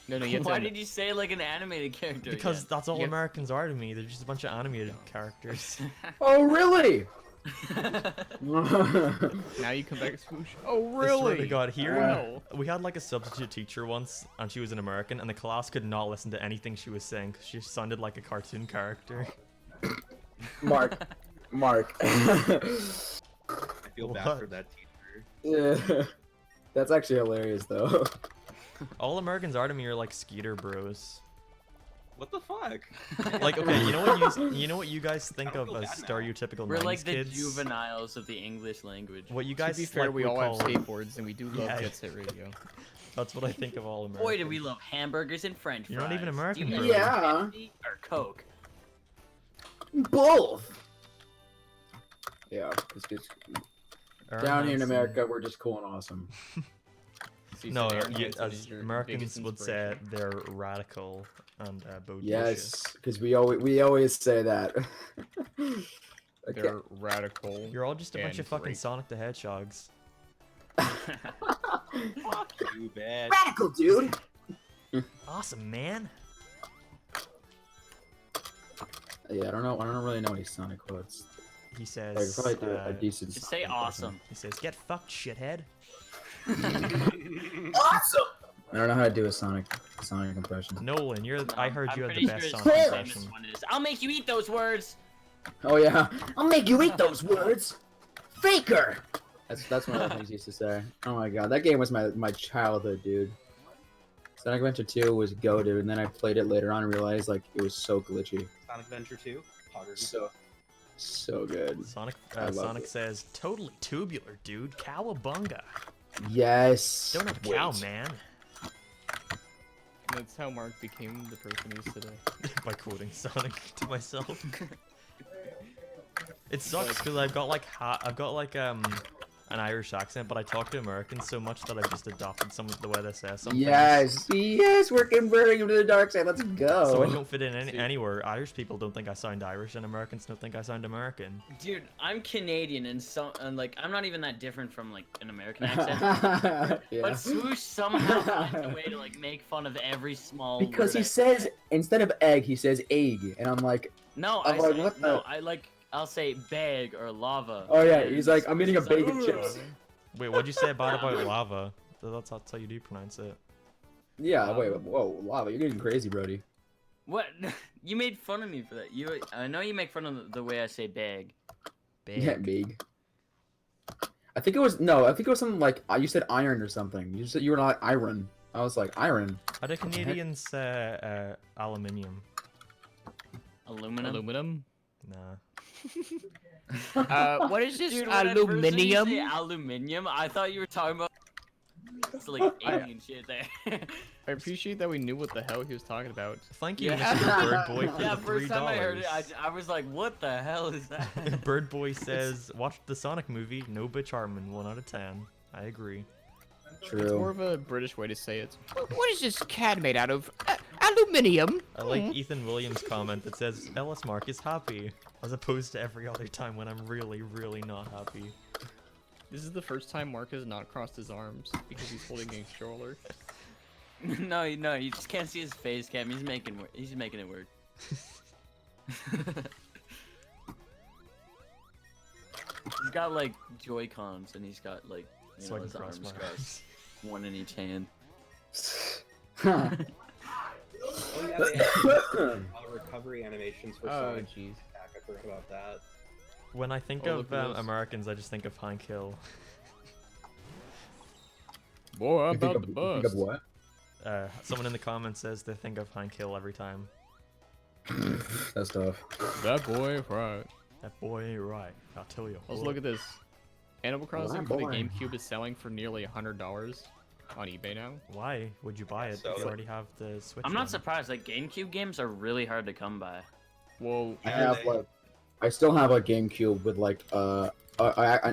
No, no, you have Why to. did you say it like an animated character? Because that's all Yeah. Americans are to me. They're just a bunch of animated characters. Oh, really? Now you come back, swoosh. Oh, I really? swear to God, here Wow. we had like a substitute teacher once, and she was an American, and the class could not listen to anything she was saying because she sounded like a cartoon character. Mark. I feel bad What? for that teacher. Yeah. That's actually hilarious, though. All Americans are to me are like Skeeter Bros. What the fuck? Like, okay, you know what you guys think I of feel as bad now. stereotypical We're 90s like the kids? juveniles of the English language. What you To guys be fair, like, we would all have call- skateboards and we do love Yeah. Jet Set Radio. That's what I think of all Americans. Boy, do we love hamburgers and French fries. You're not even American, Do you bro. like Yeah. Pepsi or Coke. Both. Yeah, it's Aaron down here in Hansen- America, we're just cool and awesome. See, No, so Aaron Hansen as is your Americans biggest would say, inspiration. they're radical and bodacious. Yes, because we always say that. Okay. They're radical. You're all just a bunch and of fucking great. Sonic the Hedgehogs. You bad. Radical, dude. Awesome, man. Yeah, I don't really know any Sonic quotes. He I could says. probably do a decent. Just say Sonic impression. awesome. He says, "Get fucked, shithead." Awesome. I don't know how to do a Sonic impression. Nolan, I heard I'm you had pretty the best sure Sonic his impression. famous one is, I'll make you eat those words. Oh yeah, I'll make you eat those words, faker. That's one of the things he used to say. Oh my god, that game was my childhood, dude. Sonic Adventure 2 was goated, and then I played it later on and realized like it was so glitchy, Sonic Adventure 2? Poggers. so good. Sonic, I love Sonic it. says, "Totally tubular, dude. Cowabunga. Yes. Don't have a cow, Wait. man." That's how Mark became the person he is today. By quoting Sonic to myself. It sucks because I've got like an Irish accent, but I talk to Americans so much that I've just adopted some of the way they say something. Yes, yes, we're converting him to the dark side. Let's go. So I don't fit in anywhere. Irish people don't think I sound Irish, and Americans don't think I sound American. Dude, I'm Canadian, and like I'm not even that different from like an American accent. Yeah. But Swoosh somehow finds a way to like make fun of every small. Because word he says instead of egg, he says egg, and I'm like, No, I'm I like, say, what no, the- I'll say bag or lava. oh yeah, and he's like, I'm eating a Swoosh is bag of like, chips. Wait, what'd you say about lava? That's how you do pronounce it. Yeah, wait, whoa, lava, you're getting crazy, Brody. What? You made fun of me for that. I know you make fun of the way I say bag. Yeah, big. I think it was something like you said iron or something. You said you were like iron. I was like iron. How do Canadians say aluminium? Aluminum. Aluminum. Nah. What is this Dude, when at first when you say aluminium? aluminium, I thought you were talking about it's like alien shit there. I appreciate that we knew what the hell he was talking about. Thank you, Yeah. Mr. Bird Boy, for Yeah, the first time I heard it, $3. I was like, what the hell is that? Bird Boy says, watch the Sonic movie, no bitch Harmon, 1 out of 10. I agree. It's more True. of a British way to say it. What is this cat made out of? Aluminium? I like Ethan Williams' comment that says, Ellis Mark is happy, as opposed to every other time when I'm really, really not happy. This is the first time Mark has not crossed his arms because he's holding a controller. No, you just can't see his face cam. He's making it work. He's got like Joy-Cons and he's got like So I can his cross arms my crossed, one in each hand. Oh yeah, they have recovery animations for Oh, Sonic jeez. Attack. I forgot about that. When I think Oh, of look at this. Americans, I just think of Hank Hill. Boy, I'm You think about to of- you think bust. of what? Someone in the comments says they think of Hank Hill every time. That's tough. That boy, right. That boy ain't right. I'll tell you. Let's look at this. Animal Crossing for the boy. GameCube is selling for nearly $100 on eBay now. Why would you buy it if So- you already have the Switch? I'm not one? surprised. Like GameCube games are really hard to come by. Well, I still have a GameCube with like an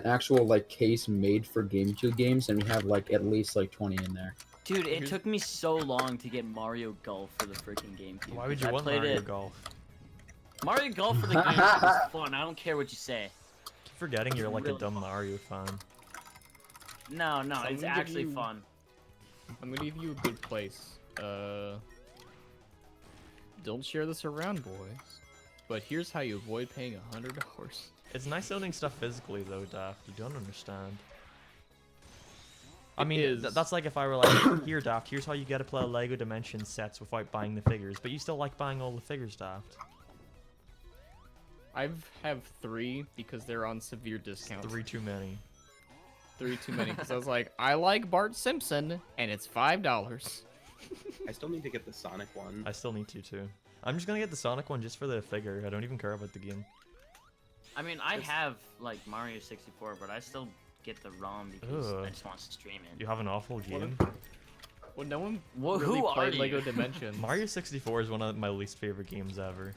actual like case made for GameCube games, and we have like at least like 20 in there. Dude, it Here's- took me so long to get Mario Golf for the freaking GameCube. Why would 'cause you I want played Mario it. Golf? Mario Golf for the GameCube is fun. I don't care what you say. Keep forgetting you're like a Really dumb fun. Mario fan. No, So I'm it's gonna give actually you- fun. I'm gonna give you a good place. Don't share this around, boys. But here's how you avoid paying $100. It's nice owning stuff physically though, Daft. You don't understand. I It mean, is. that's like if I were like, here, Daft, here's how you get to play Lego Dimensions sets without buying the figures, but you still like buying all the figures, Daft. I have 3 because they're on severe discounts. 3 too many. 3 too many because I was like, I like Bart Simpson, and it's $5. I still need to get the Sonic one. I still need to too. I'm just gonna get the Sonic one just for the figure. I don't even care about the game. I mean, I have like Mario 64, but I still get the ROM because Ugh. I just want to stream it. You have an awful game. Well, no one Well, really who are played you? Lego Dimensions. Mario 64 is one of my least favorite games ever.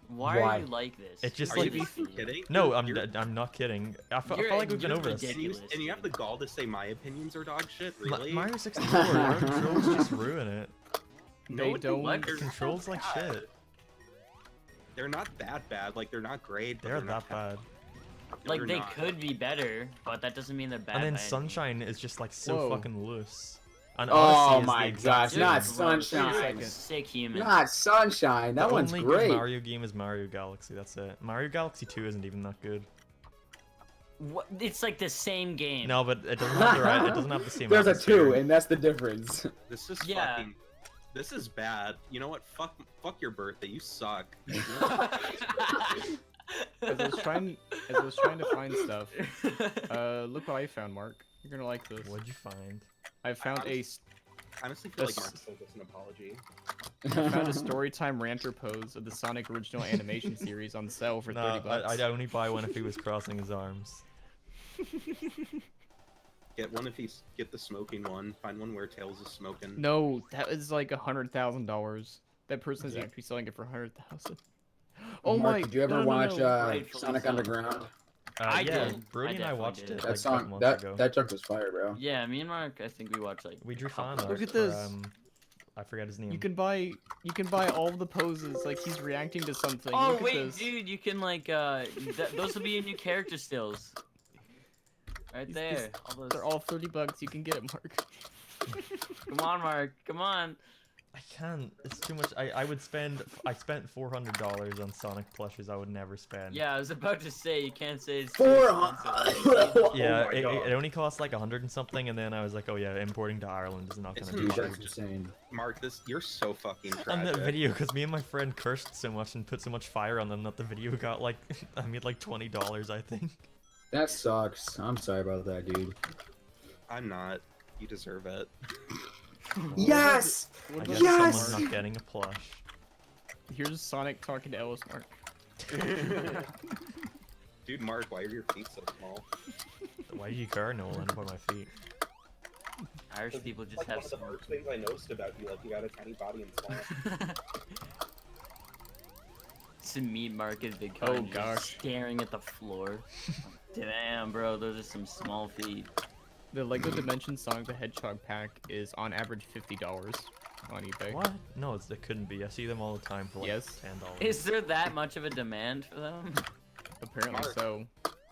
Why Why? are you like this? It's just Are like- you kidding? No, You're- I'm not kidding. I felt You're- like we've been you're over this. ridiculous. and you have the gall to say my opinions are dog shit? Ma- Really? Mario 64, your controls just ruin it. They don't- what? They're Controls like bad. shit. They're not that bad. Like they're not great. But They're not that bad. No, Like they're they not. could be better, but that doesn't mean they're bad. And then by any means. Sunshine is just like so Whoa. fucking loose. And Oh Odyssey is the my exact gosh, same. not You're gross. Sunshine. You're a sick human. Not Sunshine. That The one's only great. good Mario game is Mario Galaxy. That's it. Mario Galaxy 2 isn't even that good. What? It's like the same game. No, but it doesn't have the right. It doesn't have the same. There's a atmosphere. 2, and that's the difference. This is Yeah. fucking. This is bad. You know what? Fuck your birthday. You suck. As I was trying to find stuff, look what I found, Mark. You're gonna like this. What'd you find? I found a I honestly feel like This- Mark owes us an apology. found a storytime ranter pose of the Sonic original animation series on sale for No, $30. I'd only buy one if he was crossing his arms. Get one if he's get the smoking one. Find one where Tails is smoking. No, that is like $100,000. That person is actually selling it for $100,000. Oh Mark, my! did you ever no, no, watch no. Rightfully Sonic so. Underground? I Yeah, did. Brody and I definitely watched did. it like That a song, couple months ago. that junk was fire, bro. Yeah, me and Mark, I think we watched like. We drew fan couple- art Look at for, this. I forget his name. You can buy all the poses. Like he's reacting to something. Oh Look at wait, this. dude, you can like those will be your new character stills. Right These- there. these- All those... They're all $30. You can get it, Mark. Come on, Mark. Come on. I can't. It's too much. I spent $400 on Sonic plushes. I would never spend. Yeah, I was about to say you can't say it's too 400. expensive. Yeah, Oh my it God. only costs like 100 and something, and then I was like, oh yeah, importing to Ireland is not gonna Isn't be Dude, Mark that's cheap. insane. Mark, you're so fucking tragic. On that video, because me and my friend cursed so much and put so much fire on them that the video got like, I made like $20, I think. That sucks. I'm sorry about that, dude. I'm not. You deserve it. Yes! What I about guess Yes! someone's not getting a plush. Here's Sonic talking to Ellis, Mark. Dude, Mark, why are your feet so small? Why did you care, Nolan, about my feet? Irish people just Like one have of the some. first things I noticed about you, like you got a tiny body and small. To meet Mark is big. Oh, just gosh. Staring at the floor. Damn, bro, those are some small feet. The Lego Dimension Sonic the Hedgehog pack is on average $50 on eBay. What? No, it couldn't be. I see them all the time for like Yes. $10. Is there that much of a demand for them? Apparently Mark. so.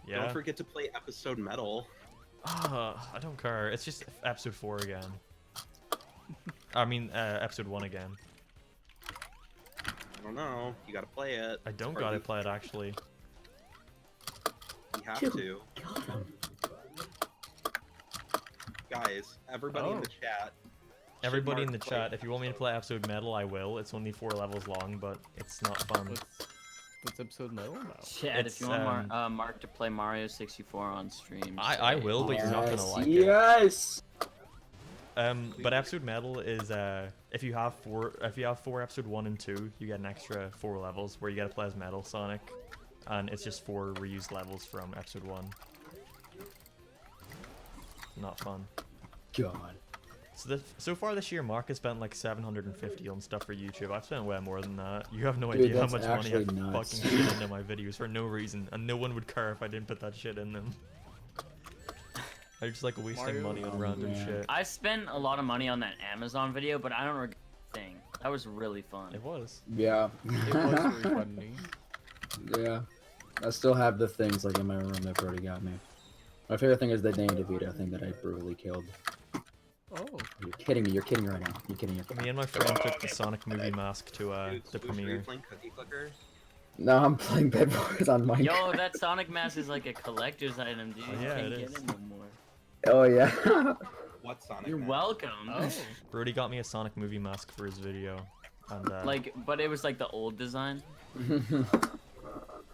Yeah. Don't forget to play episode metal. I don't care. It's just episode 4 again. I mean, episode 1 again. I don't know. You gotta play it. I don't Or gotta you- play it actually. You have Dude. to. Guys, everybody in Oh. the chat. Everybody in Mark the play chat, if you want me to play episode metal, I will. It's only 4 levels long, but it's not fun. What's episode metal about? Chad, It's, if you want Mark to play Mario 64 on stream. I say- will, but you're not gonna Yes, like it. yes! But episode metal is if you have four episode 1 and 2, you get an extra 4 levels where you gotta play as Metal Sonic, and it's just 4 reused levels from episode 1. Not fun. God. So far this year, Mark has spent like 750 on stuff for YouTube. I've spent way more than that. You have no Dude, idea how that's much money I actually nuts. fucking put into my videos for no reason, and no one would care if I didn't put that shit in them. I just like wasting Mario? money on Oh, random man. shit. I spent a lot of money on that Amazon video, but I don't regret a thing. That was really fun. It was. Yeah. It was very funny. Yeah. I still have the things like in my room that Brody got me. My favorite thing is the Danny DeVito thing that I brutally killed. Oh. You're kidding me. You're kidding right now. You're kidding. You're kidding. Me and my friend took the Sonic movie mask to Dude, the Swoosh, are you premiere. playing Cookie Clicker? No, I'm playing Bed Wars on Minecraft. Yo, that Sonic mask is like a collector's item, dude. Oh, You yeah, can't it get is. it no more. Oh yeah. What Sonic? You're Mask? welcome. Oh. Brody got me a Sonic movie mask for his video, and Like, but it was like the old design.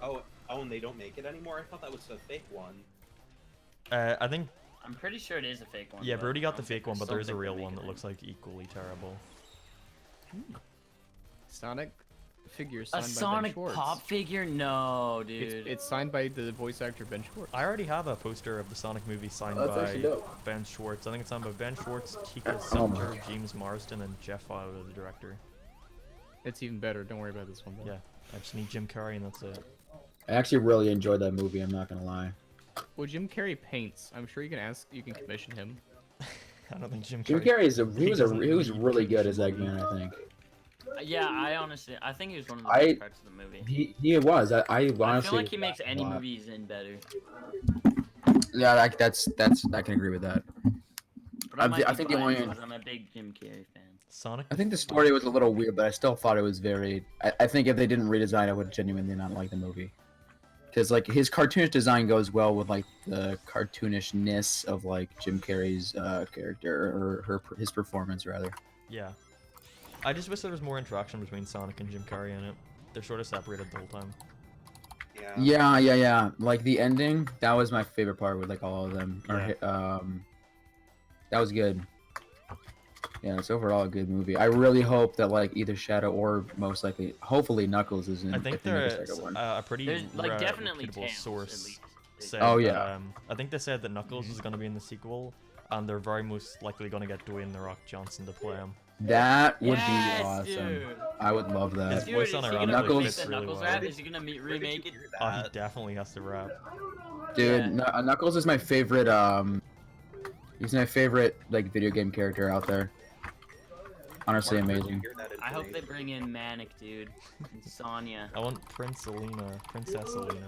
Oh, and they don't make it anymore. I thought that was a fake one. I think I'm pretty sure it is a fake one. yeah, but Brody I got the don't think- fake one, I but still there is a think they're real one making that it. looks like equally terrible. Sonic figure A signed by Ben Sonic Schwartz. pop figure? No, dude. It's signed by the voice actor Ben Schwartz. I already have a poster of the Sonic movie signed Oh, that's actually by dope. Ben Schwartz. I think it's signed by Ben Schwartz, Kika Oh my Sumpter, James Marsden, and Jeff Fowler, the director. It's even better. Don't worry about this one. Though. Yeah, I just need Jim Carrey, and that's it. I actually really enjoyed that movie. I'm not gonna lie. Well, Jim Carrey paints. I'm sure you can commission him. I don't think Jim Jim Carrey. Carrey is he doesn't was need really good as commission. Eggman. I think Yeah, I honestly, I think he was one of the I- best parts of the movie. he was. I I honestly. feel like he makes laughed a any lot. movies in better. Yeah, that's I can agree with that. But I might thi- I be think the biased only- 'cause I'm a big Jim Carrey fan. Sonic. I think the story was a little weird, but I still thought it was very. I think if they didn't redesign, I would genuinely not like the movie. Because like his cartoonish design goes well with like the cartoonishness of like Jim Carrey's character or his performance rather. Yeah. I just wish there was more interaction between Sonic and Jim Carrey in it. They're sort of separated the whole time. Yeah. Yeah. Like the ending, that was my favorite part with like all of them. Yeah. That was good. Yeah, it's overall a good movie. I really hope that like either Shadow or most likely, hopefully Knuckles is in. I think if they make a there's second one. a pretty There's like definitely reputable Tails, source at least. said Oh, that, yeah. I think they said that Knuckles is going to be in the sequel, and they're very most likely going to get Dwayne The Rock Johnson to play him. That would Yes, be awesome. dude. I would love His that. Dude, voice is on he ironically gonna Knuckles- remake fits the really Knuckles well. rap? Is he gonna remake it? Oh, he definitely has to rap. Where Dude, Yeah. Knuckles is my favorite. He's my favorite like video game character out there. Honestly, Mark, where'd you amazing. hear that I hope they information? bring in Manic, dude. And Sonya. I want Princess Alina,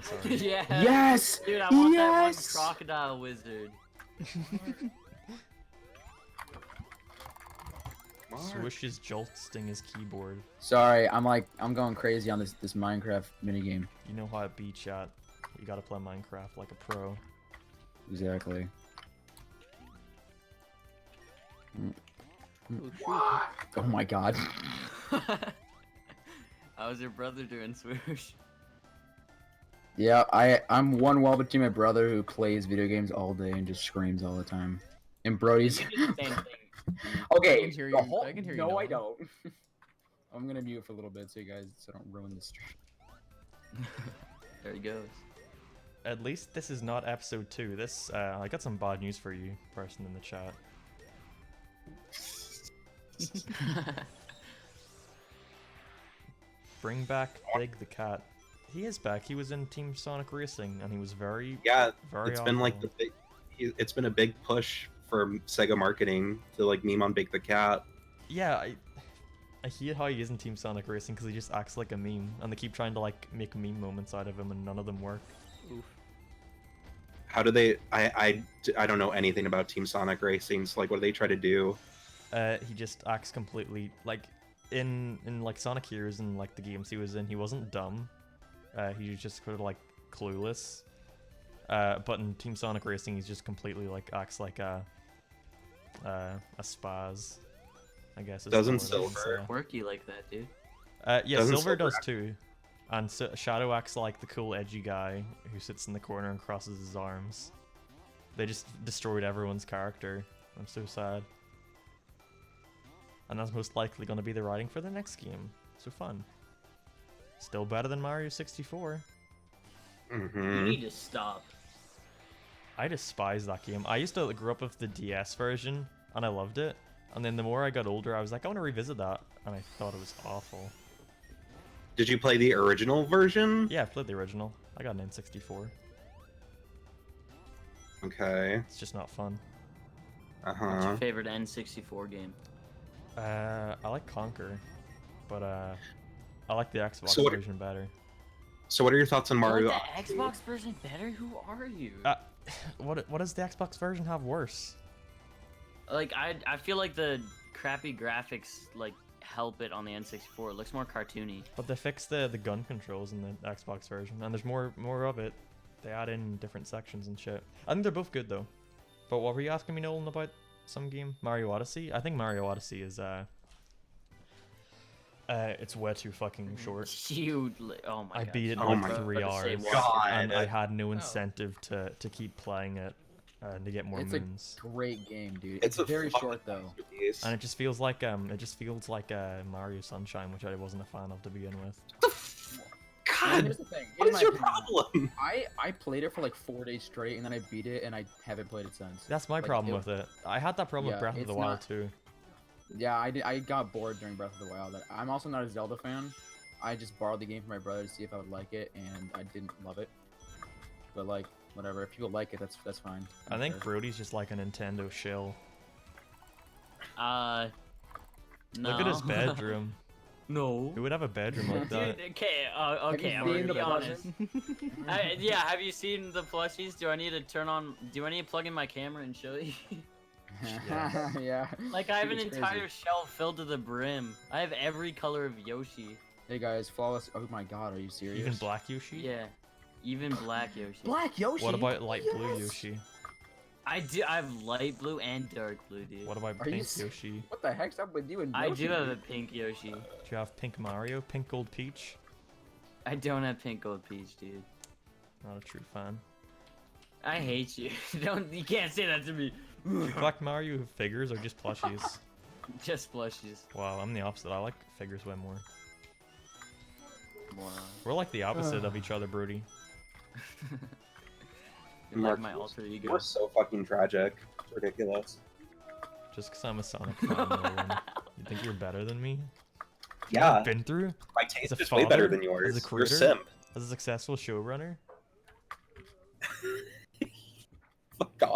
sorry. Yeah. Yes. Dude, I want Yes! that one crocodile wizard. Mark. Swish's jolting his keyboard. Sorry, I'm going crazy on this Minecraft minigame. You know how it be, chat. You gotta play Minecraft like a pro. Exactly. Oh, shoot. Oh my god. How's your brother doing, Swoosh? Yeah, I'm one well between my brother who plays video games all day and just screams all the time. And Brody's You do the same thing. okay. I can hear the you- whole- I can hear you No, I now. don't. I'm gonna mute for a little bit so you guys don't ruin the stream. There he goes. At least this is not episode 2. This, I got some bad news for you, person in the chat. Bring back Big the Cat. He is back. He was in Team Sonic Racing, and he was very, Yeah, very it's been like awful. it's been a big push for Sega marketing to like meme on Bake the Cat. Yeah, I hate how he is in Team Sonic Racing because he just acts like a meme, and they keep trying to like make meme moments out of him, and none of them work. Oof. How do they? I don't know anything about Team Sonic Racing. So like, what do they try to do? He just acts completely like in like Sonic Heroes and like the games he was in. He wasn't dumb. He was just kind of like clueless. But in Team Sonic Racing, he's just completely like acts like a spaz. I guess. is the Doesn't word I can Silver? say. Quirky like that, dude. Yeah, Doesn't Silver Silver does act- too. And Shadow acts like the cool, edgy guy who sits in the corner and crosses his arms. They just destroyed everyone's character. I'm so sad. And that's most likely going to be the writing for the next game. So fun. Still better than Mario 64. You Mm-hmm. need to stop. I despise that game. I used to grow up with the DS version, and I loved it. And then the more I got older, I was like, I want to revisit that. And I thought it was awful. Did you play the original version? Yeah, I played the original. I got an N64. Okay. It's just not fun. What's Uh-huh. your favorite N64 game? I like Conquer, but I like the Xbox So what- version better. So what are your thoughts on Mario? You like the Xbox version better? Who are you? What does the Xbox version have worse? Like I feel like the crappy graphics like help it on the N64. It looks more cartoony. But they fixed the gun controls in the Xbox version, and there's more of it. They add in different sections and shit. I think they're both good though. But what were you asking me, Nolan, about some game? Mario Odyssey? I think Mario Odyssey is it's way too fucking short. Oh my I god. beat it in Oh like my 3 God. hours, God. and I had no incentive to keep playing it to get more It's moons. a great game, dude. It's It's a very fucking short though. masterpiece. And it just feels like Mario Sunshine, which I wasn't a fan of to begin with. God, Here's the thing. what here's is my your opinion. problem? I played it for like 4 days straight and then I beat it and I haven't played it since. That's my Like, problem it- with it. I had that problem with Yeah, Breath of the it's Wild not- too. Yeah, I got bored during Breath of the Wild. I'm also not a Zelda fan. I just borrowed the game from my brother to see if I would like it, and I didn't love it. But like, whatever. If people like it, that's fine. I think Sure. Brody's just like a Nintendo shill. No. Look at his bedroom. No. Who would have a bedroom like that? Dude, okay, okay, you I'm gonna seen the be honest. plushies? Yeah, have you seen the plushies? Do I need to do I need to plug in my camera and show you? Yeah. Like, I have an It's crazy. entire shelf filled to the brim. I have every color of Yoshi. Hey guys, flawless. Oh my god, are you serious? Even Black Yoshi? Yeah, even black Yoshi. Black Yoshi. What about light blue Yes! Yoshi? I have light blue and dark blue, dude. What about Are you pink s- Yoshi? What the heck's up with you and I Yoshi? do have a pink Yoshi. Do you have pink Mario? Pink Gold Peach? I don't have pink gold peach, dude. Not a true fan. I hate you. You can't say that to me. Do you collect Mario figures or just plushies? Just plushies. Wow, I'm the opposite. I like figures way more. Moron. We're like the opposite of each other, Brody. You're Mark, like my alter ego. You're so fucking tragic. It's ridiculous. Just because I'm a Sonic fan, Nolan. You think you're better than me? Yeah, Been through? my As taste a is way better father, than yours. as a You're a creator? simp. As a successful showrunner?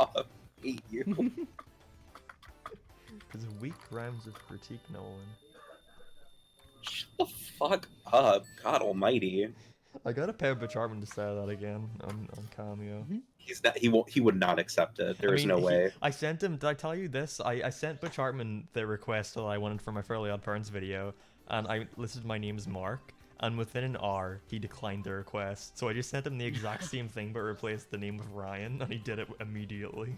off. I hate you. Because weak rhymes with critique Nolan. Shut the fuck up, God Almighty. I gotta pay Butch Hartman to say that again on Cameo. He's not. He would not accept it. There is no way. I sent him. Did I tell you this? I sent Butch Hartman the request that I wanted for my Fairly Odd Parents video, and I listed my name as Mark. And within an hour, he declined the request. So I just sent him the exact same thing, but replaced the name with Ryan, and he did it immediately.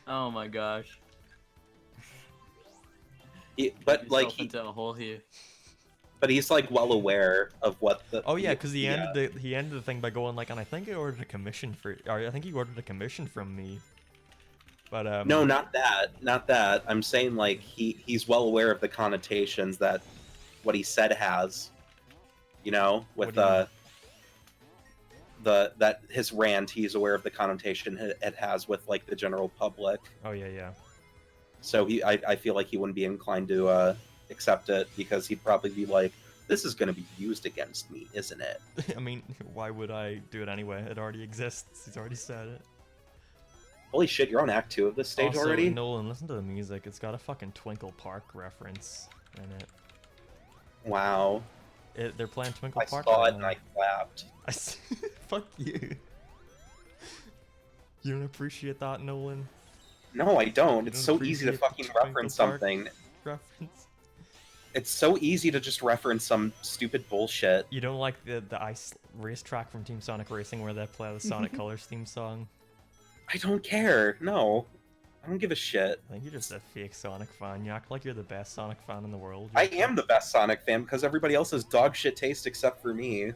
Oh my gosh. But Yourself like, into a hole here. but he's like well aware of what the. Oh yeah, because he ended the thing by going like, and I think he ordered a commission for, or I think he ordered a commission from me. But No, not that. Not that. I'm saying like he's well aware of the connotations that what he said has. You know, with What do you that his rant, he's aware of the connotation it has with like the general public. Oh yeah. So I feel like he wouldn't be inclined to accept it because he'd probably be like, "This is going to be used against me, isn't it?" I mean, why would I do it anyway? It already exists. He's already said it. Holy shit, you're on Act 2 of this stage Also, already? Nolan, listen to the music. It's got a fucking Twinkle Park reference in it. Wow. They're playing Twinkle I Park. saw right it and now. I clapped. Fuck you. You don't appreciate that, Nolan? No, I don't. You It's don't so easy to appreciate the fucking Twinkle reference Park something. reference. It's so easy to just reference some stupid bullshit. You don't like the ice racetrack from Team Sonic Racing where they play the Sonic Colors theme song? I don't care. No. I don't give a shit. I think you're just a fake Sonic fan. You act like you're the best Sonic fan in the world. I am the best Sonic fan because everybody else has dog shit taste except for me.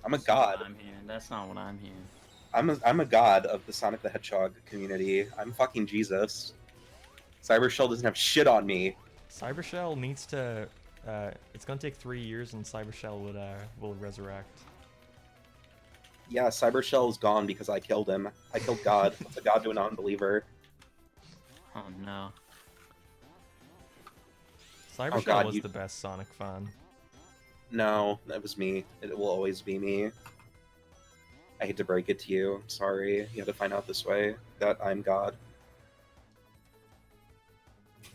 I'm a That's not what god. I'm hearing. That's not what I'm hearing. I'm a god of the Sonic the Hedgehog community. I'm fucking Jesus. Cybershell doesn't have shit on me. Cybershell needs to. It's gonna take 3 years, and Cybershell will resurrect. Yeah, Cybershell is gone because I killed him. I killed God. What's a god to a non-believer? Oh no. Cybershell God, was you- the best Sonic fan. No, that was me. It will always be me. I hate to break it to you. I'm sorry. You have to find out this way that I'm God.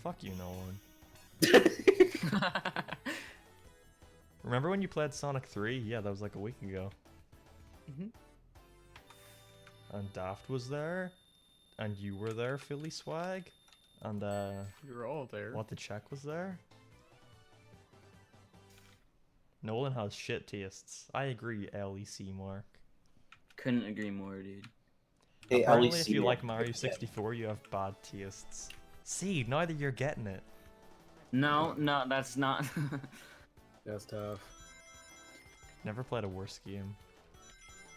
Fuck you, Nolan. Remember when you played Sonic 3? Yeah, that was like a week ago. Mhm. And Daft was there, and you were there, Philly Swag, and We were all there. What the Check was there. Nolan has shit tastes. I agree, LEC Mark. Couldn't agree more, dude. Hey, Apparently, LEC if you like Mark. Mario 64, you have bad tastes. See, now that you're getting it. No, that's not. That's tough. Never played a worse game.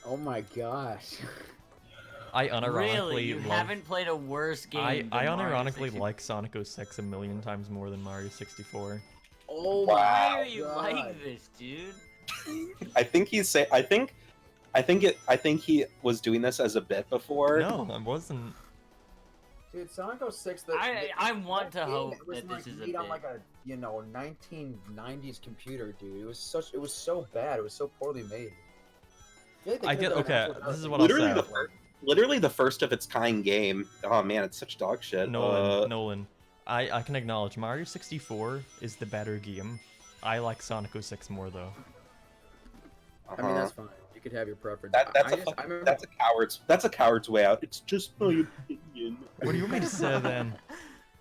Oh my gosh. I unironically Really? You love... haven't played a worse game I than Mario unironically 64? like Sonic 06 a million times more than Mario 64. Oh Wow. Why are you God. like this, dude? I think he's say. I think he was doing this as a bit before. No, I wasn't. Dude, Sonic 06. I want to game hope was that this is a made on bit. like a 1990s computer, dude. It was so bad. It was so poorly made. feel like they I could've get done an okay. actual This is job. what I'll Literally say. literally the first of its kind game. Oh man, it's such dog shit. Nolan. I can acknowledge Mario 64 is the better game. I like Sonic 06 more though. I mean, that's fine. You could have your preference. That's I a just- fucking- I remember that's a coward's way out. It's just my opinion. What do you want me to say then?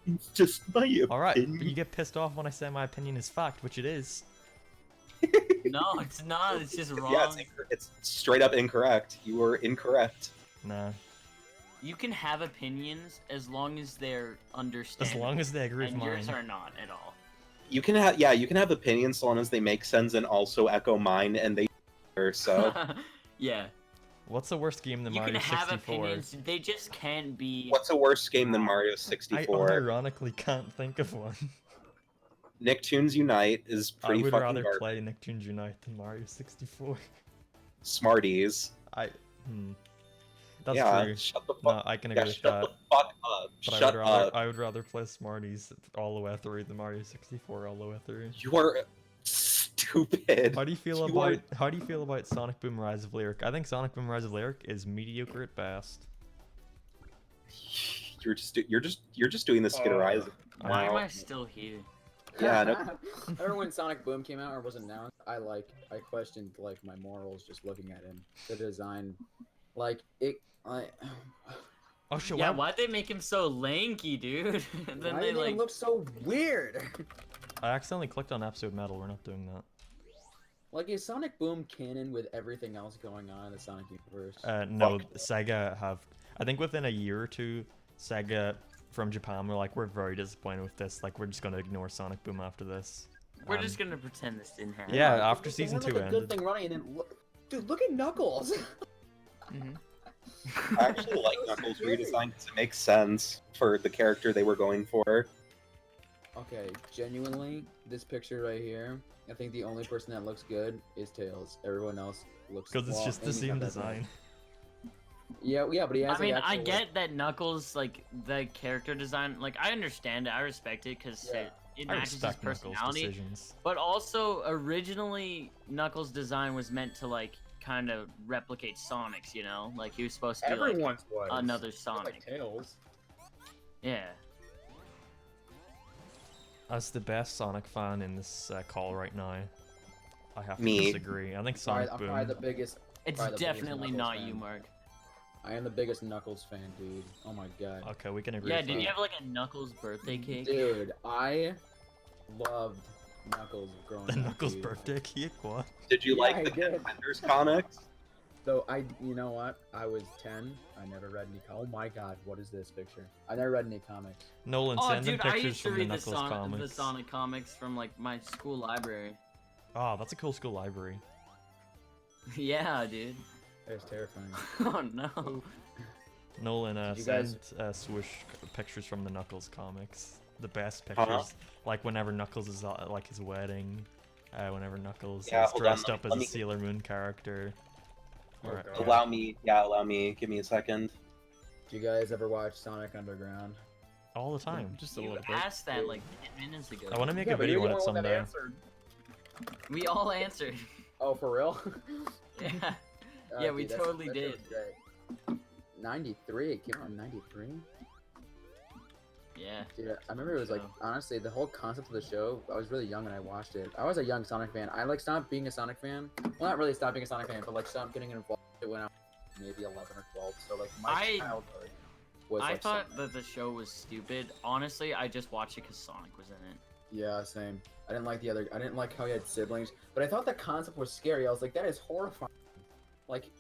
It's just my opinion. All right, but you get pissed off when I say my opinion is fact, which it is. No, it's not. It's just wrong. Yeah, it's straight up incorrect. You were incorrect. Nah. You can have opinions as long as they're As understandable. long as they agree with and mine. yours are not at all. You can have opinions so long as they make sense and also echo mine, and they so. Yeah. What's the worst game than You Mario can have 64? opinions. They just can't be. What's a worse game than Mario I 64? ironically can't think of one. Nicktoons Unite is I pretty would fucking rather garbage. play Nicktoons Unite than Mario 64. Smarties. That's yeah, true. shut the fuck. No, I can agree Yeah, with shut that. the fuck up. But Shut up. I would rather play Smarties all the way through than Mario 64 all the way through. You are stupid. How do you feel You are- about Sonic Boom Rise of Lyric? I think Sonic Boom Rise of Lyric is mediocre at best. You're just doing the Skid Rising. Why am now. I still here? Yeah, no, Remember when Sonic Boom came out or was announced? I questioned like my morals just looking at him. The design, like it. Oh shit! Yeah, why- why'd they make him so lanky, dude? And then Why they did like it look so weird? I accidentally clicked on episode metal. We're not doing that. Like, is Sonic Boom canon with everything else going on in the Sonic universe? No, Sega have. I think within a year or two, Sega from Japan were like, we're very disappointed with this. Like, we're just gonna ignore Sonic Boom after this. we're just gonna pretend this didn't happen. Yeah, Like, after they season had, 2 like, a good ended. thing running, and then dude, look at Knuckles. I actually like Knuckles redesign because it makes sense for the character they were going for. Okay, genuinely, this picture right here, I think the only person that looks good is Tails. Everyone else looks. Because it's well, just the Amy's same not that design. bad. Yeah, but he has. I mean, like, I actual, get that Knuckles, like, the character design, like, I understand it, I respect it, because Yeah. it I matches his respect Knuckles' personality. decisions. But also, originally, Knuckles' design was meant to, like, kind of replicate Sonic's, you know? Like, he was supposed to be, like, Everyone's was another Not Sonic. like Tails. Yeah. As the best Sonic fan in this call right now, I have to Me. disagree. I think Sonic I'm probably Boom. the biggest. It's Probably the biggest definitely Knuckles not fan. you, Mark. I am the biggest Knuckles fan, dude. Oh my god. Okay, we can agree. Yeah, with did that. you have, like, a Knuckles birthday cake? Dude, I loved Knuckles growing The up. Knuckles dude. birthday cake? What? Did you Yeah, like I the did. Contenders comics? So you know what? I was 10. I never read any. Oh my god, what is this picture? I never read any comics. Nolan, Oh, send dude, them I pictures used to from the read the, Knuckles comics. the Sonic comics from, like, my school library. Oh, that's a cool school library. Yeah, dude. That was terrifying. Oh, no. Nolan, Did you send guys- Swoosh pictures from the Knuckles comics. The best pictures, like whenever Knuckles is at like his wedding, whenever Knuckles Yeah, is hold on, dressed let up me- as let a me- Sailor Moon character. Oh, Or- God. Allow me. Give me a second. Did you guys ever watch Sonic Underground? all the time. Just a You little bit. asked that, like, 10 minutes ago. I want to make Yeah, a but video you're on the it one that someday. answered. We all answered. Oh, for real? Yeah. Oh, Yeah, we dude, that's- totally that shit did. was great. 93. It came out in 93. Yeah. Dude, I remember it was like, So- honestly, the whole concept of the show, I was really young when I watched it. I was a young Sonic fan. I like stopped being a Sonic fan. Well, not really stopped being a Sonic fan, but like stopped getting involved when I was maybe 11 or 12. So like my I- childhood was I like thought Sonic. that the show was stupid. Honestly, I just watched it because Sonic was in it. Yeah, same. I didn't like I didn't like how he had siblings, but I thought the concept was scary. I was like, that is horrifying. Like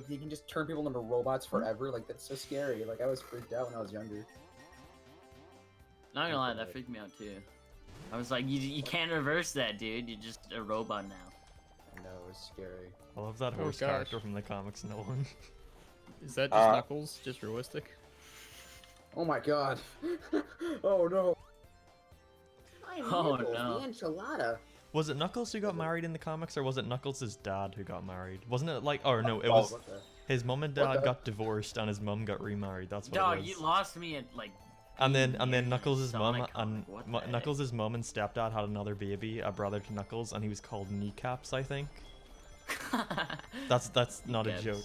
you can just turn people into robots forever. Like that's so scary. Like I was freaked out when I was younger. Not gonna lie, that freaked me out too. I was like, you can't reverse that, dude. You're just a robot now. I know it was scary. I love that Oh, horse gosh. character from the comics, Nolan. Is that just Uh, Knuckles? Just realistic? Oh my god. Oh no. Oh, no. The enchilada. Was it Knuckles who got married in the comics, or was it Knuckles' dad who got married? Wasn't it like, or no, it Oh, was What the? his mum and what dad the- got divorced and his mum got remarried. That's what Dog, it was. you lost me at like. And then years Knuckles' mum Sonic and comic, what the heck? Knuckles' mum and stepdad had another baby, a brother to Knuckles, and he was called Kneecaps, I think. That's not a Kneecaps. joke.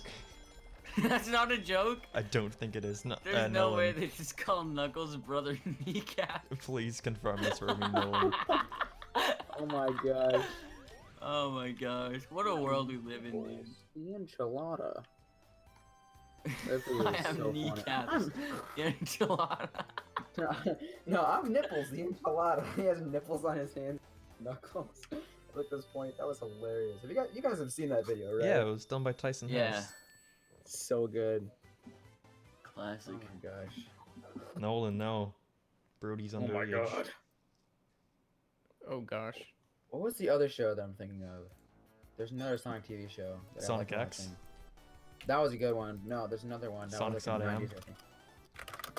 That's not a joke. I don't think it is. No, There's no Nolan, way they just call Knuckles' brother Kneecap. Please confirm this for me, Nolan. Oh my gosh. Oh my gosh, what a world we live in, dude. The enchilada. That video I was have so funny. kneecaps. The enchilada. No, I'm Nipples, the enchilada. He has nipples on his hands. Knuckles. At this point, that was hilarious. Have you guys have seen that video, right? Yeah, it was done by Tyson Yeah. House. So good. Classic. Oh my gosh. Nolan, no. Brody's underage. Oh gosh. What was the other show that I'm thinking of? There's another Sonic TV show. that I Sonic like X? watching. That was a good one. No, there's another one. That Sonic was like in the Sod-Am? 90s, I think.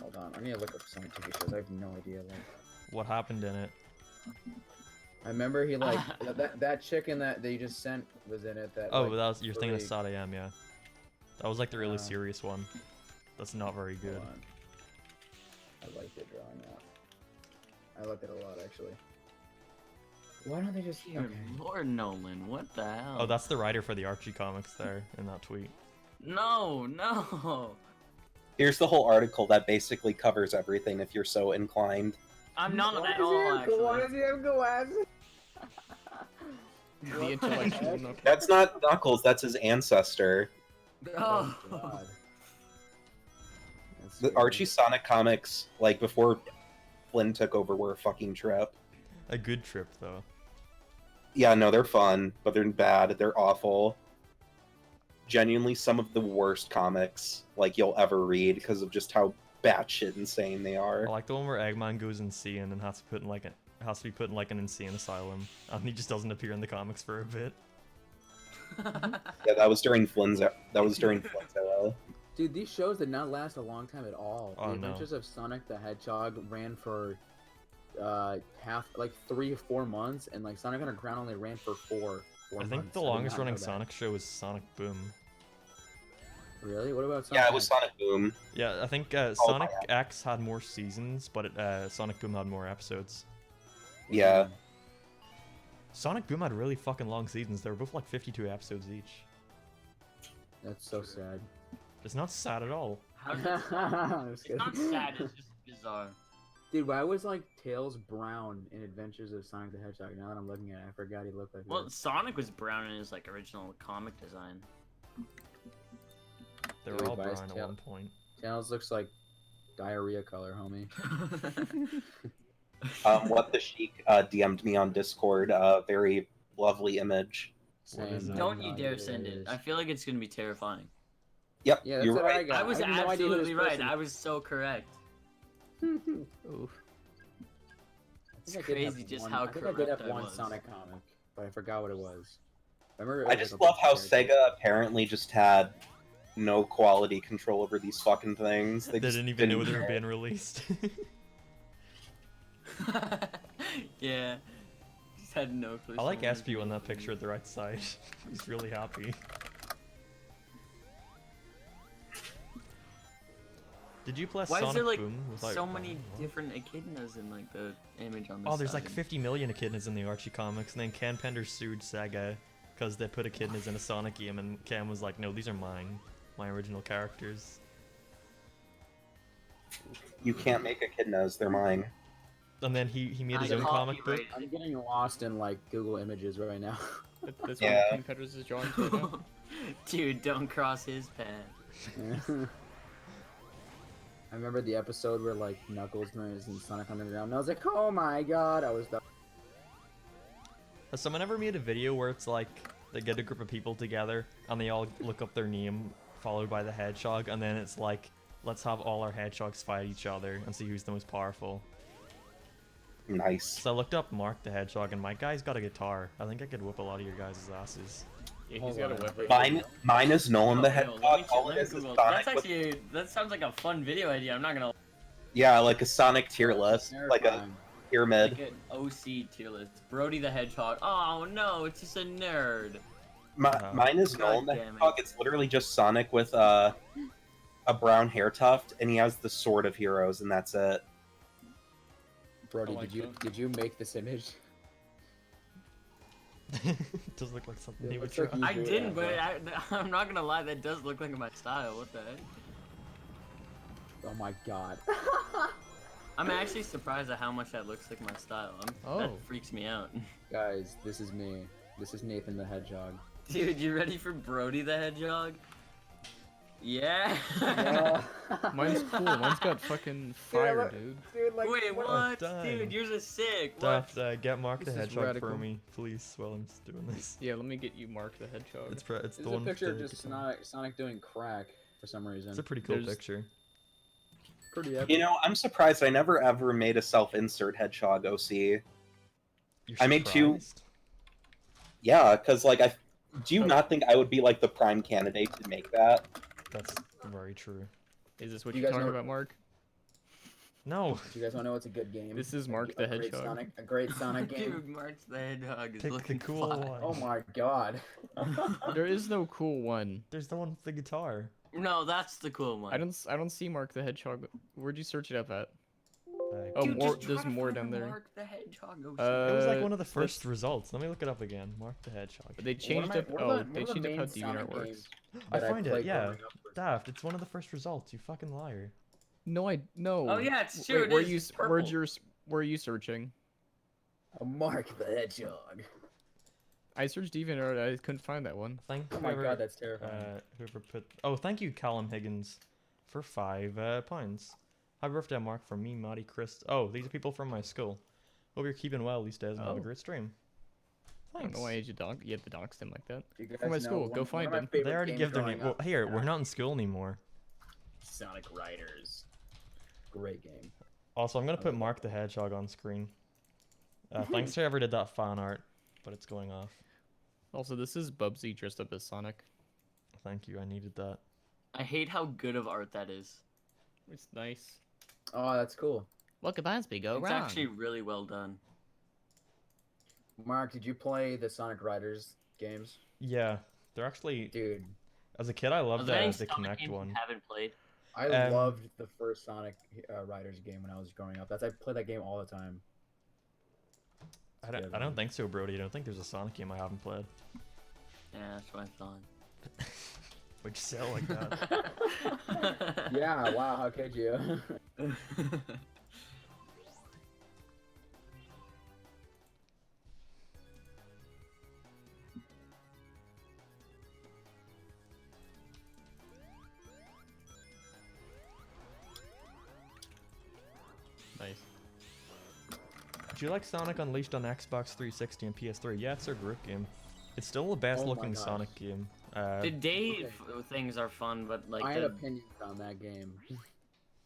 Hold on, I need to look up Sonic TV shows. I have no idea. Like, What happened in it? I remember he like that chicken that they just sent was in it. That Oh, like, that was, you're thinking of really- Sad AM, yeah. That was like the really Uh, serious one. That's not very good. Hold on. I liked it growing up. I liked it a lot actually. Why don't they just? Dear Okay. Lord Nolan, what the hell? Oh, that's the writer for the Archie comics there in that tweet. No, no. Here's the whole article that basically covers everything if you're so inclined. I'm not Why at does he all, have- Why actually. does he have glasses? The intellectual knuckle. That's not Knuckles, that's his ancestor. Oh. God. That's The scary. Archie Sonic comics, like before Flynn took over, were a fucking trip. A good trip though. Yeah, no, they're fun, but they're bad. They're awful. Genuinely, some of the worst comics like you'll ever read because of just how batshit insane they are. I like the one where Eggman goes insane and has to put in like has to be put in like an insane asylum, and he just doesn't appear in the comics for a bit. Yeah, that was during Flynn's. That was during Flynn's era. Dude, these shows did not last a long time at all. Oh, The no. Adventures of Sonic the Hedgehog ran for like 3 or 4 months, and like Sonic Underground only ran for four I months. think the did longest not know running that. Sonic show was Sonic Boom. Really? What about Sonic? Yeah, it was X? Sonic Boom. Yeah, I think Oh, Sonic X had more seasons, but Sonic Boom had more episodes. Yeah. Sonic Boom had really fucking long seasons. They were both like 52 episodes each. That's so sad. It's not sad at all. How does it- I'm just It's not kidding. sad, it's just bizarre. Dude, why was like Tails brown in Adventures of Sonic the Hedgehog? Now that I'm looking at it, I forgot he looked like Well, that. Sonic was brown in his like original comic design. They were Dude, all why is brown at Tail- one point. Tails looks like diarrhea color, homie. What the Sheik DM'd me on Discord. Very lovely image. What is Same. it? Don't No you idea dare what send that it. is. I feel like it's gonna be terrifying. Yep, Yeah, that's you're what I right. got. I was have no idea who absolutely this right. person- I was so correct. Oof. It's I think I did have crazy just one- how I think I did correct have I one was. Sonic comic, but I forgot what it was. I remember. It I was just like a love how big character. Sega apparently just had no quality control over these fucking things. They just didn't even know they were care. being released. Yeah. Just had no clue. I like someone was Espio on that making picture at the right side. He's really happy. Did you play Why Sonic is there like Boom without so your many phone? What? different echidnas in like the image on this? Oh, there's like side? 50 million echidnas in the Archie comics, and then Ken Pender sued Sega because they put echidnas in a Sonic game, and Ken was like, "No, these are mine, my original characters." You can't make echidnas, they're mine. And then he made his I own comic book. copyrighted I'm getting lost in like Google Images right now. That's Yeah. one of King Pedros' drawings right now. Dude, don't cross his path. I remember the episode where like Knuckles was in Sonic Underground, and I was like, "Oh my god!" I was the Has someone ever made a video where it's like they get a group of people together and they all look up their name followed by the hedgehog, and then it's like, let's have all our hedgehogs fight each other and see who's the most powerful. Nice. So I looked up Mark the Hedgehog, and my guy's got a guitar. I think I could whoop a lot of your guys' asses. Yeah, he's Hold got a on. weapon. Mine is Nolan the Yo, Hedgehog. let me All it is Google. Sonic That's with, actually that sounds like a fun video idea. I'm not gonna yeah, like a Sonic tier list, like a terrifying. pyramid. like an OC tier list. Brody the Hedgehog. Oh no, it's just a nerd. Mine is God Nolan the damn it. Hedgehog. It's literally just Sonic with a brown hair tuft, and he has the Sword of Heroes, and that's it. Brody, I like that. did you make this image? It does look like something Yeah, he would looks like try. you- I do didn't, that, but I'm not gonna lie. That does look like my style. What the heck? Oh my god. I'm actually surprised at how much that looks like my style. That Oh. freaks me out. Guys, this is me. This is Nathan the Hedgehog. Dude, you ready for Brody the Hedgehog? Yeah. Mine's cool. Mine's got fucking fire, dude. Dude, like, Wait, what? dang. Dude, yours is sick. What? Daft, get Mark the This is Hedgehog radical. for me, please, while I'm just doing this. Yeah, let me get you Mark the Hedgehog. It's There's the a one with picture of the just guitar. Sonic doing crack for some reason. It's a pretty cool There's- picture. pretty epic. You know, I'm surprised I never ever made a self-insert hedgehog OC. You're I made two- surprised? Yeah, because like do you not think I would be like the prime candidate to make that? That's very true. Is this what You you're guys talking know- about, Mark? No, Do you guys want to know what's a good game? This is Mark the A great Hedgehog. Sonic, a great Sonic game. Dude, March the Hedgehog is pick the looking cool fly. one. Oh my god. There is no cool one. There's the one with the guitar. No, that's the cool one. I don't see Mark the Hedgehog. Where'd you search it up at? Oh, Dude, more. just There's try to more find down the there. Mark the Hedgehog OC. It was like one of the that's- first results. Let me look it up again. Mark the Hedgehog. They changed One of up. my- one Oh, of the- they one of the changed up how main DeviantArt Sonic works. games I that find it, played yeah. growing up was- Daft, it's one of the first results. You fucking liar. No, I no. Oh, yeah, it's Wait, true, it where is, you it's where'd purple. your where are you searching? A Mark the Hedgehog. I searched DeviantArt. I couldn't find that one. Thank Oh my whoever, god, that's terrifying. whoever put. Oh, thank you, Callum Higgins, for £5. Happy birthday, Mark, from me, Maddie, Chris. Oh, these are people from my school. Hope you're keeping well these days and have a Oh. great stream. I don't Thanks. know why you had to dox him like that. You guys From my know school, go one find of my him. favorite They already games give their growing name. Well, up, here, we're not in school anymore. Sonic Riders. Great game. Also, I'm gonna put Mark the Hedgehog on screen. Thanks to whoever did that fan art, but it's going off. Also, this is Bubsy dressed up as Sonic. Thank you, I needed that. I hate how good of art that is. It's nice. Oh, that's cool. What could possibly go It's wrong? actually really well done. Mark, did you play the Sonic Riders games? Yeah, they're actually. Dude, As a kid, I Are loved there any the Sonic Connect games you one. haven't played? I Um, loved the first Sonic Riders game when I was growing up. I played that game all the time. I don't think so, Brody. I don't think there's a Sonic game I haven't played. Yeah, that's what I thought. Would you say it like that? Yeah, wow, how could you? Nice. Do you like Sonic Unleashed on Xbox 360 and PS3? Yeah, it's a great game. It's still the best Oh my looking gosh. Sonic game. The day Okay. things are fun, but like I had the, opinions on that game.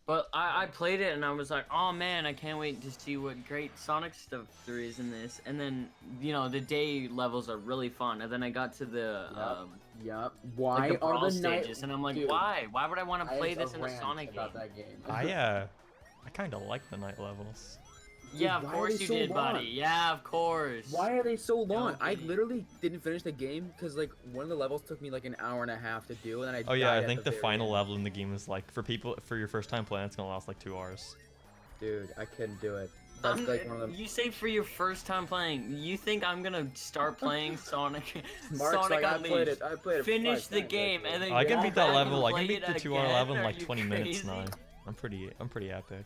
but I played it and I was like, oh man, I can't wait to see what great Sonic stuff there is in this. And then the day levels are really fun. And then I got to the Yep. Yep. like Why the are brawl the night? stages, and I'm like, Dude, why? Why would I want to I play have this in a rant Sonic game? about that game. I kind of like the night levels. Yeah, Dude, of why are course they you so did, long? buddy. Yeah, of course. Why are they so long? I Okay. literally didn't finish the game because like one of the levels took me like an hour and a half to do, and then I. Oh yeah, died I at think the very final end. level in the game is like for your first time playing, it's gonna last like 2 hours. Dude, I couldn't do it. That's like one of the. You say for your first time playing. You think I'm gonna start playing Sonic? Mark's Sonic like, I Unleashed. played it. I played it. Finish 5 the times, game actually. and then I go can beat that back and level. I can play beat the it 2 hour again? level in Are like you 20 minutes crazy? now. I'm pretty epic.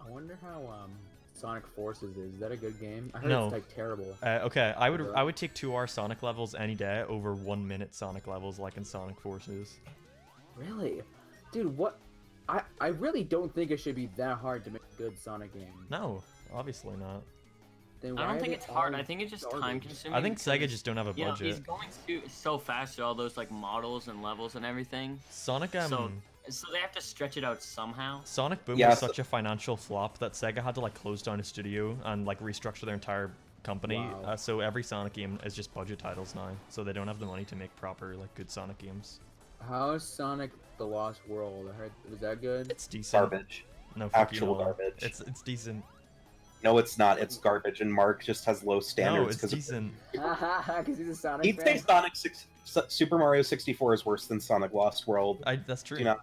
I wonder how Sonic Forces is. Is that a good game? I heard No. it's like terrible. Okay, Really? I would take 2 hour Sonic levels any day over 1 minute Sonic levels like in Sonic Forces. Really, dude, what? I really don't think it should be that hard to make a good Sonic game. No, obviously not. Then I why don't are think they it's hard. all I think it's just time garbage? consuming. I think Sega because, just don't have a you know, he's budget. going so fast through all those like models and levels and everything. Sonic So they have to stretch it out somehow. Sonic Boom Yeah, was so- such a financial flop that Sega had to like close down a studio and like restructure their entire company. Wow. So every Sonic game is just budget titles now. So they don't have the money to make proper like good Sonic games. How is Sonic the Lost World? I heard, was that good? It's decent. Garbage. No, fuck you, Actual Nolan. garbage. It's decent. No, it's not. It's garbage, and Mark just has low No, standards. it's decent. Because he's a Sonic He'd say fan. Super Mario 64 is worse than Sonic Lost World. That's true. Do not.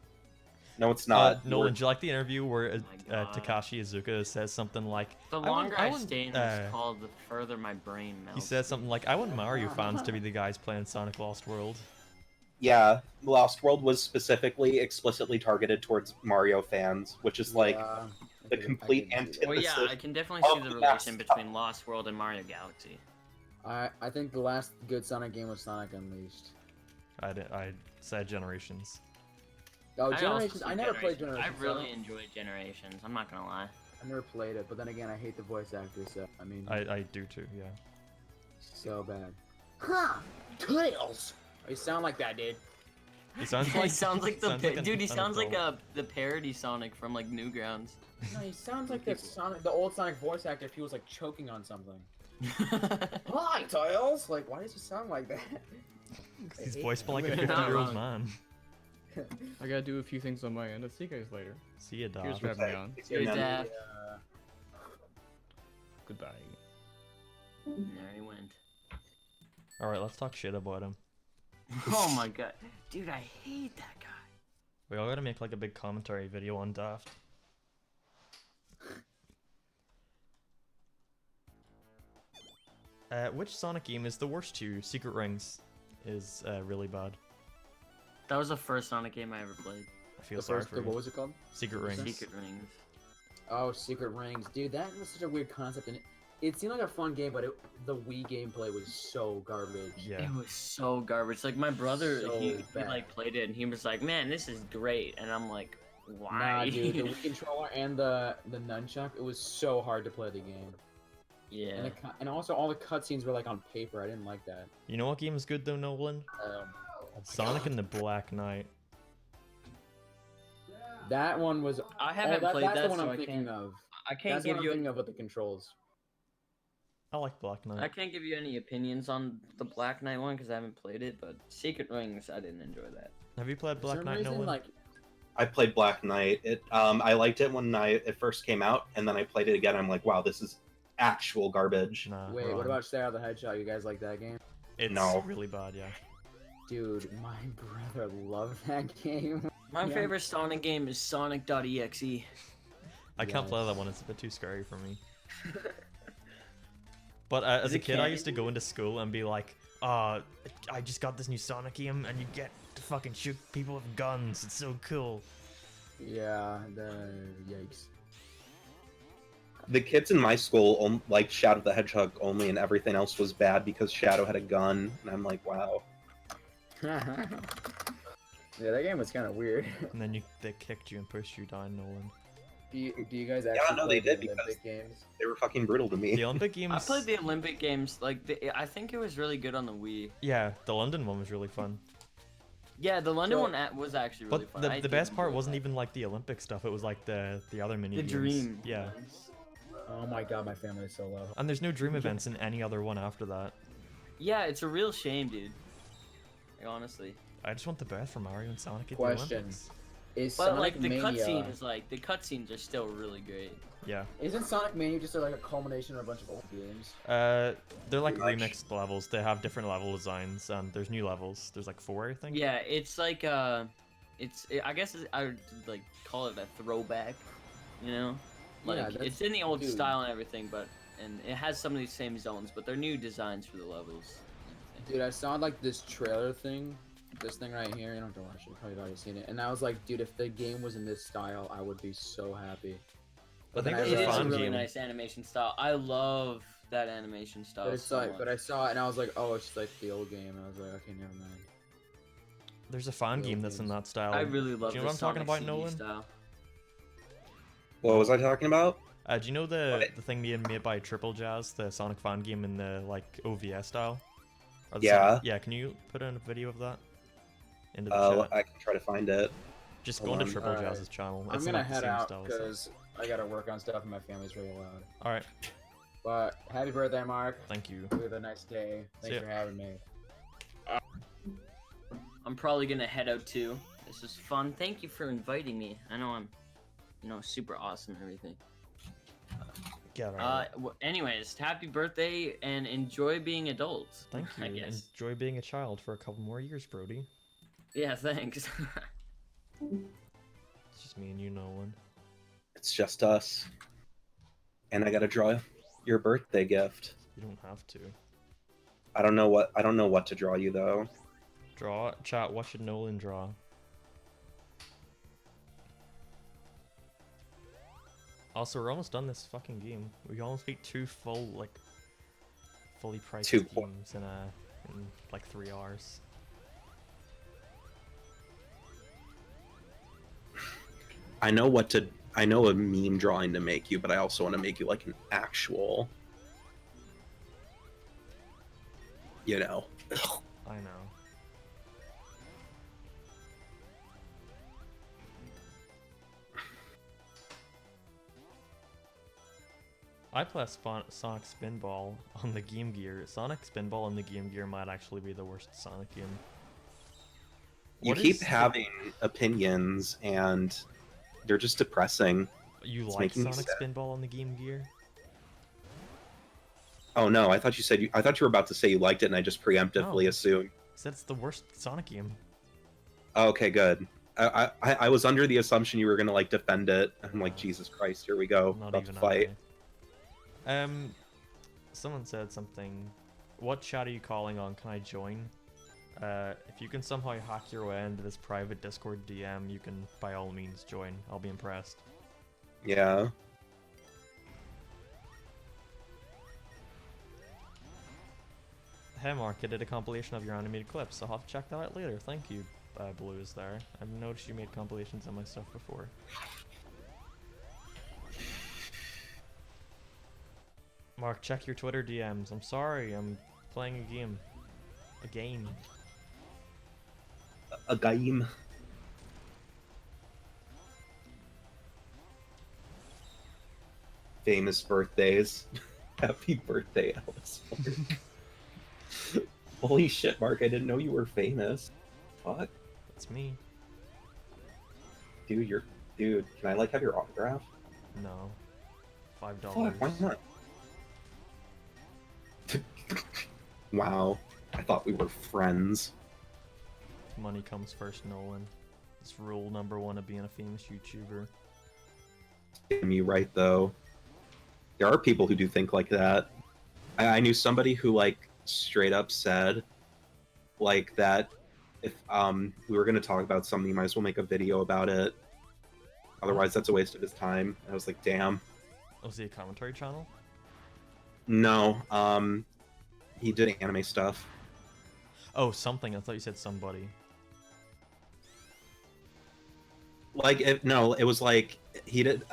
No, it's not. Nolan, do you like the interview where my God. Takashi Iizuka says something like, The I longer I, want, stay in this call, the further my brain melts. he says something like, I want Mario fans to be the guys playing Sonic Lost World. Yeah, Lost World was specifically explicitly targeted towards Mario fans, which is like Yeah, I the could- I complete could see it. Well, yeah, I can definitely see the relation between Lost World and Mario Galaxy. I think the last good Sonic game was Sonic Unleashed. I said Generations. Oh, I also Generations! see I never played Generations. I really enjoyed Generations. I'm not gonna lie. I never played it, but then again, I hate the voice actor, so I mean, I do too, yeah. so bad. Huh? Tails! You sound like that, dude. He sounds He like sounds like the sounds like dude. He an sounds like adult. the parody Sonic from like Newgrounds. No, he sounds like the old Sonic voice actor if he was like choking on something. Hi, Tails! Like, why does he sound like that? He's voiced by like a You're not 50-year-old wrong. man. I gotta do a few things on my end. I'll see you guys later. See ya, dog. Here's for having me on. Good dad. Goodbye. There he went. Alright, let's talk shit about him. Oh my god, dude, I hate that guy. We all gotta make like a big commentary video on Daft. Which Sonic game is the worst to you? Secret Rings is really bad. That was the first Sonic game I ever played. I feel The sorry first, for you. what was it called? Secret Secret Rings. Secret Rings. Oh, Secret Rings, dude, that was such a weird concept, and it seemed like a fun game, but the Wii gameplay was so garbage. Yeah. It was so garbage. Like my brother, So he bad. like played it and he was like, "Man, this is great," and I'm like, "Why?" Nah, dude, the Wii controller and the nunchuck, it was so hard to play the game. yeah. And, and also all the cutscenes were like on paper. I didn't like that. You know what game is good though, Nolan? Sonic and the Black Knight. That one was. I haven't that's played the that, one so I'm I thinking can't. of. I can't That's give what I'm you. thinking of with the controls. I like Black Knight. I can't give you any opinions on the Black Knight one because I haven't played it. But Secret Rings, I didn't enjoy that. Have you played For Black some Knight, reason, Nolan? like, I played Black Knight. I liked it when it first came out, and then I played it again. I'm like, wow, this is actual garbage. Nah. wait, wrong. what about Shadow the Hedgehog? You guys like that game? It's No. really bad, yeah. Dude, my brother loved that game. My Yeah. favorite Sonic game is Sonic.exe. I can't play that Yes. one. It's a bit too scary for me. But as Is a it kid, I canon? used to go into school and be like, I just got this new Sonic game, and you get to fucking shoot people with guns. It's so cool. Yeah, yikes. The kids in my school liked Shadow the Hedgehog only, and everything else was bad because Shadow had a gun. And I'm like, wow. Yeah, that game was kind of weird. And then they kicked you and pushed you down, Nolan. Do you guys actually no, play they did the because- Olympic games? They were fucking brutal to me. The Olympic games. I played the Olympic games. Like I think it was really good on the Wii. Yeah, the London one was really fun. Yeah, the London So- one was actually really But fun. the I the did best part enjoy wasn't that. even like the Olympic stuff. It was like the other mini the games. Dream. Yeah. Oh my god, my family is so low. And there's no Dream events in any other one after that. Yeah, it's a real shame, dude. Like, honestly. I just want the best for Mario and Sonic at the Question. Olympics. Is But Sonic like the Mania? cutscenes, like the cutscenes are still really great. Yeah. Isn't Sonic Mania just like a culmination of a bunch of old games? They're like Pretty much. remixed levels. They have different level designs, and there's new levels. There's like 4, I think. Yeah, it's like I guess I would like call it a throwback, you know? Like Yeah, that's- it's in the old dude. style and everything, but and it has some of these same zones, but they're new designs for the levels. Dude, I saw like this trailer thing, this thing right here. You don't have to watch it. You've probably already seen it. And I was like, dude, if the game was in this style, I would be so happy. I think then there's It a is a fun really game. nice animation style. I love that animation style. But it's so like, much. but I saw it and I was like, oh, it's just like the old game. And I was like, okay, never mind. There's a fan Real game that's in games. that style. I really love. Do you know the what I'm talking Sonic about, CD Nolan? Style. What was I talking about? Do you know the What? the thing being made by Triple Jazz, the Sonic fan game in the like OVS style? Or the Yeah. Sonic- yeah. Can you put in a video of that into the chat? I can try to find it. Just hold go into on. Triple Alright. Jazz's channel. I'm It's gonna not the head same out style. So. because I gotta work on stuff and my family's really loud. All right. But happy birthday, Mark. Thank you. You have a nice day. See Thanks ya. for having me. I'm probably gonna head out too. This is fun. Thank you for inviting me. I know I'm, super awesome and everything. Get out. Anyways, happy birthday and enjoy being adults. Thank you. I guess. Enjoy being a child for a couple more years, Brody. Yeah, thanks. It's just me and you, Nolan. It's just us. And I gotta draw your birthday gift. You don't have to. I don't know what to draw you though. Draw. Chat, what should Nolan draw? Also, we're almost done this fucking game. We almost beat 2 fully priced 2 games in like 3 hours. I know a meme drawing to make you, but I also want to make you like an actual, I know. I play Sonic Spinball on the Game Gear. Sonic Spinball on the Game Gear might actually be the worst Sonic game. You What keep is- having opinions and they're just depressing. You It's like making me Sonic sad. Spinball on the Game Gear? Oh no, I thought you were about to say you liked it and I just preemptively No. assumed. That's the worst Sonic game. Oh, okay, good. I was under the assumption you were gonna like defend it. I'm like, Jesus Christ, here we go. Not About even to fight. halfway. Someone said something What chat are you calling on? Can I join? If you can somehow hack your way into this private Discord DM, you can by all means join. I'll be impressed. Yeah. Hey Mark, I did a compilation of your animated clips. I'll have to check that out later. Thank you, Blues there. I've noticed you made compilations of my stuff before. Mark, check your Twitter DMs. I'm sorry, I'm playing a game. A game. A game. Famous birthdays. Happy birthday, Alice. Holy shit, Mark, I didn't know you were famous. Fuck. That's me. Dude, Dude, can I, like, have your autograph? No. $5. Fuck, why not? Wow. I thought we were friends. Money comes first, Nolan. It's rule number 1 of being a famous YouTuber. Damn you right, though. There are people who do think like that. I knew somebody who, like, straight up said, like, that if we were going to talk about something, you might as well make a video about it. Otherwise, that's a waste of his time. I was like, damn. Was he a commentary channel? No, he did anime stuff. Oh, something. I thought you said somebody. Like, no, it was like he didn't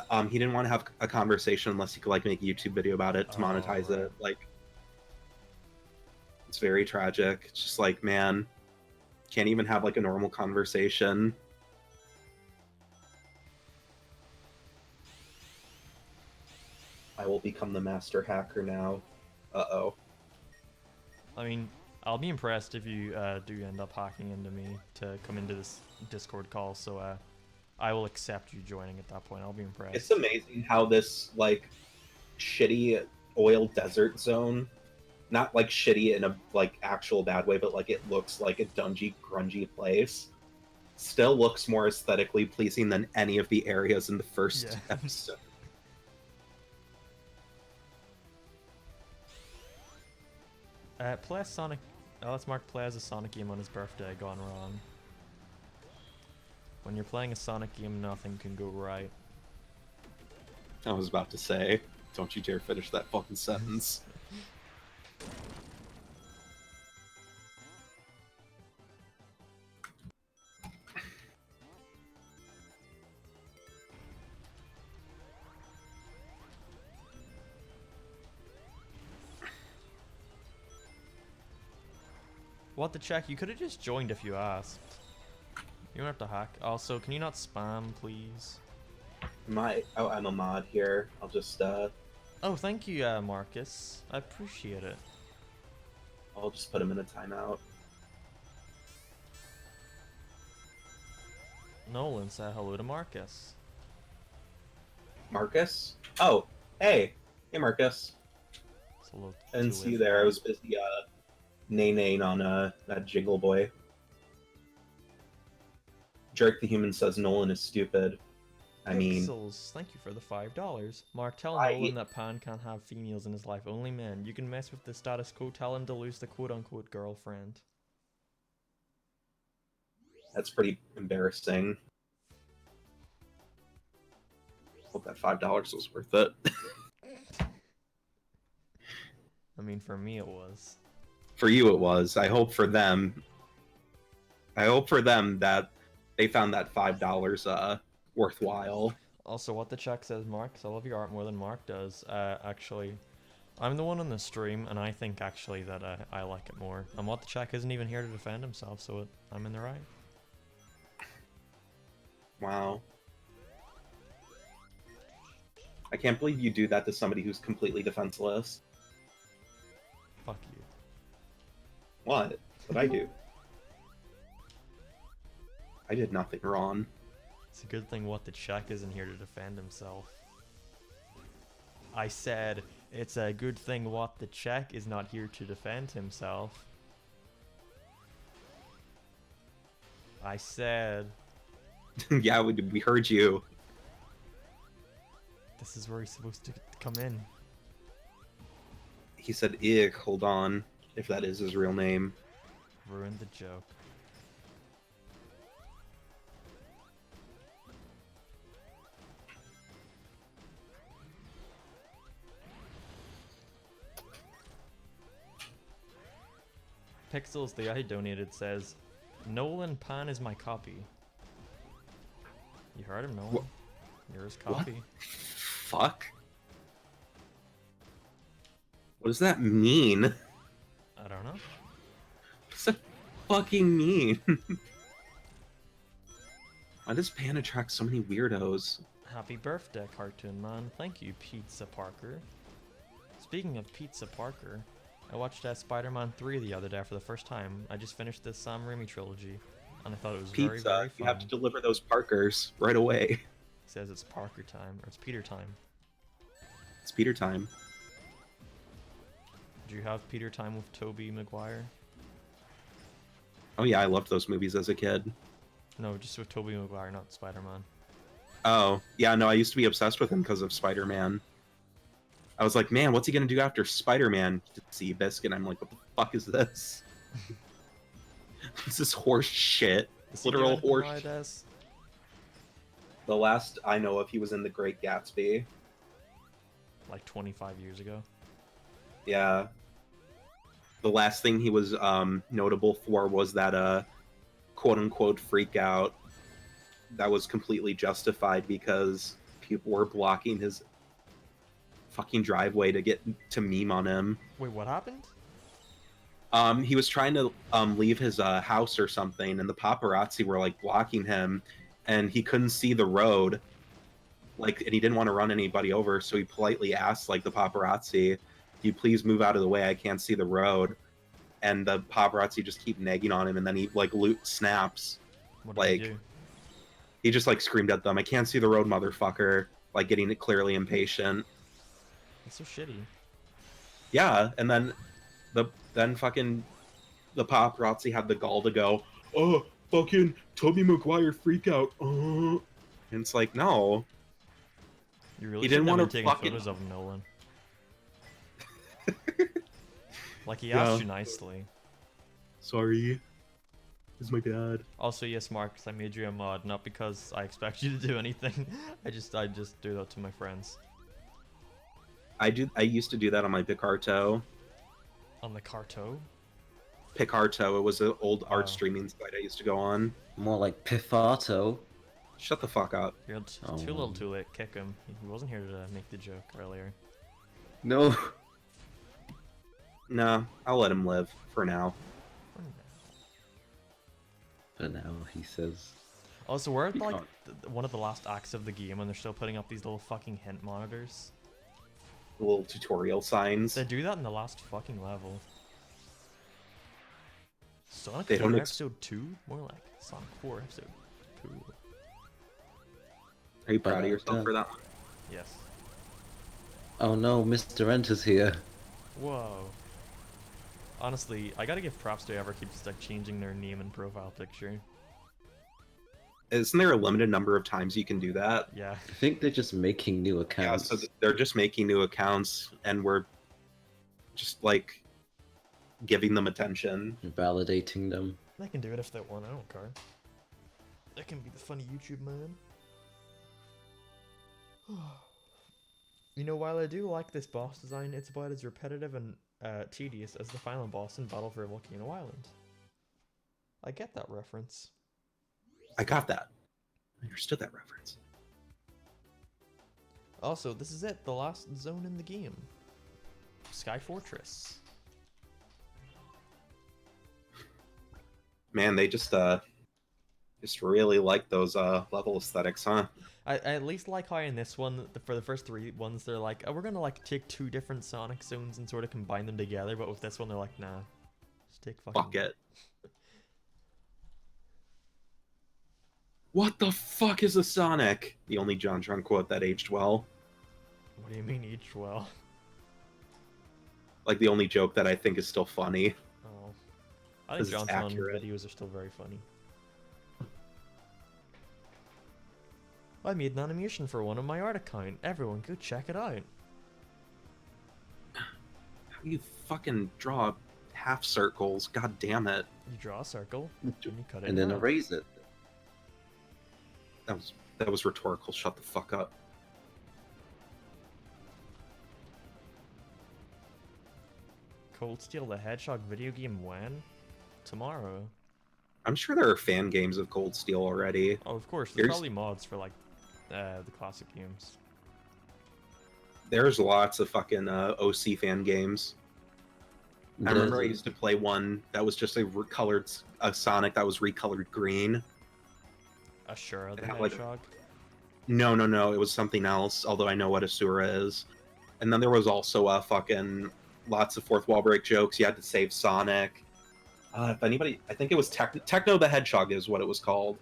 want to have a conversation unless he could, like, make a YouTube video about it to monetize right. it. Like, it's very tragic. It's just like, man, can't even have, like, a normal conversation. I will become the master hacker now. Uh-oh. I mean, I'll be impressed if you do end up hacking into me to come into this Discord call, so I will accept you joining at that point. I'll be impressed. It's amazing how this, like, shitty oil desert zone, not, like, shitty in a, like, actual bad way, but, like, it looks like a dungy, grungy place, still looks more aesthetically pleasing than any of the areas in the first Yeah. episode. Play a Sonic. Oh, let's Mark play as a Sonic game on his birthday. Gone wrong. When you're playing a Sonic game, nothing can go right. I was about to say, don't you dare finish that fucking sentence. What the check? You could have just joined if you asked. You don't have to hack. Also, can you not spam, please? Oh, I'm a mod here. I'll just, Oh, thank you, Marcus. I appreciate it. I'll just put him in a timeout. Nolan, say hello to Marcus. Marcus? Oh, hey. Hey, Marcus. It's a little I didn't too see you late. there. I was busy, nay-naying on, that Jingle Boy. Jerk the Human says Nolan is stupid. I mean, Pixels, thank you for the $5. Mark, tell I- Nolan that Pan can't have females in his life, only men. You can mess with the status quo, tell him to lose the quote-unquote girlfriend. that's pretty embarrassing. Hope that $5 was worth it. I mean, for me it was. For you, it was. I hope for them that they found that $5 worthwhile. Also, what the check says, Mark, 'cause I love your art more than Mark does. Actually, I'm the one on the stream, and I think actually that I like it more. And what the check isn't even here to defend himself, so I'm in the right. Wow. I can't believe you do that to somebody who's completely defenseless. Fuck you. What? What'd I do? I did nothing wrong. It's a good thing what the check isn't here to defend himself. I said, it's a good thing what the check is not here to defend himself. I said, Yeah, we heard you. this is where he's supposed to come in. He said, "Ig, hold on." if that is his real name. Ruined the joke. Pixels, the I donated, says, Nolan Pan is my copy. You heard him, Nolan. You're his What? copy. Fuck. What does that mean? I don't know. What does that fucking mean? Why does Pan attract so many weirdos? Happy birthday, Cartoon Man. Thank you, Pizza Parker. Speaking of Pizza Parker, I watched Spider-Man 3 the other day for the first time. I just finished the Sam Raimi trilogy, and I thought it was very, Pizza, very fun. you have to deliver those Parkers right away. It says it's Parker time, or it's Peter time. It's Peter time. Did you have Peter time with Tobey Maguire? Oh yeah, I loved those movies as a kid. No, just with Tobey Maguire, not Spider-Man. Oh, yeah, no, I used to be obsessed with him because of Spider-Man. I was like, man, what's he gonna do after Spider-Man? Seabiscuit, I'm like, what the fuck is this? This is horse shit. Is he Literal doing anything horse. nowadays? The last I know of, he was in The Great Gatsby. Like 25 years ago. Yeah. The last thing he was notable for was that quote-unquote freak out that was completely justified because people were blocking his fucking driveway to get to meme on him. Wait, what happened? He was trying to leave his house or something, and the paparazzi were like blocking him, and he couldn't see the road, like, and he didn't want to run anybody over, so he politely asked like the paparazzi, "Do you please move out of the way? I can't see the road." And the paparazzi just keep nagging on him, and then he like snaps. What did he Like, do? he just like screamed at them, "I can't see the road, motherfucker!" Like getting clearly impatient. That's so shitty. Yeah, and then the paparazzi had the gall to go, "Oh, fucking Tobey Maguire freak out." And it's like, no. You really He didn't shouldn't have wanna been taking fucking- photos of Nolan. Like, he Yeah. asked you nicely. Sorry. This is my bad. Also, yes, Marcus, I made you a mod, not because I expect you to do anything. I just do that to my friends. I used to do that on my Picarto. On the Carto? Picarto, it was an old art Oh. streaming site I used to go on. More like Pifato. Shut the fuck up. You're Oh. too little too late. Kick him. He wasn't here to make the joke earlier. No. Nah, I'll let him live for now. For now, he says. Also, we're at You like can't. one of the last acts of the game, and they're still putting up these little fucking hint monitors. The little tutorial signs. They do that in the last fucking level. Sonic They 4 don't ex- episode 2? More like Sonic 4 episode 2. Are you proud of yourself for that one? Yes. Oh no, Mr. Enter's here. Whoa. Honestly, I gotta give props to whoever keeps like changing their name and profile picture. Isn't there a limited number of times you can do that? Yeah. I think they're just making new Yeah, accounts. so they're just making new accounts, and we're just like giving them attention. And validating them. They can do it if they want, I don't care. They can be the funny YouTube man. You know, while I do like this boss design, it's about as repetitive and tedious as the final boss in Battle for Volcano Island. I get that reference. I got that. I understood that reference. Also, this is it, the last zone in the game. Sky Fortress. Man, they just really like those level aesthetics, huh? I at least like how in this one, for the first 3 ones, they're like, oh, we're gonna like take 2 different Sonic zones and sort of combine them together, but with this one, they're like, nah, just take fucking... Fuck it. What the fuck is a Sonic? The only JonTron quote that aged well. What do you mean each well? Like the only joke that I think is still funny. Oh. I think 'Cause it's Johnson accurate. videos are still very funny. I made an animation for one on my art account. Everyone go check it out. How do you fucking draw half circles. God damn it. You draw a circle, and you cut it And in then half. erase it. That was rhetorical. Shut the fuck up. Cold Steel the Hedgehog video game when? Tomorrow. I'm sure there are fan games of Cold Steel already. Oh, of course. There's Here's- probably mods for like the classic games. There's lots of fucking OC fan games. I remember I There's- used to play one that was just a Sonic that was recolored green. Ashura the It had, like, Hedgehog. No, it was something else. Although I know what Asura is. And then there was also fucking lots of fourth wall break jokes. You had to save Sonic. If anybody, I think it was Techno the Hedgehog is what it was called.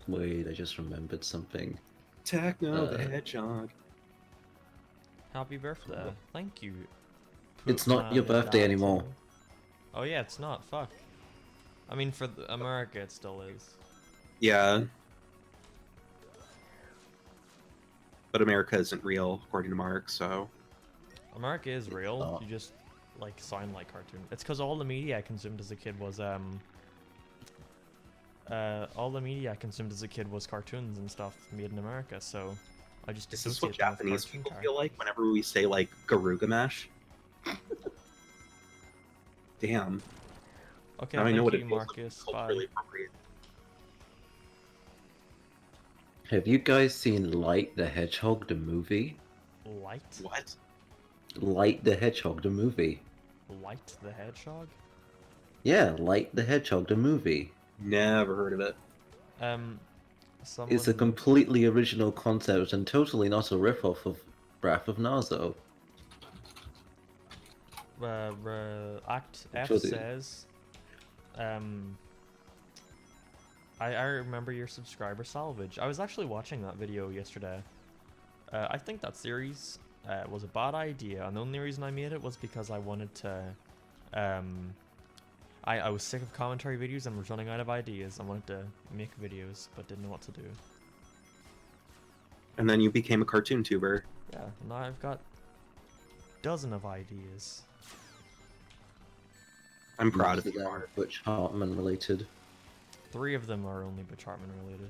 Wait, I just remembered something. Techno the Uh, Hedgehog. Happy birthday. Thank you. It's not your Poopman birthday Dad anymore. too. Oh yeah, it's not. Fuck. I mean, for America, it still is. Yeah. But America isn't real, according to Mark, so. America is real. Oh. You just like sound like cartoon. It's because all the media I consumed as a kid was cartoons and stuff made in America. So I just Is this what associate them with Japanese cartoon people characters. feel like whenever we say, like, Garugamesh? Damn. Okay, Now I thank know what you, it feels like. Marcus. It's Bye. culturally appropriate. Have you guys seen Light the Hedgehog the movie? Light? What? Light the Hedgehog the movie. Light the Hedgehog? Yeah, Light the Hedgehog the movie. Never heard of it. Someone... It's a completely original concept and totally not a ripoff of Wrath of Nazo. Act F Sure do. says, I remember your subscriber salvage. I was actually watching that video yesterday. I think that series was a bad idea, and the only reason I made it was because I wanted to. I was sick of commentary videos and was running out of ideas. I wanted to make videos, but didn't know what to do. And then you became a cartoon tuber. Yeah, now I've got dozen of ideas. I'm proud of Most you, them Mark. Butch Hartman related. 3 of them are only Butch Hartman related.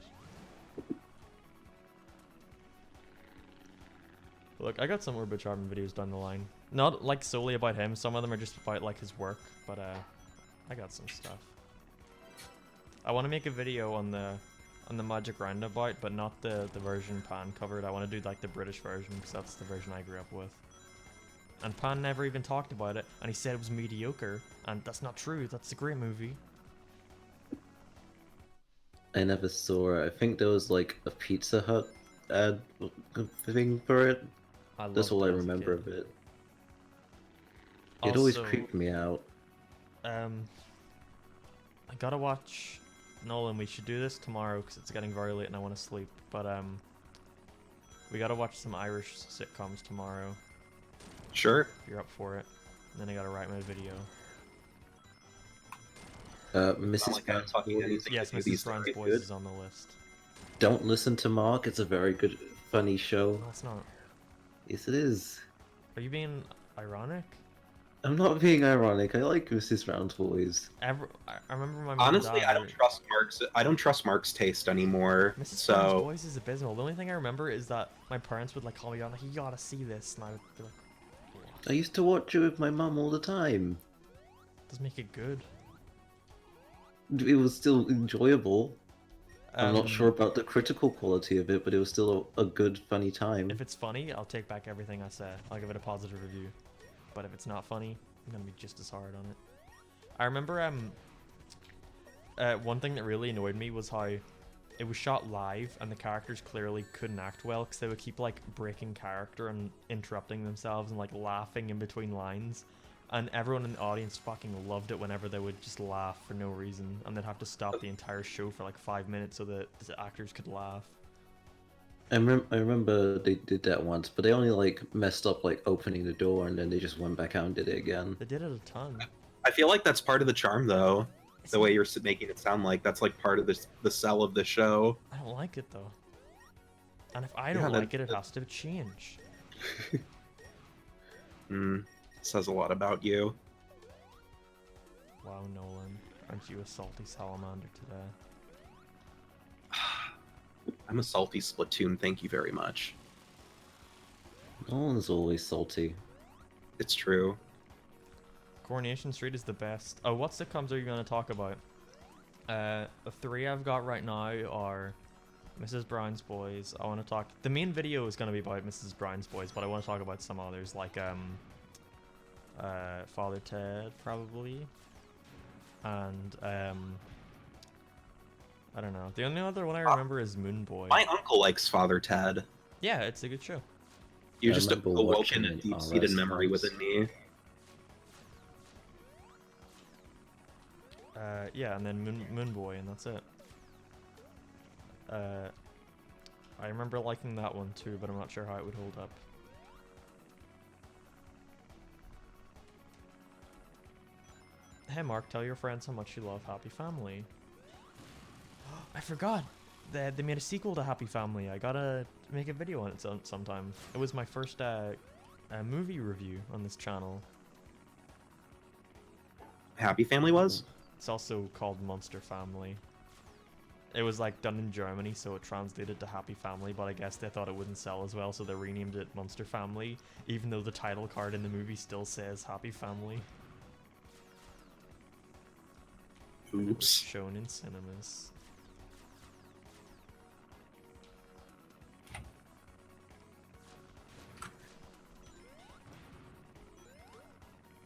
Look, I got some more Butch Hartman videos down the line. Not like solely about him. Some of them are just about like his work, but I got some stuff. I want to make a video on the Magic Roundabout, but not the version Pan covered. I want to do like the British version because that's the version I grew up with. And Pan never even talked about it, and he said it was mediocre, and that's not true. That's a great movie. I never saw it. I think there was like a Pizza Hut ad thing for it. That's all I remember of it. It always Also, creeped me out. I gotta watch Nolan. We should do this tomorrow because it's getting very late and I want to sleep. But we gotta watch some Irish sitcoms tomorrow. Sure. If you're up for it. And then I gotta write my video. Mrs. Not like I'm Brown's talking Boys. anything Yes, to do Mrs. these Brown's days, Boys dude. is on the list. Don't listen to Mark. It's a very good, funny show. No, it's not. Yes, it is. Are you being ironic? I'm not being ironic. I like Mrs. Brown's Boys. I remember my mom and Honestly, dad I don't were- trust Mark's. I don't trust Mark's taste anymore. Mrs. Brown's So Boys is abysmal. The only thing I remember is that my parents would like call me on, like, you gotta see this, and I would be like, I used to watch it with my mum all the time. does make it good. It was still enjoyable. I'm not Um, sure about the critical quality of it, but it was still a good, funny time. If it's funny, I'll take back everything I said. I'll give it a positive review. But if it's not funny, I'm gonna be just as hard on it. I remember one thing that really annoyed me was how it was shot live and the characters clearly couldn't act well because they would keep like breaking character and interrupting themselves and like laughing in between lines. And everyone in the audience fucking loved it whenever they would just laugh for no reason, and they'd have to stop the entire show for like 5 minutes so that the actors could laugh. I remember they did that once, but they only like messed up like opening the door and then they just went back out and did it again. They did it a ton. I feel like that's part of the charm, though. It's The way you're making it sound like that's like part of the sell of the show. I don't like it though. And if I Yeah, don't that- like it, it has to change. Mm. Says a lot about you. Wow, Nolan. Aren't you a salty salamander today? I'm a salty Splatoon, thank you very much. No one's always salty. It's true. Coronation Street is the best. Oh, what sitcoms are you going to talk about? The three I've got right now are Mrs. Brown's Boys. I want to talk... The main video is going to be about Mrs. Brown's Boys, but I want to talk about some others, like, Father Ted, probably. And, I don't know. The only other one I remember is Moon Boy. My uncle likes Father Ted. Yeah, it's a good show. You I just remember awoken watching a it, deep-seated RS memory times. within me. Yeah, and then Moon Boy, and that's it. I remember liking that one too, but I'm not sure how it would hold up. Hey Mark, tell your friends how much you love Happy Family. I forgot! They made a sequel to Happy Family. I gotta make a video on it sometime. It was my first movie review on this channel. Happy Family was? It's also called Monster Family. It was like done in Germany, so it translated to Happy Family, but I guess they thought it wouldn't sell as well, so they renamed it Monster Family, even though the title card in the movie still says Happy Family. Oops. Shown in cinemas.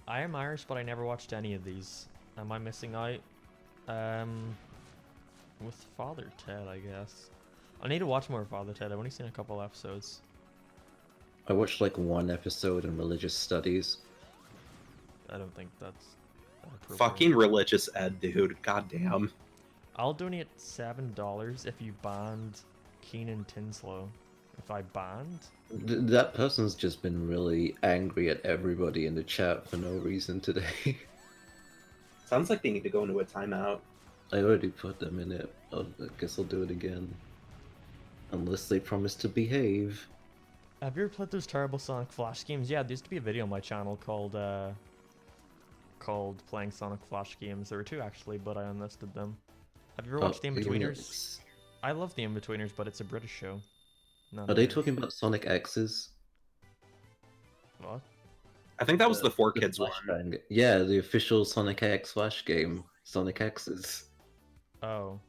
I am Irish, but I never watched any of these. Am I missing out? With Father Ted, I guess. I need to watch more Father Ted. I've only seen a couple episodes. I watched like one episode in religious studies. I don't think that's appropriate. Fucking religious ed, dude. Goddamn. I'll donate $7 if you banned Keenan Tinslow. If I banned? That person's just been really angry at everybody in the chat for no reason today. Sounds like they need to go into a timeout. I already put them in it. I guess I'll do it again. Unless they promise to behave. Have you ever played those terrible Sonic Flash games? Yeah, there used to be a video on my channel called Playing Sonic Flash Games. There were two actually, but I unlisted them. Have you ever watched The In-Betweeners? I love The In-Betweeners, but it's a British show. Not Are they Irish. talking about Sonic X's? What? I think that was the 4Kids one. Flashbang. Yeah, the official Sonic X Flash game. Sonic X's. Oh.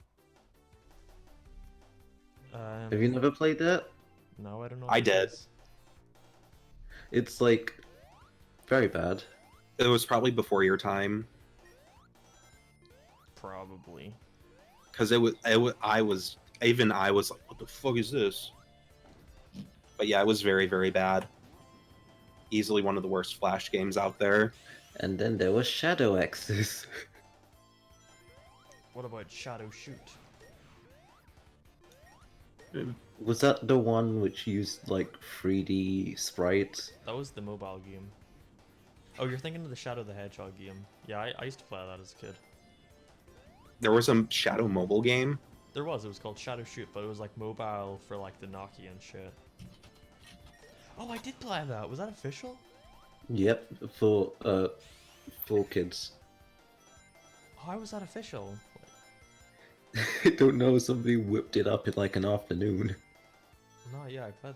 Have you never played that? No, I don't know. I what this did. is. It's like very bad. It was probably before your time. Probably. Because I was like, what the fuck is this? But yeah, it was very, very bad. Easily one of the worst Flash games out there. And then there was Shadow X's. What about Shadow Shoot? Was that the one which used like 3D sprites? That was the mobile game. Oh, you're thinking of the Shadow the Hedgehog game. Yeah, I used to play that as a kid. There was a Shadow mobile game. There was, it was called Shadow Shoot, but it was like mobile for like the Nokia and shit. Oh, I did play that. Was that official? Yep, for kids. How was that official? I don't know, somebody whipped it up in like an afternoon. No, yeah, I played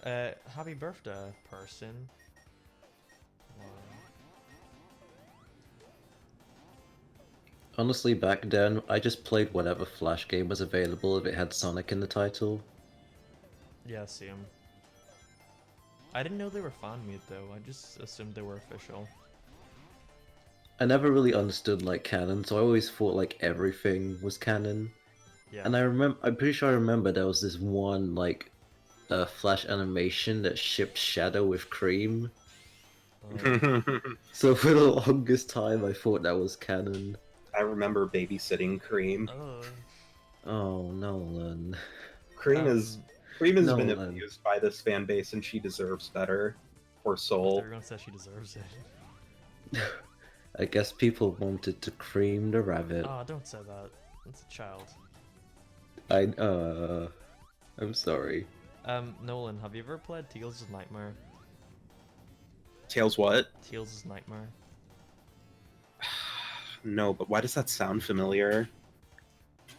that. Happy birthday, person. Wow. Honestly, back then, I just played whatever Flash game was available if it had Sonic in the title. Yeah, same. I didn't know they were fan-made though. I just assumed they were official. I never really understood like canon, so I always thought like everything was canon. Yeah. And I'm pretty sure I remember there was this one like Flash animation that shipped Shadow with Cream. So for the longest time, I thought that was canon. I remember babysitting Cream. Oh, Nolan. Cream has been Nolan. abused by this fan base, and she deserves better. Poor soul. Everyone says she deserves it. I guess people wanted to cream the rabbit. Ah, don't say that. It's a child. I'm sorry. Nolan, have you ever played Tales of Nightmare? Tails what? Tails' Nightmare. No, but why does that sound familiar?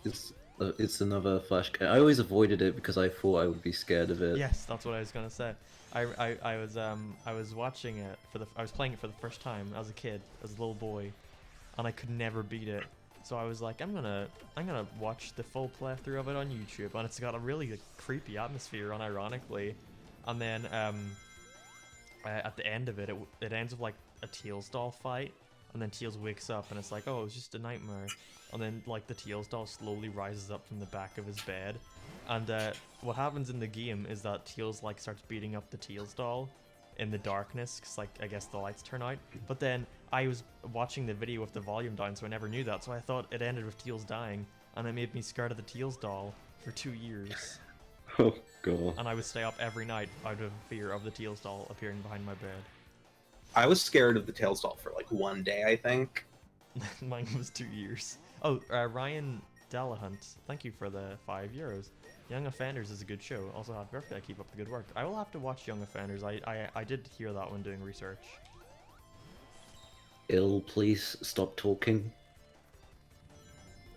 It's another Flash game. I always avoided it because I thought I would be scared of it. Yes, that's what I was gonna say. I was watching it I was playing it for the first time as a kid, as a little boy, and I could never beat it. So I was like, I'm gonna watch the full playthrough of it on YouTube, and it's got a really creepy atmosphere, unironically. And then at the end of it, it ends with like a Tails doll fight, and then Tails wakes up and it's like, oh, it was just a nightmare. And then like the Tails doll slowly rises up from the back of his bed, and what happens in the game is that Tails like starts beating up the Tails doll in the darkness, because like I guess the lights turn out. But then I was watching the video with the volume down, so I never knew that. So I thought it ended with Tails dying, and it made me scared of the Tails doll for 2 years. Oh god. And I would stay up every night out of fear of the Tails doll appearing behind my bed. I was scared of the Tails doll for like 1 day, I think. Mine was 2 years. Oh, Ryan Delahunt, thank you for the €5. Young Offenders is a good show. Also, happy birthday. Keep up the good work. I will have to watch Young Offenders. I did hear that when doing research. Please stop talking.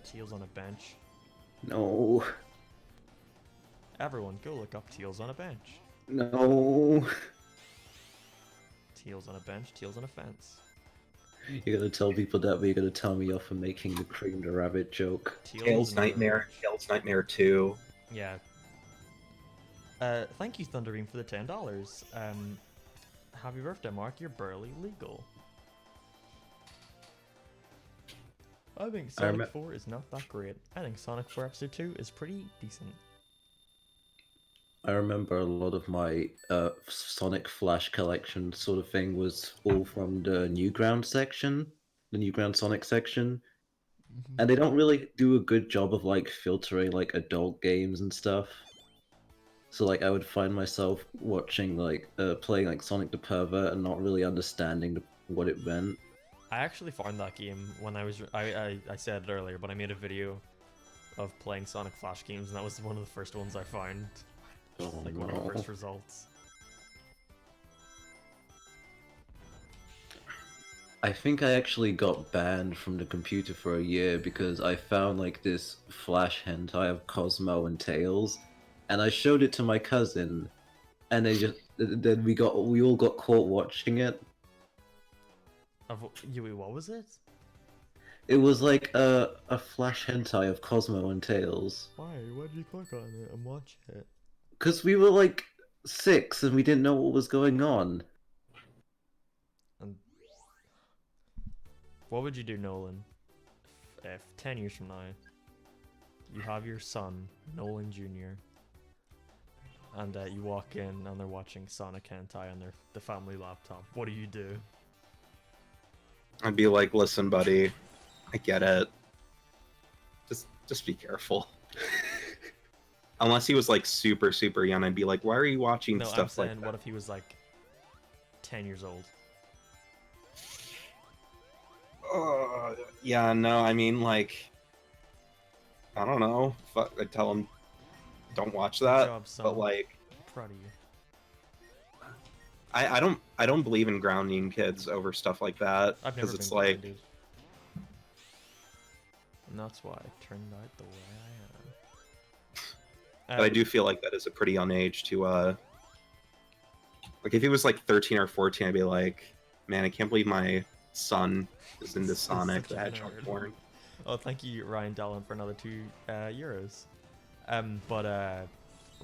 Tails on a bench. No. Everyone, go look up Tails on a bench. No. Tails on a bench, Tails on a fence. You're gonna tell people that, but you're gonna tell me off for making the Cream the Rabbit joke. Tails Nightmare, Tails Nightmare 2. Yeah. Thank you, Thunderbeam, for the $10. Happy birthday, Mark. You're barely legal. I think Sonic 4 is not that great. I think Sonic 4 Episode 2 is pretty decent. I remember a lot of my Sonic Flash collection sort of thing was all from the Newgrounds section, the Newgrounds Sonic section. And they don't really do a good job of like filtering like adult games and stuff. So like I would find myself watching like playing like Sonic the Pervert and not really understanding what it meant. I actually found that game when I was I said it earlier, but I made a video of playing Sonic Flash games, and that was one of the first ones I found. Oh, like one of the first results. I think I actually got banned from the computer for a year because I found like this Flash hentai of Cosmo and Tails, and I showed it to my cousin, and then we all got caught watching it. What was it? It was like a Flash hentai of Cosmo and Tails. Why? Why did you click on it and watch it? Because we were like 6 and we didn't know what was going on. And what would you do, Nolan, if 10 years from now you have your son, Nolan Jr., and you walk in and they're watching Sonic hentai on the family laptop? What do you do? I'd be like, listen, buddy, I get it. Just be careful. Unless he was like super, super young, I'd be like, why are you watching No, stuff I'm like saying, that? what if he was like 10 years old? Yeah, no, I mean, like, I don't know. Fuck, I'd tell him, don't watch Good that. job, son. But like, I'm proud of you. I don't believe in grounding kids over stuff like that I've never because it's been like, grounded. And that's why I turned out the way I am. but I do feel like that is a pretty young age to like if he was like 13 or 14, I'd be like, man, I can't believe my son is into Sonic such the a Hedgehog nerd. porn. Oh, thank you, Ryan Dallin, for another €2. But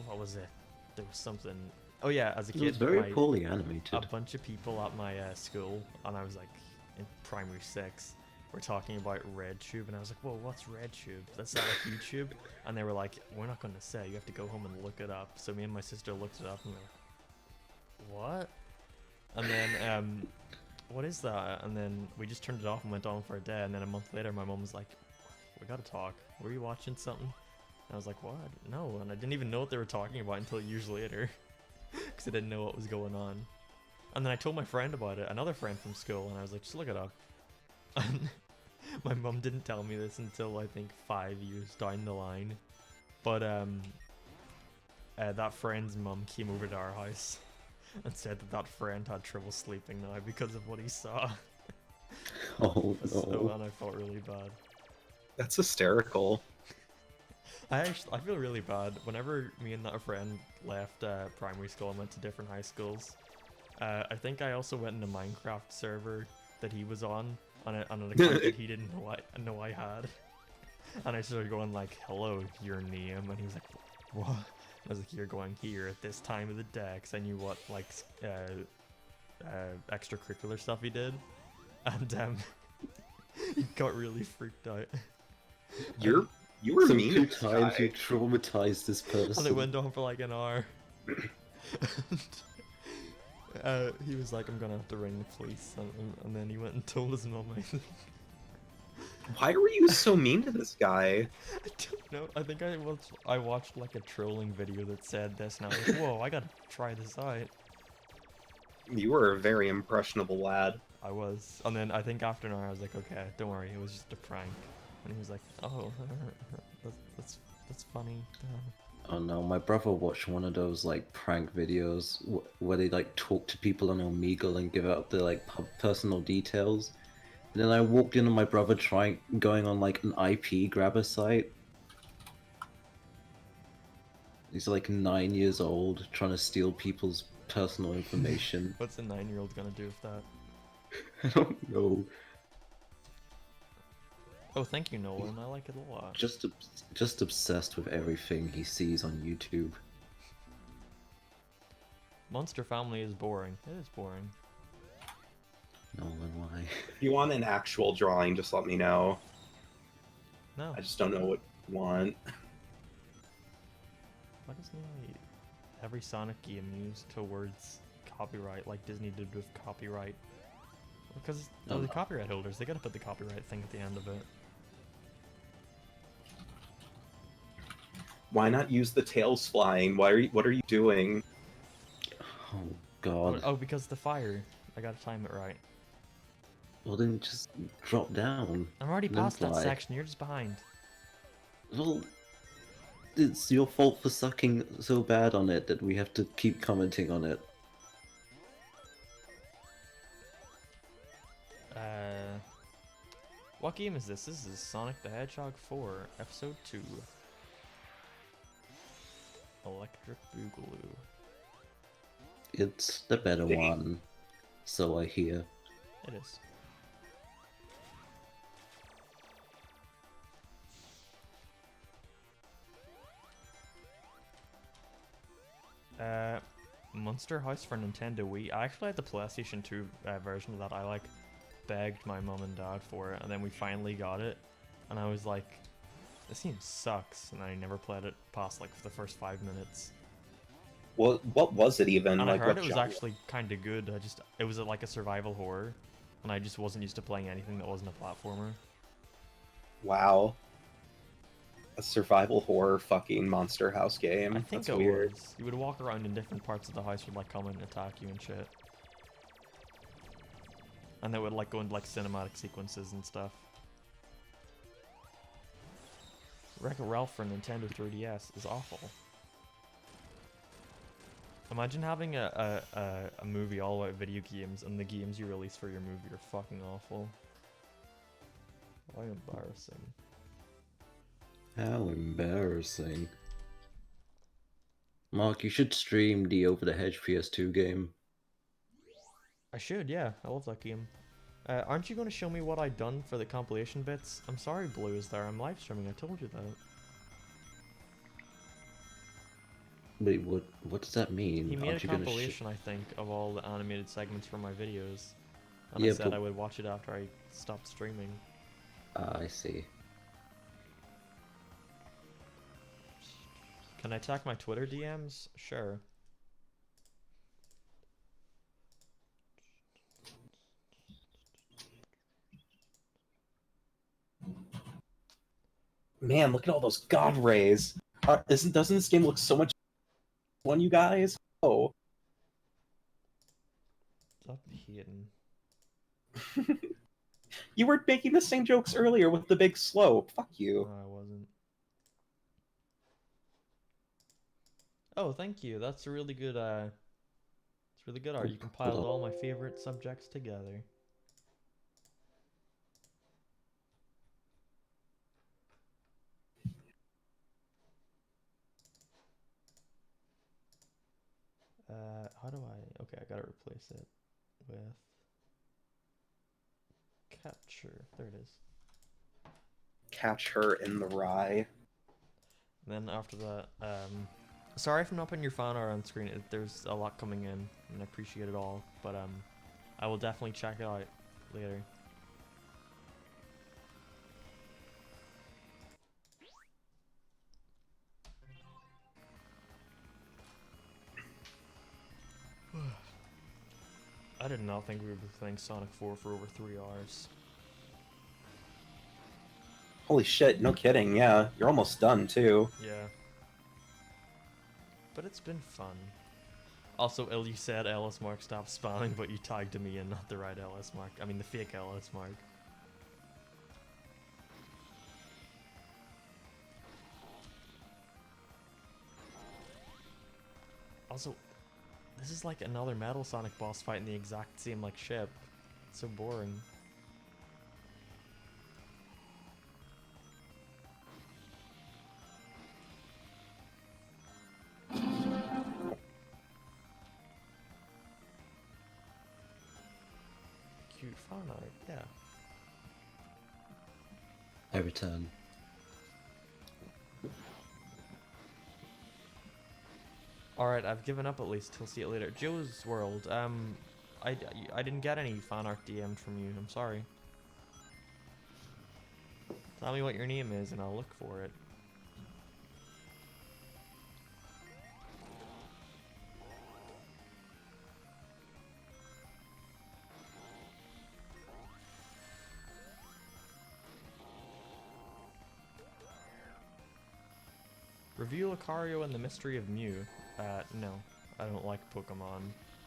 what was it? There was something. Oh yeah, as a It kid, was very my- poorly a animated. bunch of people at my school, and I was like in primary 6, were talking about RedTube, and I was like, whoa, what's RedTube? That's not like YouTube? And they were like, we're not going to say, you have to go home and look it up. So me and my sister looked it up, and we were like, what? And then, what is that? And then we just turned it off and went on for a day, and then a month later my mom was like, we gotta talk. Were you watching something? And I was like, what? No, and I didn't even know what they were talking about until years later. Because I didn't know what was going on. And then I told my friend about it, another friend from school, and I was like, just look it up. And my mum didn't tell me this until I think 5 years down the line. But that friend's mum came over to our house, and said that that friend had trouble sleeping now because of what he saw. Oh So, no. and I felt really bad. That's hysterical. I feel really bad. Whenever me and that friend left primary school and went to different high schools, I think I also went in a Minecraft server that he was on an account that he didn't know I had. And I started going like, "Hello, your name," and he was like, "What?" I was like, "You're going here at this time of the day," 'cause I knew what like extracurricular stuff he did, and he got really freaked out. You were So mean. 2 to this times guy. you traumatized this And it person. went on for like an hour. He was like, "I'm gonna have to ring the police," and then he went and told his mum. I think. Why were you so mean to this guy? I don't know. I think I watched like a trolling video that said this, and I was like, "Whoa, I gotta try this out." You were a very impressionable lad. I was, and then I think after an hour, I was like, "Okay, don't worry, it was just a prank." And he was like, "Oh, that's funny." Oh no, my brother watched one of those like prank videos where they like talk to people on Omegle and give out their like personal details. And then I walked in on my brother going on like an IP grabber site. He's like 9 years old, trying to steal people's personal information. What's a 9-year-old gonna do with that? I don't know. Oh, thank you, Nolan. I like it a lot. Just obsessed with everything he sees on YouTube. Monster Family is boring. It is boring. Nolan, why? If you want an actual drawing, just let me know. No. I just don't know what you want. Why doesn't every Sonic game use towards copyright like Disney did with copyright? Because they're the copyright holders, they gotta put the copyright thing at the end of it. Why not use the tails flying? What are you doing? Oh god. Oh, because the fire. I gotta time it right. Well then just drop down. I'm already and then past that fly. section, you're just behind. Well, it's your fault for sucking so bad on it that we have to keep commenting on it. What game is this? This is Sonic the Hedgehog 4, Episode 2. Electric Boogaloo. It's the better one, so I hear. It is. Monster House for Nintendo Wii. I actually had the PlayStation 2 version of that. I like begged my mom and dad for it, and then we finally got it, and I was like, this game sucks, and I never played it past like the first 5 minutes. What was it even? And Like I heard what it was genre? actually kind of good. It was like a survival horror, and I just wasn't used to playing anything that wasn't a platformer. Wow. A survival horror fucking Monster House game. I think That's it weird. was. You would walk around in different parts of the house would like come and attack you and shit. And they would like go into like cinematic sequences and stuff. Wreck-It Ralph for Nintendo 3DS is awful. Imagine having a movie all about video games and the games you release for your movie are fucking awful. How embarrassing. How embarrassing. Mark, you should stream the Over the Hedge PS2 game. I should, yeah. I love that game. Aren't you going to show me what I've done for the compilation bits? I'm sorry, Blue is there. I'm live streaming. I told you that. Wait, what does that mean? He made Aren't a you gonna compilation, I think, of all the animated segments from my videos. And Yeah, I said but- I would watch it after I stopped streaming. I see. Can I attack my Twitter DMs? Sure. Man, look at all those god rays. Doesn't this game look so much fun, you guys? Oh. Stop hating. You were making the same jokes earlier with the big slope. Fuck No, you. I wasn't. Oh, thank you. That's a really good It's really good art. You compiled all my favorite subjects together. How do I... Okay, I gotta replace it with... Capture. There it is. Catch her in the rye. And then after that, sorry for not putting your fan art on screen. There's a lot coming in, and I appreciate it all. But I will definitely check it out later. I did not think we would be playing Sonic 4 for over 3 hours. Holy shit, no kidding, yeah. You're almost done, too. Yeah. But it's been fun. Also, Il, you said LS Mark stop spamming, but you tagged me and not the right LS Mark. I mean, the fake LS Mark. Also, this is like another Metal Sonic boss fight in the exact same, like, ship. It's so boring. Cute fan art, yeah. I return. Alright, I've given up at least. We'll see it later. Joe's World, I didn't get any fan art DM'd from you. I'm sorry. Tell me what your name is and I'll look for it. Review Lucario and the Mystery of Mew. No. I don't like Pokemon.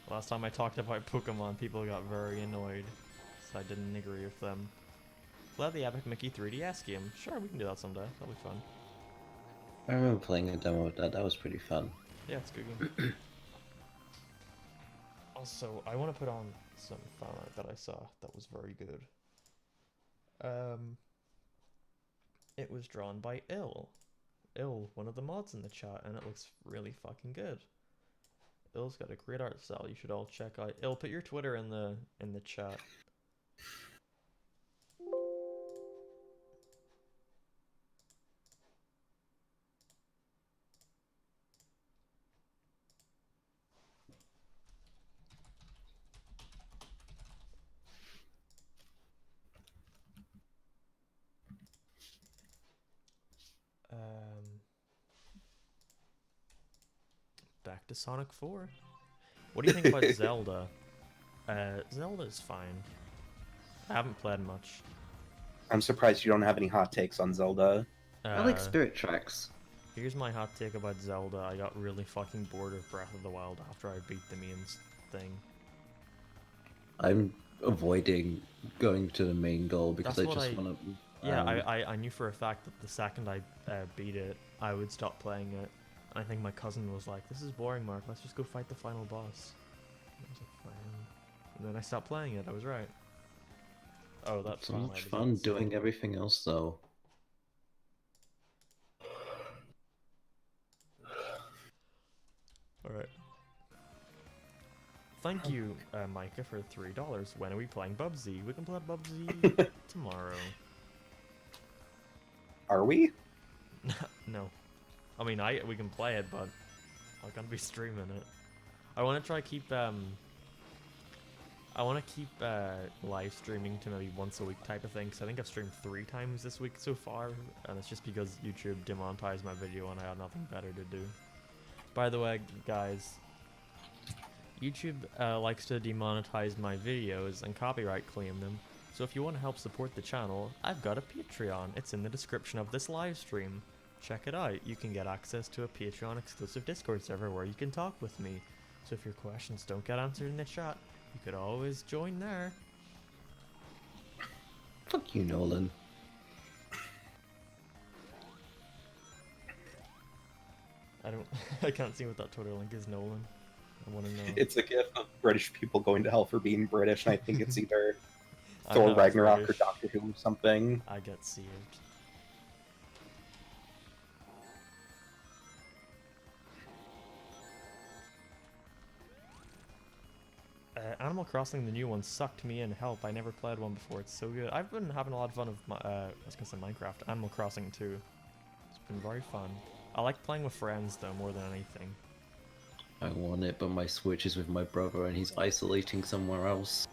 Last time I talked about Pokemon, people got very annoyed, so I didn't agree with them. Play the Epic Mickey 3DS game. Sure, we can do that someday. That'll be fun. I remember playing a demo of that. That was pretty fun. Yeah, it's a good game. Also, I want to put on some fan art that I saw that was very good. It was drawn by Il, one of the mods in the chat, and it looks really fucking good. Il's got a great art style. You should all check out. Il, put your Twitter in the chat. Back to Sonic 4. What do you think about Zelda? Zelda's fine. I haven't played much. I'm surprised you don't have any hot takes on Zelda. I like Spirit Tracks. Here's my hot take about Zelda. I got really fucking bored of Breath of the Wild after I beat the main thing. I'm avoiding going to the main goal because That's I what just want to... Yeah, I knew for a fact that the second I beat it, I would stop playing it. And I think my cousin was like, "This is boring, Mark. Let's just go fight the final boss." And I was like, "Fine." And then I stopped playing it. I was right. Oh, that's so much fun doing everything else, though. Alright. Thank you, Micah, for $3. When are we playing Bubsy? We can play Bubsy tomorrow. Are we? No. I mean, we can play it, but I'm gonna be streaming it. I want to try keep live streaming to maybe once a week type of thing. Cause I think I've streamed 3 times this week so far, and it's just because YouTube demonetized my video and I had nothing better to do. By the way, guys, YouTube likes to demonetize my videos and copyright claim them. So if you want to help support the channel, I've got a Patreon. It's in the description of this live stream. Check it out. You can get access to a Patreon exclusive Discord server where you can talk with me. So if your questions don't get answered in the chat, you could always join there. Fuck you, Nolan. I can't see what that Twitter link is, Nolan. I want to know. It's a gif of British people going to hell for being British, and I think it's either I Thor know it's Ragnarok or British. Doctor Who or something. I get saved. Animal Crossing, the new one, sucked me in. Help, I never played one before. It's so good. I've been having a lot of fun with my, I was gonna say Minecraft, Animal Crossing too. It's been very fun. I like playing with friends though, more than anything. I want it, but my Switch is with my brother and he's isolating somewhere else.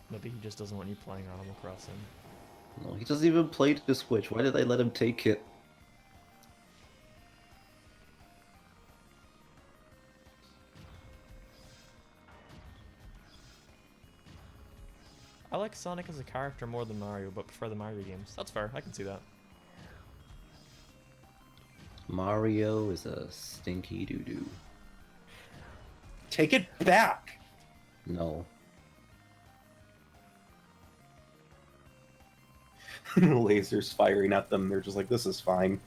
Maybe he just doesn't want you playing Animal Crossing. No, he doesn't even play the Switch. Why did they let him take it? I like Sonic as a character more than Mario, but prefer the Mario games. That's fair, I can see that. Mario is a stinky doo-doo. Take it back! No. Lasers firing at them, they're just like, this is fine.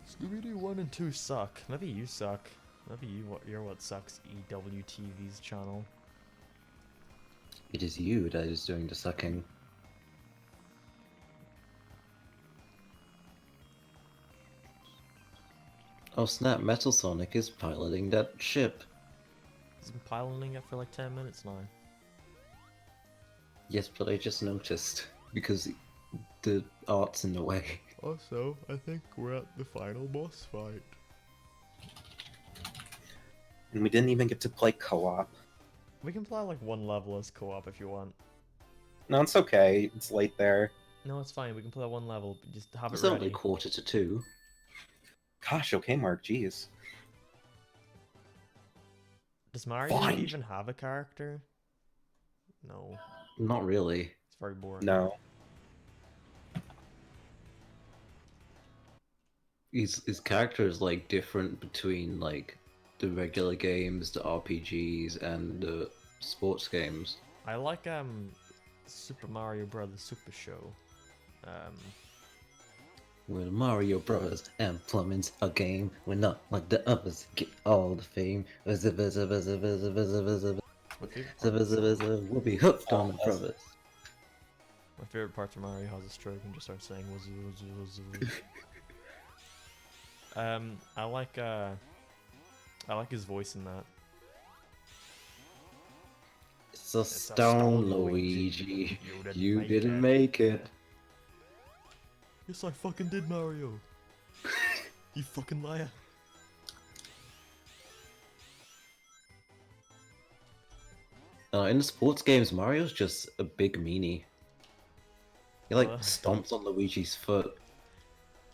Scooby-Doo 1 and 2 suck. Maybe you suck. Maybe you're what sucks, EWTV's channel. It is you that is doing the sucking. Oh snap, Metal Sonic is piloting that ship. He's been piloting it for like 10 minutes now. Yes, but I just noticed, because the art's in the way. Also, I think we're at the final boss fight. And we didn't even get to play co-op. We can play like one level as co-op if you want. No, it's okay. It's late there. No, it's fine. We can play one level. But just have It's it only ready. 1:45. Gosh, okay, Mark, jeez. Does Mario Fine. even have a character? No, Not really. it's very boring. No. His character is like different between like the regular games, the RPGs, and the sports games. I like Super Mario Brothers Super Show. We're the Mario Brothers and plumbing's a game. We're not like the others. Get all the fame. My favorite We'll be hooked on the brothers. My favorite part of Mario has a stroke and just starts saying wuzz. I like his voice in that. It's a stone, Luigi. You didn't make it. Yes, I fucking did, Mario. You fucking liar. In the sports games, Mario's just a big meanie. He like Uh. stomps on Luigi's foot.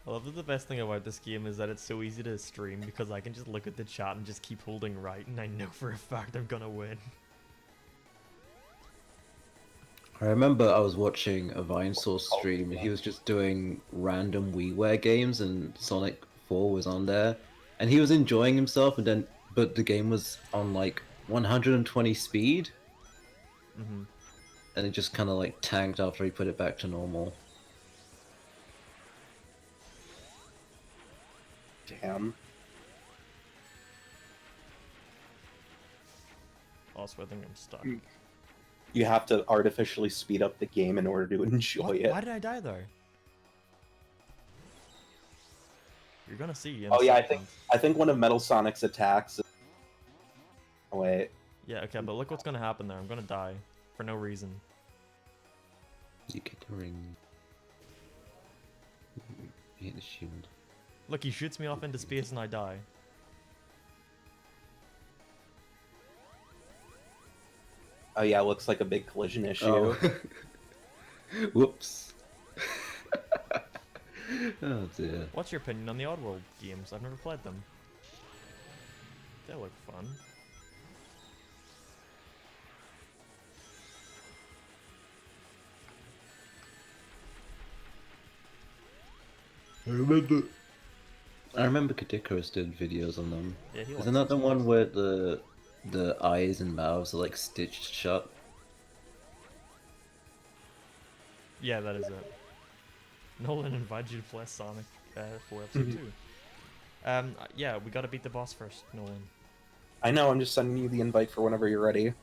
I love that the best thing about this game is that it's so easy to stream because I can just look at the chat and just keep holding right and I know for a fact I'm gonna win. I remember I was watching a Vinesource stream and he was just doing random WiiWare games and Sonic 4 was on there and he was enjoying himself but the game was on like 120 speed Mm-hmm. and it just kind of like tanked after he put it back to normal. Damn. Also, I think I'm stuck. You have to artificially speed up the game in order to enjoy it. Why did I die though? You're gonna see. In Oh a yeah, second. I think one of Metal Sonic's attacks. Oh, wait. Yeah, okay, but look what's gonna happen there. I'm gonna die for no reason. You get the ring. You hit the shield. Look, he shoots me off into space and I die. Oh yeah, looks like a big collision issue. Oh. Whoops. Oh dear. What's your opinion on the Oddworld games? I've never played them. They look fun. I remember Kadikarus did videos on them. Yeah, he likes Isn't that the those one games. where the eyes and mouths are like stitched shut? Yeah, that is it. Nolan invited you to play Sonic 4 Episode 2. Yeah, we gotta beat the boss first, Nolan. I know, I'm just sending you the invite for whenever you're ready.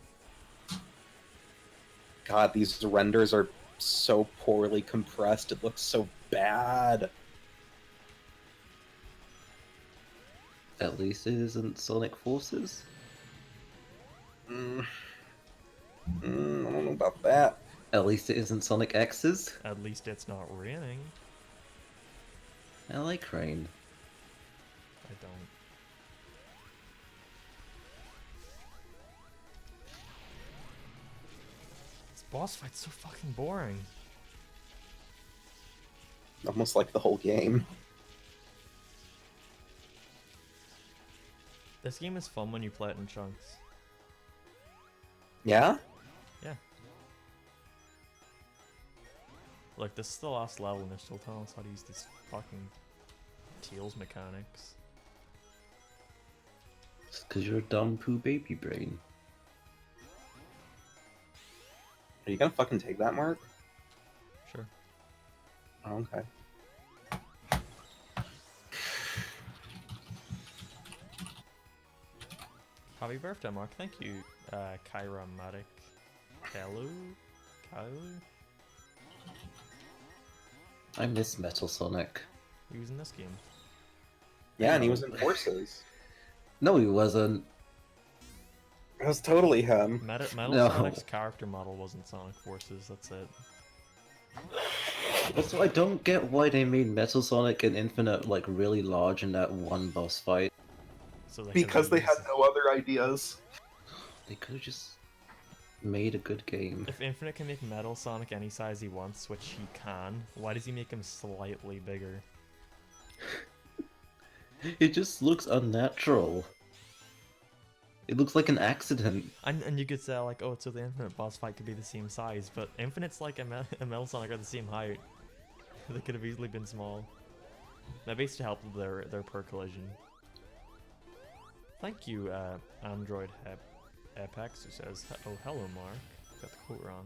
God, these renders are so poorly compressed. It looks so bad. At least it isn't Sonic Forces. I don't know about that. At least it isn't Sonic X's. At least it's not raining. I like rain. I don't. This boss fight's so fucking boring. Almost like the whole game. This game is fun when you play it in chunks. Yeah? Yeah. Like, this is the last level and they're still telling us how to use these fucking Tails mechanics. It's because you're a dumb poo baby brain. Are you gonna fucking take that, Mark? Sure. Oh, okay. Happy birthday, Mark. Thank you, Kyra Matic. Kalu? I miss Metal Sonic. He was in this game. Yeah, and he was in Forces. No, he wasn't. That was totally him. Metal No. Sonic's character model wasn't Sonic Forces, that's it. Also, I don't get why they made Metal Sonic and Infinite like really large in that one boss fight. So they Because they use- had no other ideas. They could have just made a good game. If Infinite can make Metal Sonic any size he wants, which he can, why does he make him slightly bigger? It just looks unnatural. It looks like an accident. And you could say like, oh, so the Infinite boss fight could be the same size, but Infinite's like and Metal Sonic are the same height. They could have easily been small. Maybe it's to help with their per collision. Thank you, Android Apex, who says, oh, hello, Mark. Got the quote wrong.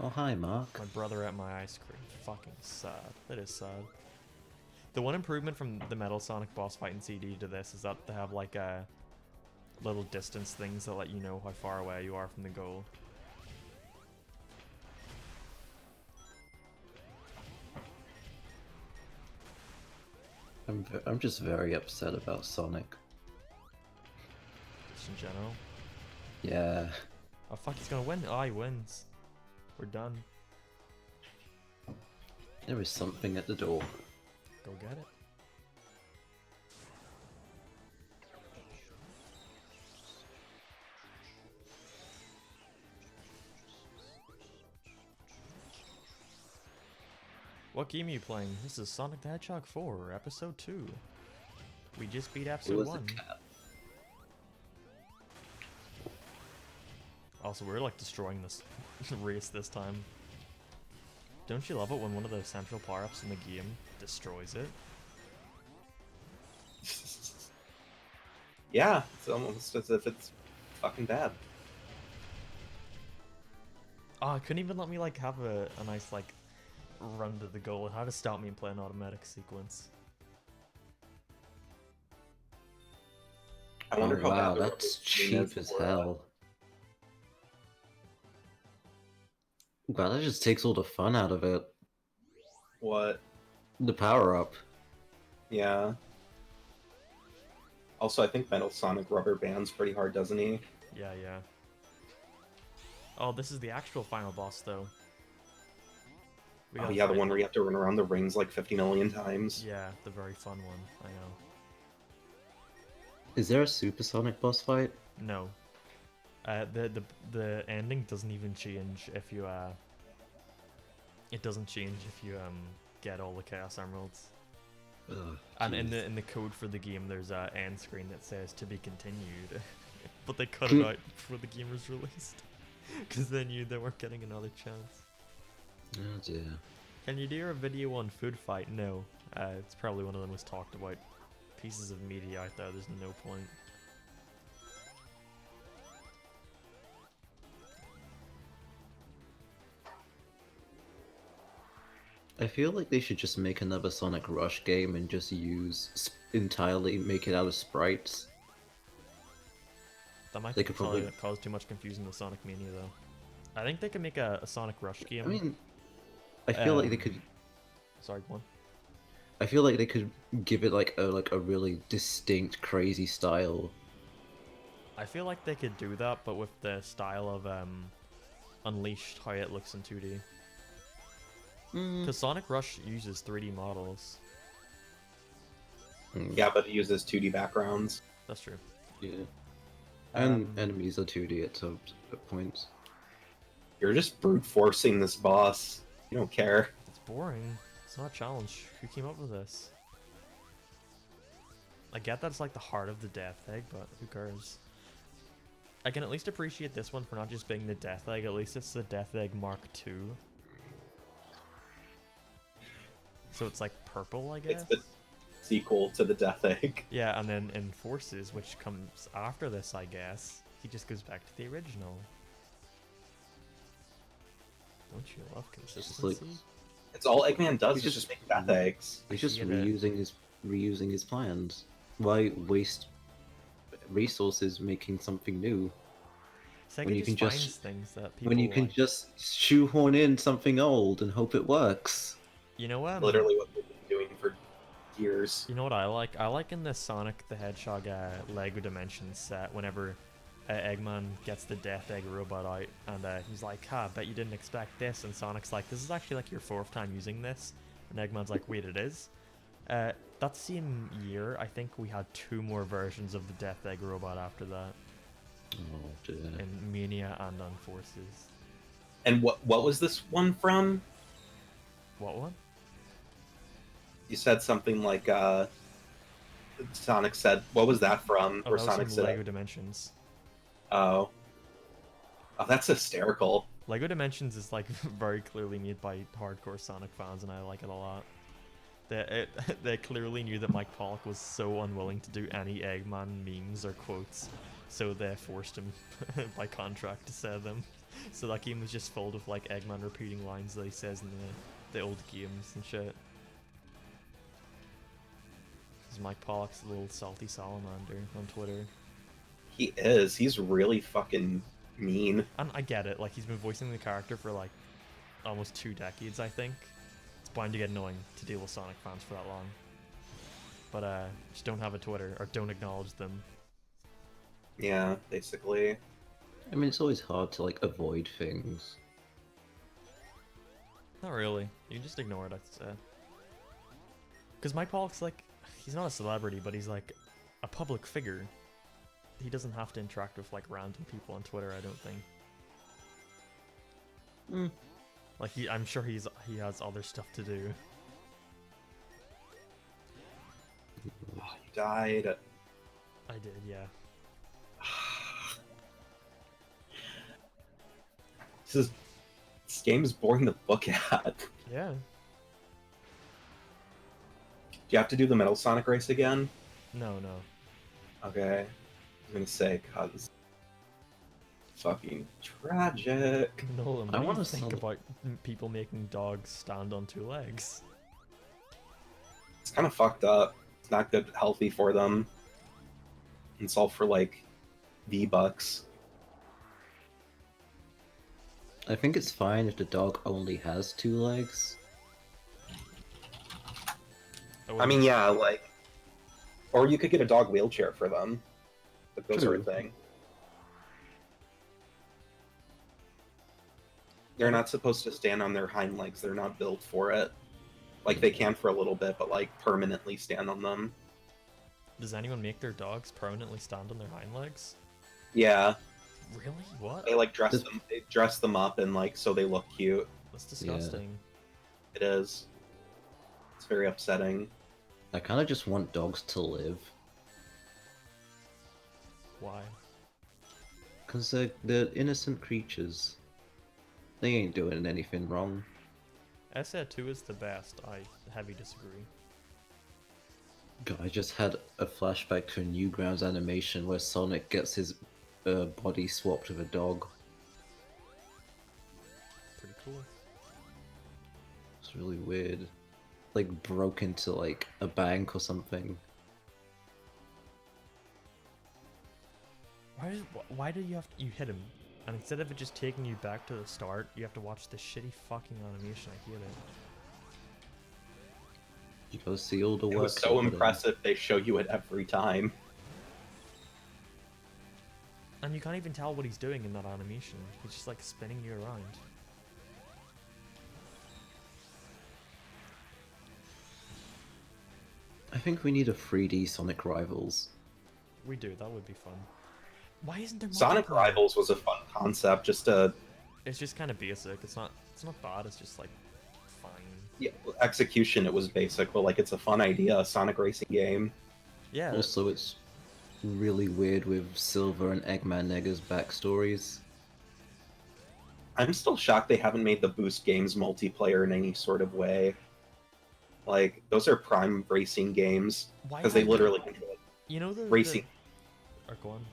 Oh, hi, Mark. My brother ate my ice cream. Fucking sad. That is sad. The one improvement from the Metal Sonic boss fight in CD to this is that they have like little distance things that let you know how far away you are from the goal. I'm just very upset about Sonic. Just in general. Yeah. Oh fuck, he's gonna win. Oh, he wins. We're done. There is something at the door. Go get it. What game are you playing? This is Sonic the Hedgehog 4, Episode 2. We just beat It Episode was 1. a cat. Also, we're like destroying this race this time. Don't you love it when one of the central power-ups in the game destroys it? Yeah, it's almost as if it's fucking bad. Oh, it couldn't even let me like have a nice like run to the goal. It had to stop me and play an automatic sequence. I wonder Oh, how wow, bad the that's rubber cheap band's as for, hell. Wow, that just takes all the fun out of it. What? The power up. Yeah. Also, I think Metal Sonic rubber bands pretty hard, doesn't he? Yeah, yeah. Oh, this is the actual final boss though. We Oh gotta yeah, the fight- one where you have to run around the rings like 50 million times. Yeah, the very fun one. I know. Is there a Supersonic boss fight? No. The ending doesn't even change if you It doesn't change if you get all the Chaos Emeralds. Ugh, And in jeez. the code for the game, there's a end screen that says to be continued, but they cut it out before the game was released, because they knew they weren't getting another chance. Oh dear. Can you do a video on Food Fight? No. It's probably one of the most talked about pieces of media out there. There's no point. I feel like they should just make another Sonic Rush game and just use entirely make it out of sprites. That might They could probably- cause too much confusion with Sonic Mania, though. I think they could make a Sonic Rush game. I mean, I feel like they Um, could. Sorry, one. I feel like they could give it like a really distinct, crazy style. I feel like they could do that, but with the style of Unleashed, how it looks in 2D. Because Sonic Rush uses 3D models. Yeah, but it uses 2D backgrounds. That's true. Yeah. And Um, enemies are 2D at some points. You're just brute forcing this boss. You don't care. It's boring. It's not a challenge. Who came up with this? I get that's like the heart of the Death Egg, but who cares? I can at least appreciate this one for not just being the Death Egg. At least it's the Death Egg Mark II. So it's like purple, I guess. It's the sequel to the Death Egg. Yeah, and then in Forces, which comes after this, I guess, he just goes back to the original. Don't you love Just like consistency? It's all Eggman does He's is just- just make Death Eggs. he's just You get it. reusing his plans. Why waste resources making something new Sega when you just can finds just- things that people when you can like. just shoehorn in something old and hope it works? You know what? Literally what we've been doing for years. You know what I like? I like in the Sonic the Hedgehog Lego Dimensions set whenever Eggman gets the Death Egg robot out and he's like, "Ha, bet you didn't expect this," and Sonic's like, "This is actually like your 4th time using this," and Eggman's like, "Wait, it is?" That same year, I think we had 2 more versions of the Death Egg robot after that Oh dear. in Mania and on Forces. And what was this one from? What one? You said something like Sonic said. What was that from? Oh, Where that was Sonic from said, Lego Dimensions. "Oh, that's hysterical." Lego Dimensions is like very clearly made by hardcore Sonic fans, and I like it a lot. They clearly knew that Mike Pollock was so unwilling to do any Eggman memes or quotes, so they forced him by contract to say them. So that game was just filled with like Eggman repeating lines that he says in the old games and shit. This is Mike Pollock's little salty salamander on Twitter. He is. He's really fucking mean. And I get it, like he's been voicing the character for like almost 2 decades, I think. It's bound to get annoying to deal with Sonic fans for that long. But just don't have a Twitter or don't acknowledge them. Yeah, basically. I mean, it's always hard to like avoid things. Not really. You can just ignore it, I'd say. Because Mike Pollock's like, he's not a celebrity, but he's like a public figure. He doesn't have to interact with like random people on Twitter, I don't think. Like I'm sure he has other stuff to do. Oh, you died. I did, yeah. This game is boring to look at. Do Yeah. you have to do the Metal Sonic race again? No. Okay. I'm gonna say, cause fucking tragic. Nolan, I what do you wanna think sell- about people making dogs stand on 2 legs? It's kind of fucked up. It's not good, healthy for them. It's all for like V-Bucks. I think it's fine if the dog only has 2 legs. I mean, yeah, like, or you could get a dog wheelchair for them. Like those are a True. thing. They're not supposed to stand on their hind legs. They're not built for it. Like they can for a little bit, but like permanently stand on them. Does anyone make their dogs permanently stand on their hind legs? Yeah, Really? What? they like This- they dress them up and like so they look cute. That's disgusting. It is. It's very upsetting. I kind of just want dogs to live. Why? Because they're innocent creatures. They ain't doing anything wrong. SA2 is the best. I heavy disagree. God, I just had a flashback to a Newgrounds animation where Sonic gets his body swapped with a dog. Pretty cool. It's It's really weird. Like broke into like a bank or something. Why do you have to, you hit him, and instead of it just taking you back to the start, you have to watch this shitty fucking animation. I hate it. You gotta see all the work. It was so impressive. They show you it every time. And you can't even tell what he's doing in that animation. He's just like spinning you around. I think we need a 3D Sonic Rivals. We do. That would be fun. Why isn't there Sonic multiplayer? Rivals was a fun concept. Just a It's just kind of basic. It's not bad. It's just like fine. yeah, execution. It was basic, but like it's a fun idea. A Sonic racing game. Yeah. Also, it's really weird with Silver and Eggman Nega's backstories. I'm still shocked they haven't made the Boost games multiplayer in any sort of way. Like those are prime racing games Why because they haven't- literally control You know the racing. Or go on.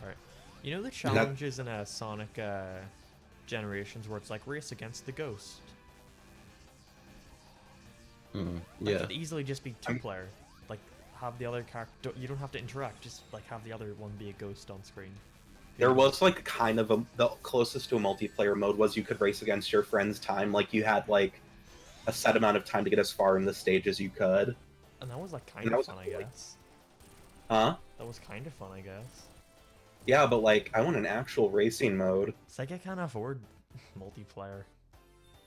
Alright. You know the challenges in Sonic Generations where it's like race against the ghost? That Yeah. could easily just be two-player. Like, have the other character... You don't have to interact, just like have the other one be a ghost on screen. There was like kind of the closest to a multiplayer mode was you could race against your friend's time. Like you had like a set amount of time to get as far in the stage as you could. And that was like kind that of was fun, I cool. guess. Huh? That was kind of fun, I guess. Yeah, but like I want an actual racing mode. Sega can't afford multiplayer.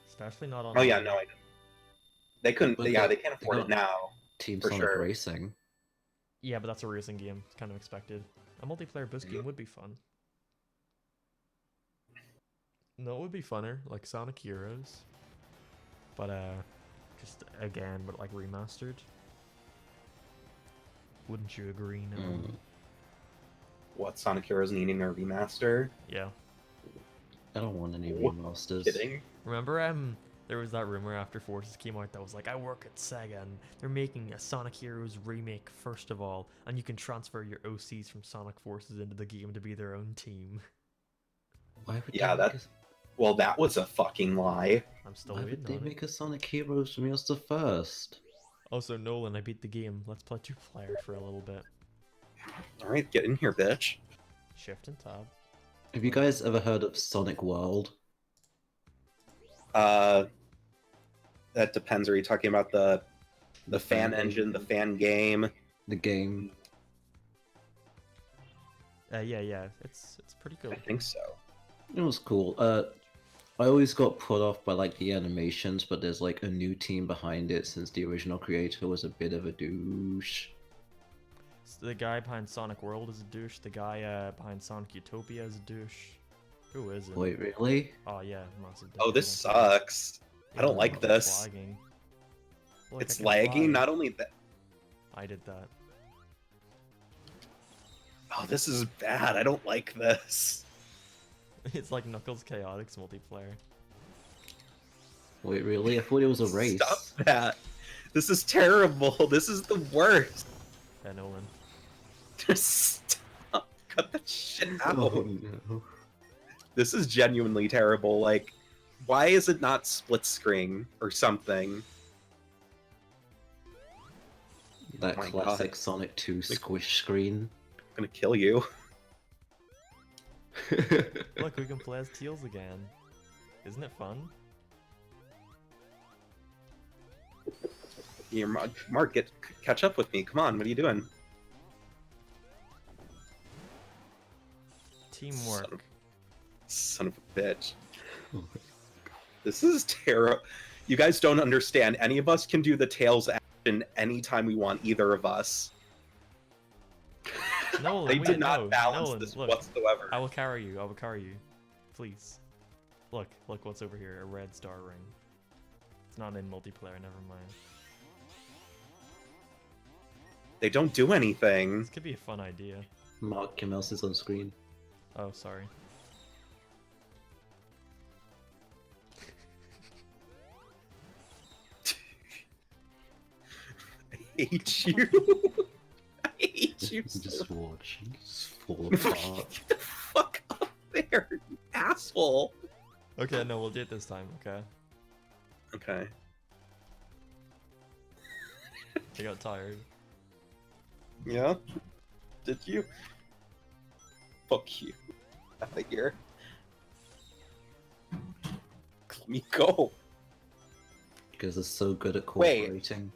Especially not on... Oh yeah, no, I don't. They couldn't. But Yeah, they- they can't they afford got- it now. Team For Sonic sure. Racing. Yeah, but that's a racing game. It's kind of expected. A multiplayer boost game would be fun. No, it would be funner, like Sonic Heroes. But, just again, but like remastered. Wouldn't you agree, no? Mm. What Sonic Heroes needing a remaster? Yeah. I don't want any What? remasters. Kidding? Remember, there was that rumor after Forces came out that was like, I work at Sega and they're making a Sonic Heroes remake first of all, and you can transfer your OCs from Sonic Forces into the game to be their own team. Why would Yeah, they make that- Well, that was a fucking lie. I'm still Why waiting would they on it. make a Sonic Heroes remaster first? Also, Nolan, I beat the game. Let's play two-player for a little bit. All right, get in here, bitch. Shift and tab. Have you guys ever heard of Sonic World? That depends. Are you talking about the fan engine, the fan game? The game. Yeah, it's pretty cool. I think so. It was cool. I always got put off by like the animations, but there's like a new team behind it since the original creator was a bit of a douche. So the guy behind Sonic World is a douche. The guy behind Sonic Utopia is a douche. Who is it? Wait, really? Oh yeah, massive. Oh, this sucks. I don't like this. Lagging. Look, I It's can lagging. fly. Not only that. I did that. Oh, this is bad. I don't like this. It's like Knuckles Chaotix multiplayer. Wait, really? I thought it was a race. Stop that. This is terrible. This is the worst. Yeah, Nolan. Just stop. Cut that shit out. Oh, no. This is genuinely terrible. Like, why is it not split screen or something? That Oh my classic God. Sonic 2 squish screen. I'm gonna kill you. Look, we can play as Teals again. Isn't it fun? Here, Mark, catch up with me. Come on, what are you doing? Teamwork. Son of a bitch. This is terrible. You guys don't understand. Any of us can do the Tails action anytime we want, either of us. Nolan, They wait, did not no, balance Nolan, this look. whatsoever. I will carry you. I will carry you. Please. Look what's over here. A red star ring. It's not in multiplayer, never mind. They don't do anything. This could be a fun idea. Mark, your mouse is on screen. Oh, sorry. I hate you. I hate you so Just watch. Just fall apart. Get the fuck up there, you asshole. Okay, no, we'll do it this time, okay? Okay. I got tired. Yeah? Did you? Fuck you. Out of here. Let me go. Because they're so good at Wait. cooperating.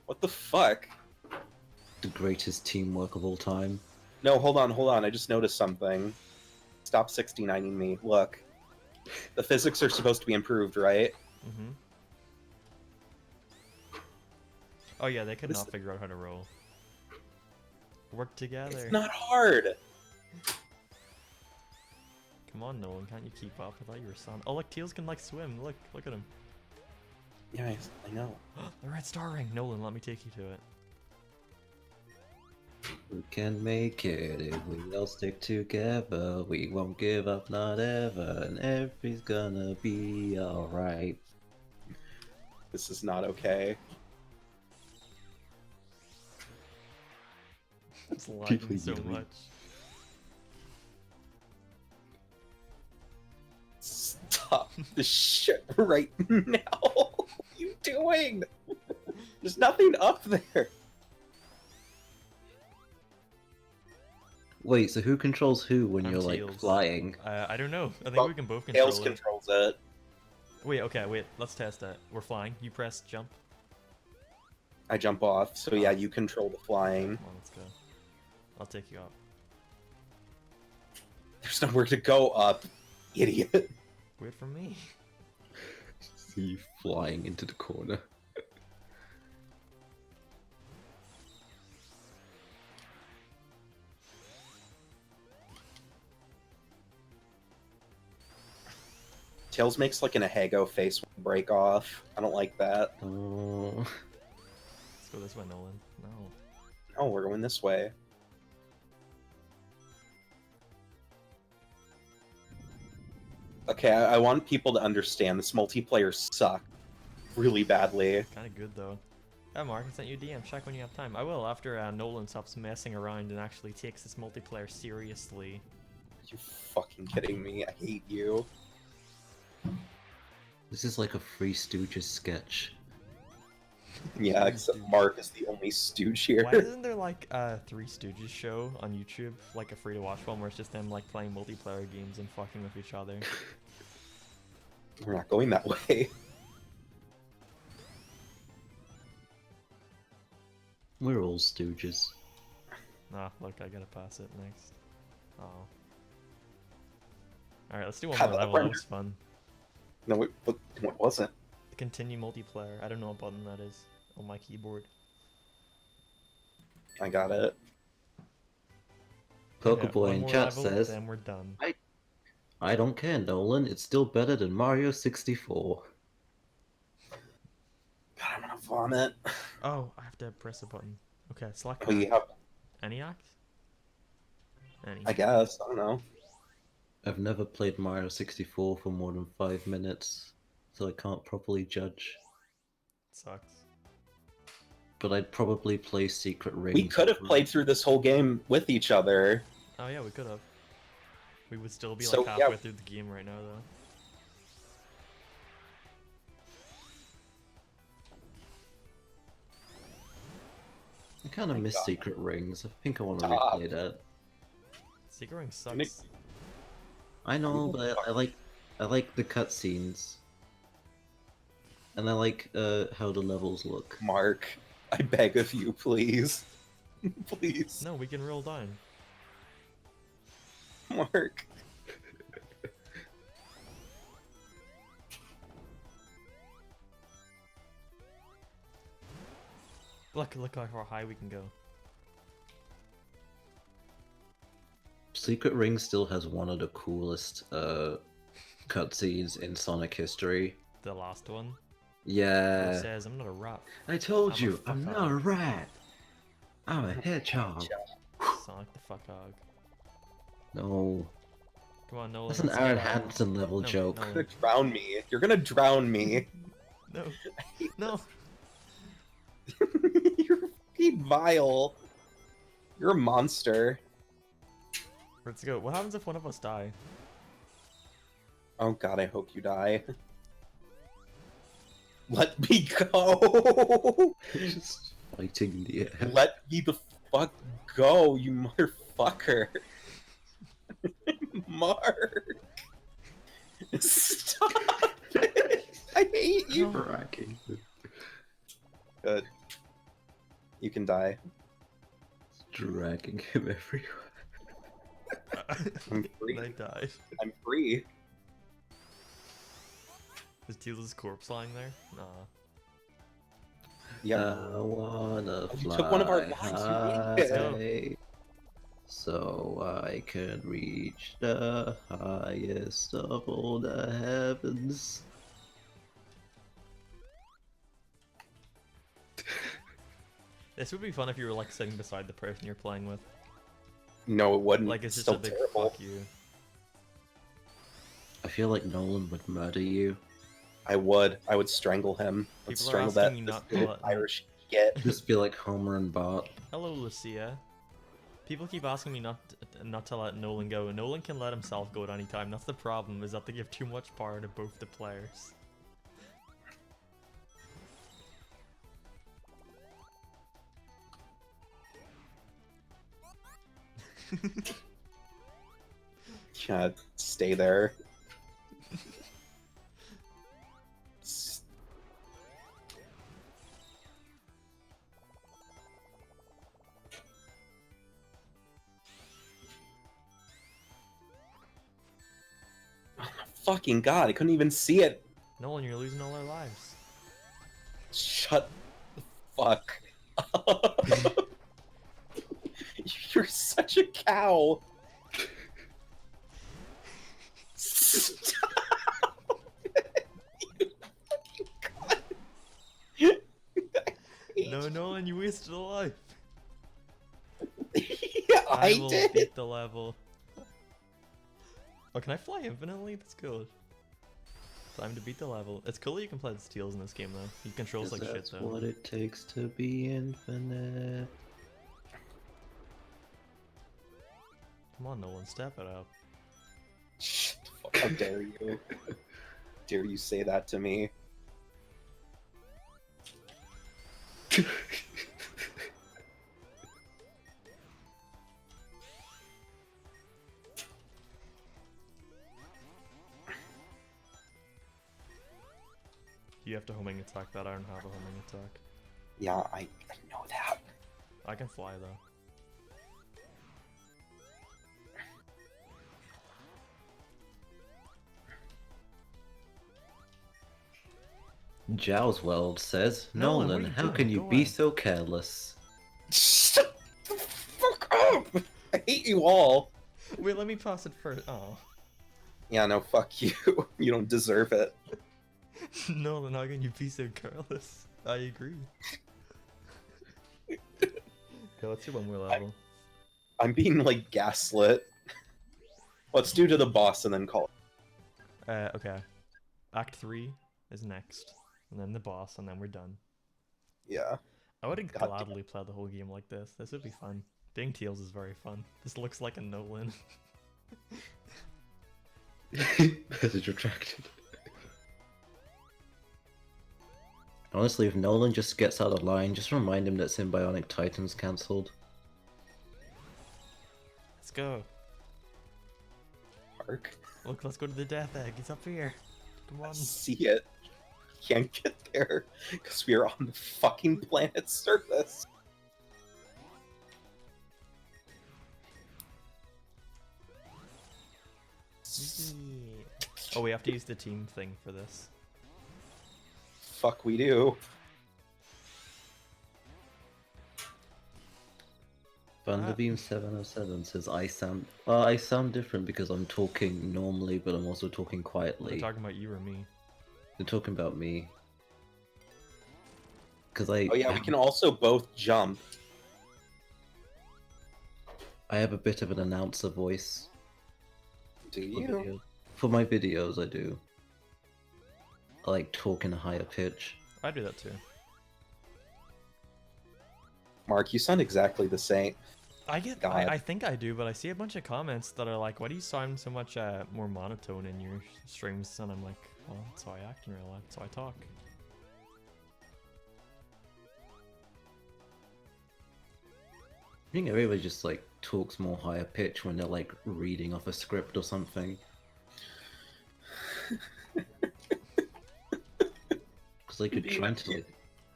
What the fuck? The greatest teamwork of all time. No, hold on. I just noticed something. Stop 69ing me. Look. The physics are supposed to be improved, right? Mm-hmm. Oh yeah, they could This- not figure out how to roll. Work together. It's not hard. Come on, Nolan, can't you keep up? I thought you were son. Oh look, Teals can like swim. Look at him. Yeah, I know. The red star ring. Nolan, let me take you to it. We can make it if we all stick together. We won't give up, not ever, and everything's gonna be alright. This is not okay. It's lagging Please so do it. much. Stop this shit right now. What are you doing? There's nothing up there. Wait, so who controls who when I'm you're like Teals. flying? I don't know. I think Well, we can both control Tails it. controls it. Wait, let's test that. We're flying. You press jump. I jump off, so yeah, you control the flying. Come on, let's go. I'll take you up. There's nowhere to go up, idiot. Wait for me. See you flying into the corner. Tails makes like an Ahego face break off. I don't like that. Oh, Let's go this way, Nolan. No. Oh, we're going this way. Okay, I want people to understand this multiplayer sucks really badly. Kind of good though. Yeah, Mark, I sent you a DM. Check when you have time. I will after Nolan stops messing around and actually takes this multiplayer seriously. Are you fucking kidding me? I hate you. this is like a Three Stooges sketch. Yeah, except Mark is the only stooge here. Why isn't there like a Three Stooges show on YouTube, like a free-to-watch one, where it's just them like playing multiplayer games and fucking with each other? We're not going that way. We're all Stooges. Nah, look, I gotta pass it next. Oh. Alright, let's do one How more about level. That Brendan? was fun. No, it wasn't. Continue multiplayer. I don't know what button that is on my keyboard. I got it. Yeah, Pokeboy one in more chat level, says, then we're done. I don't care, Nolan. It's still better than Mario 64. God, I'm gonna vomit. Oh, I have to press a button. Okay, select Oh, you have, any act? Any. I guess. I don't know. I've never played Mario 64 for more than 5 minutes, so I can't properly judge. Sucks. But I'd probably play Secret Rings. We could have played through this whole game with each other. Oh yeah, we could have. We would still be So, like yeah. halfway through the game right now, though. I kind of My miss God. Secret Rings. I think I want to Stop. replay that. Secret Ring Nick- sucks. I know, but I like the cutscenes, and I like how the levels look. Mark, I beg of you, please. Please. No, we can roll down. Mark. Look how high we can go. Secret Ring still has one of the coolest cutscenes in Sonic history. The last one. Where Yeah. it says, "I'm not a rat." I told I'm a you, I'm fuck not a hog. rat. I'm a hedgehog. Sonic the fuck hog. No, Come on, Nolan. that's an let's Aaron get out. Hansen level No, joke. no. You're gonna drown me. You're gonna drown me. No, no. You're fucking vile. You're a monster. Let's go. What happens if one of us die? Oh god, I hope you die. Let me go! Just fighting in the air. Let me the fuck go, you motherfucker! Mark! Stop it! I hate you! Dragging him. Good. You can die. Dragging him everywhere. I'm free. They died. I'm free. Is Tila's corpse lying there? Nah. Yeah. I wanna You fly took one of our lives, you high, so I can reach the highest of all the heavens. This would be fun if you were like sitting beside the person you're playing with. No, it wouldn't. Like it's just still a big terrible. fuck you. I feel like Nolan would murder you. I would. I would strangle him. I'd People are strangle that asking you not to little let- Irish git. Just be like Homer and Bart. Hello, Lucia. People keep asking me not to let Nolan go. Nolan can let himself go at any time. That's the problem, is that they give too much power to both the players. Yeah, stay there. Oh my fucking god, I couldn't even see it. Nolan, you're losing all our lives. Shut the fuck up. You're such a cow. Stop it. You fucking No, Nolan, you wasted a life. yeah, I will did. beat the level. Oh, can I fly infinitely? That's good. Time to beat the level. It's cool that you can play the steals in this game, though. He controls 'Cause like shit, that's though. what it takes to be infinite. Come on, Nolan, step it up. Shut the fuck. How dare you? Dare you say that to me? You have to homing attack that. I don't have a homing attack. Yeah, I know that. I can fly, though. Jow's World says, Nolan, what are Nolan, you how doing? can you Go be away." so careless? Shut the fuck up! I hate you all. Wait, let me pass it first. Oh. Yeah, no, fuck you. You don't deserve it. Nolan, how can you be so careless? I agree. Okay, let's do one more level. I'm being like gaslit. Let's do to the boss and then call it. Okay. Act 3 is next. And then the boss, and then we're done. Yeah. I would God gladly play the whole game like this. This would be fun. Being Teals is very fun. This looks like a Nolan. Message retracted. Honestly, if Nolan just gets out of line, just remind him that Symbionic Titan's cancelled. Let's go. Mark. Look, let's go to the Death Egg. It's up here. Come on. See it. Can't get there because we are on the fucking planet's surface. Oh, we have to use the team thing for this. Fuck, we do. Vanderbeam 707 says I sound different because I'm talking normally, but I'm also talking They're quietly. talking about you or me. They're talking about me. Because I Oh yeah, we can also both jump. I have a bit of an announcer voice. Do For you? videos. For my videos, I do. I like talk in a higher pitch. I do that too. Mark, you sound exactly the same. God. I think I do, but I see a bunch of comments that are like, why do you sound so much more monotone in your streams? And I'm like, well, that's how I act in real life, that's how I talk. I think everybody just like talks more higher pitch when they're like reading off a script or something. Because like you're trying to like.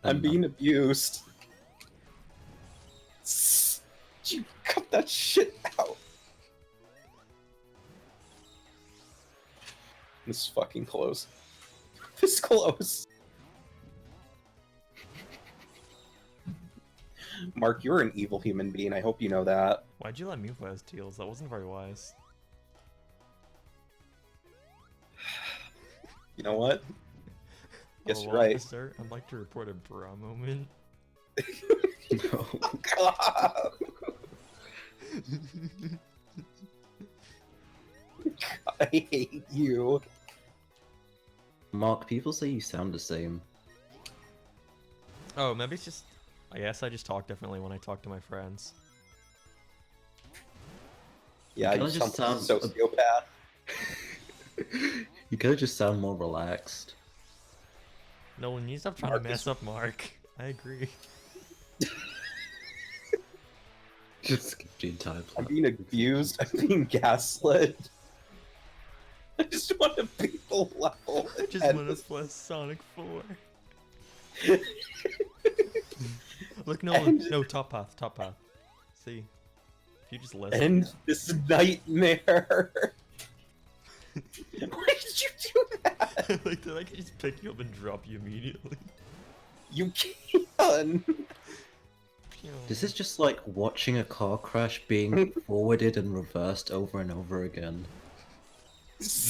I'm being abused. You cut that shit out. This is fucking close. This close. Mark, you're an evil human being. I hope you know that. Why'd you let me play as Teals? That wasn't very wise. You know what? Yes, Hello, you're right. officer. I'd like to report a bra moment. No. God. I hate you. Mark, people say you sound the same. Oh, maybe it's just... I guess I just talk differently when I talk to my friends. Yeah, Can I you just sound sound like a sociopath. You gotta just sound more relaxed. Nolan, you stop trying Mark to mess up Mark. I agree. Just skip the entire I'm plot. being abused. I'm being gaslit. I just want to beat the level. I just and want to play Sonic 4. Look, Nolan. No, top path, top path. See? If you just listen. end this nightmare. Why did you do that? Like, did I just pick you up and drop you immediately? You can. This is just like watching a car crash being forwarded and reversed over and over again.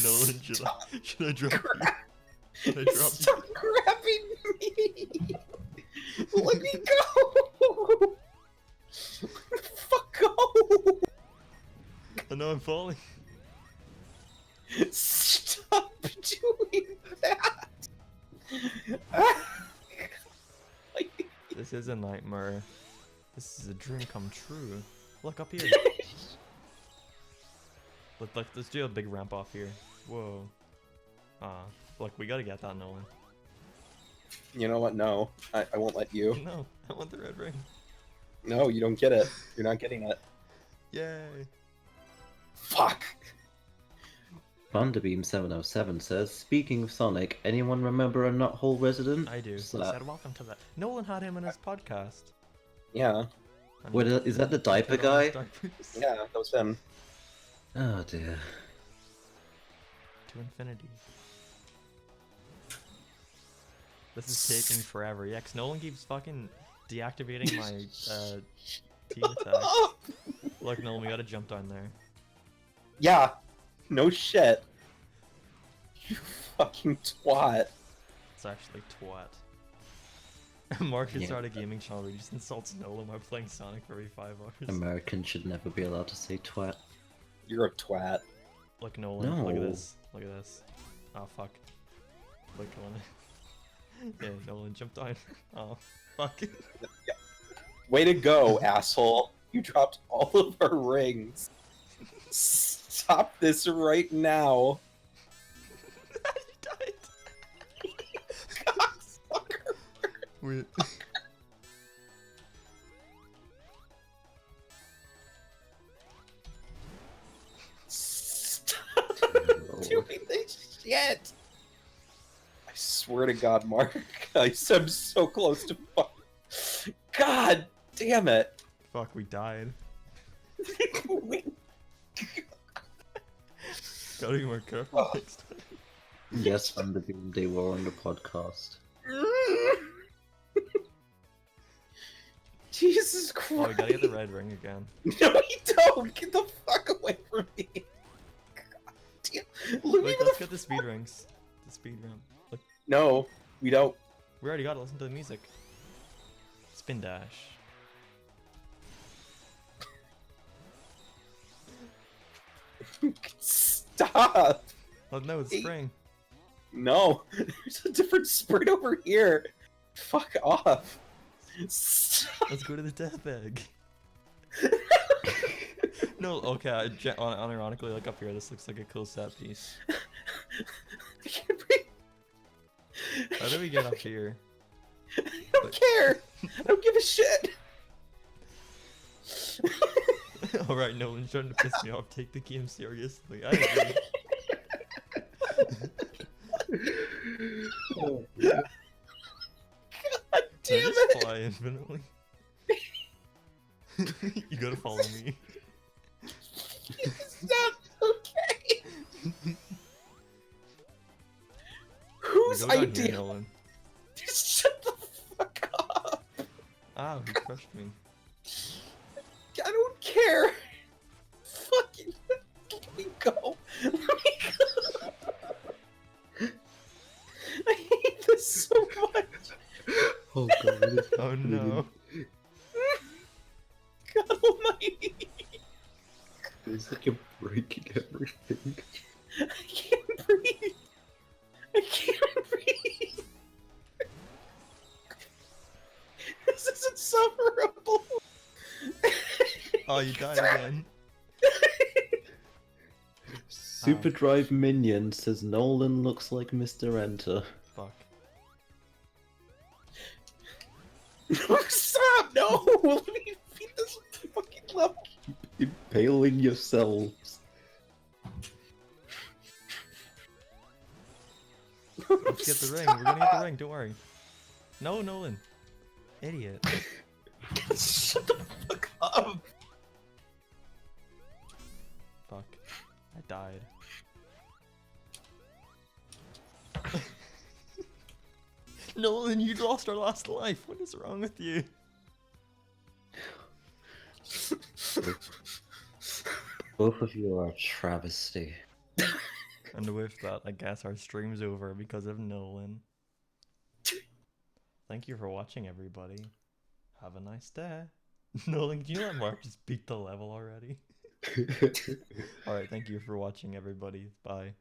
Nolan, should I drop you? Should I drop you? Stop grabbing me! Let me go! Fuck go! I know I'm falling. Stop doing that! This is a nightmare. This is a dream come true. Look up here. Let's do a big ramp off here. Whoa. Look, we gotta get that, Nolan. You know what? No, I won't let you. No, I want the red ring. No, you don't get it. You're not getting it. Yay. Fuck! Thunderbeam707 says, speaking of Sonic, anyone remember a Nuthole resident? I do. He Slap. said welcome to that. Nolan had him on his podcast. Yeah, And Wait, is that the diaper put on his guy? diapers. yeah, that was him. Oh dear. To infinity. This is taking forever. Yeah, 'cause Nolan keeps fucking deactivating my team attack. Look, Nolan, we gotta jump down there. Yeah, no shit. You fucking twat. It's actually twat. Mark should Yeah. start a gaming channel where he just insults Nolan while playing Sonic for every 5 hours. Americans should never be allowed to say twat. You're a twat. Look, Nolan, look at No. this. Look at this. Oh, fuck. Look, Nolan. Yeah, Nolan, jump down. Oh, fuck. Way to go, asshole. You dropped all of our rings. Stop this right now. He died. Cocksucker. Wait. Stop doing this shit. I swear to God, Mark. I'm so close to fuck. God damn it. Fuck, we died. Gotta be more careful next time. Yes, Thunderbeam, they were on the podcast. Jesus Oh, Christ. we gotta get the red ring again. No, you don't. Get the fuck away from me. God damn. Leave me Wait, the let's get the speed rings. The speed ramp. Look, No, we don't. we already got it. Listen to the music. Spin dash. Stop. Oh no, it's Hey. spring. No, there's a different sprite over here. Fuck off. Stop. Let's go to the death egg. No, okay. Unironically, like up here, this looks like a cool set piece. I can't breathe. How do we get up here? I don't care. I don't give a shit. All right, Nolan's trying to piss me off. Take the game seriously. I agree. God Can damn I just it. fly infinitely? You gotta follow me. It's not okay. Whose We go down here, idea? Nolan. Just shut the fuck up. Ow, he crushed me. I don't care. Fucking let me go. Let me go. I hate this so much. Oh god, what is Oh no. God almighty. It's like you're breaking everything. I can't breathe. I can't breathe. This is insufferable. Oh, you died again. Super Drive Minion says Nolan looks like Mr. Enter. Fuck. Stop! No! Let me beat this fucking level. Impaling yourselves. Let's get the ring. We're gonna get the ring. Don't worry. No, Nolan. Idiot. Shut the fuck up. Fuck. I died. Nolan, you lost our last life. What is wrong with you? Both of you are a travesty. And with that, I guess our stream's over because of Nolan. Thank you for watching, everybody. Have a nice day. Nolan, do you know that Mark just beat the level already? Alright, thank you for watching, everybody. Bye.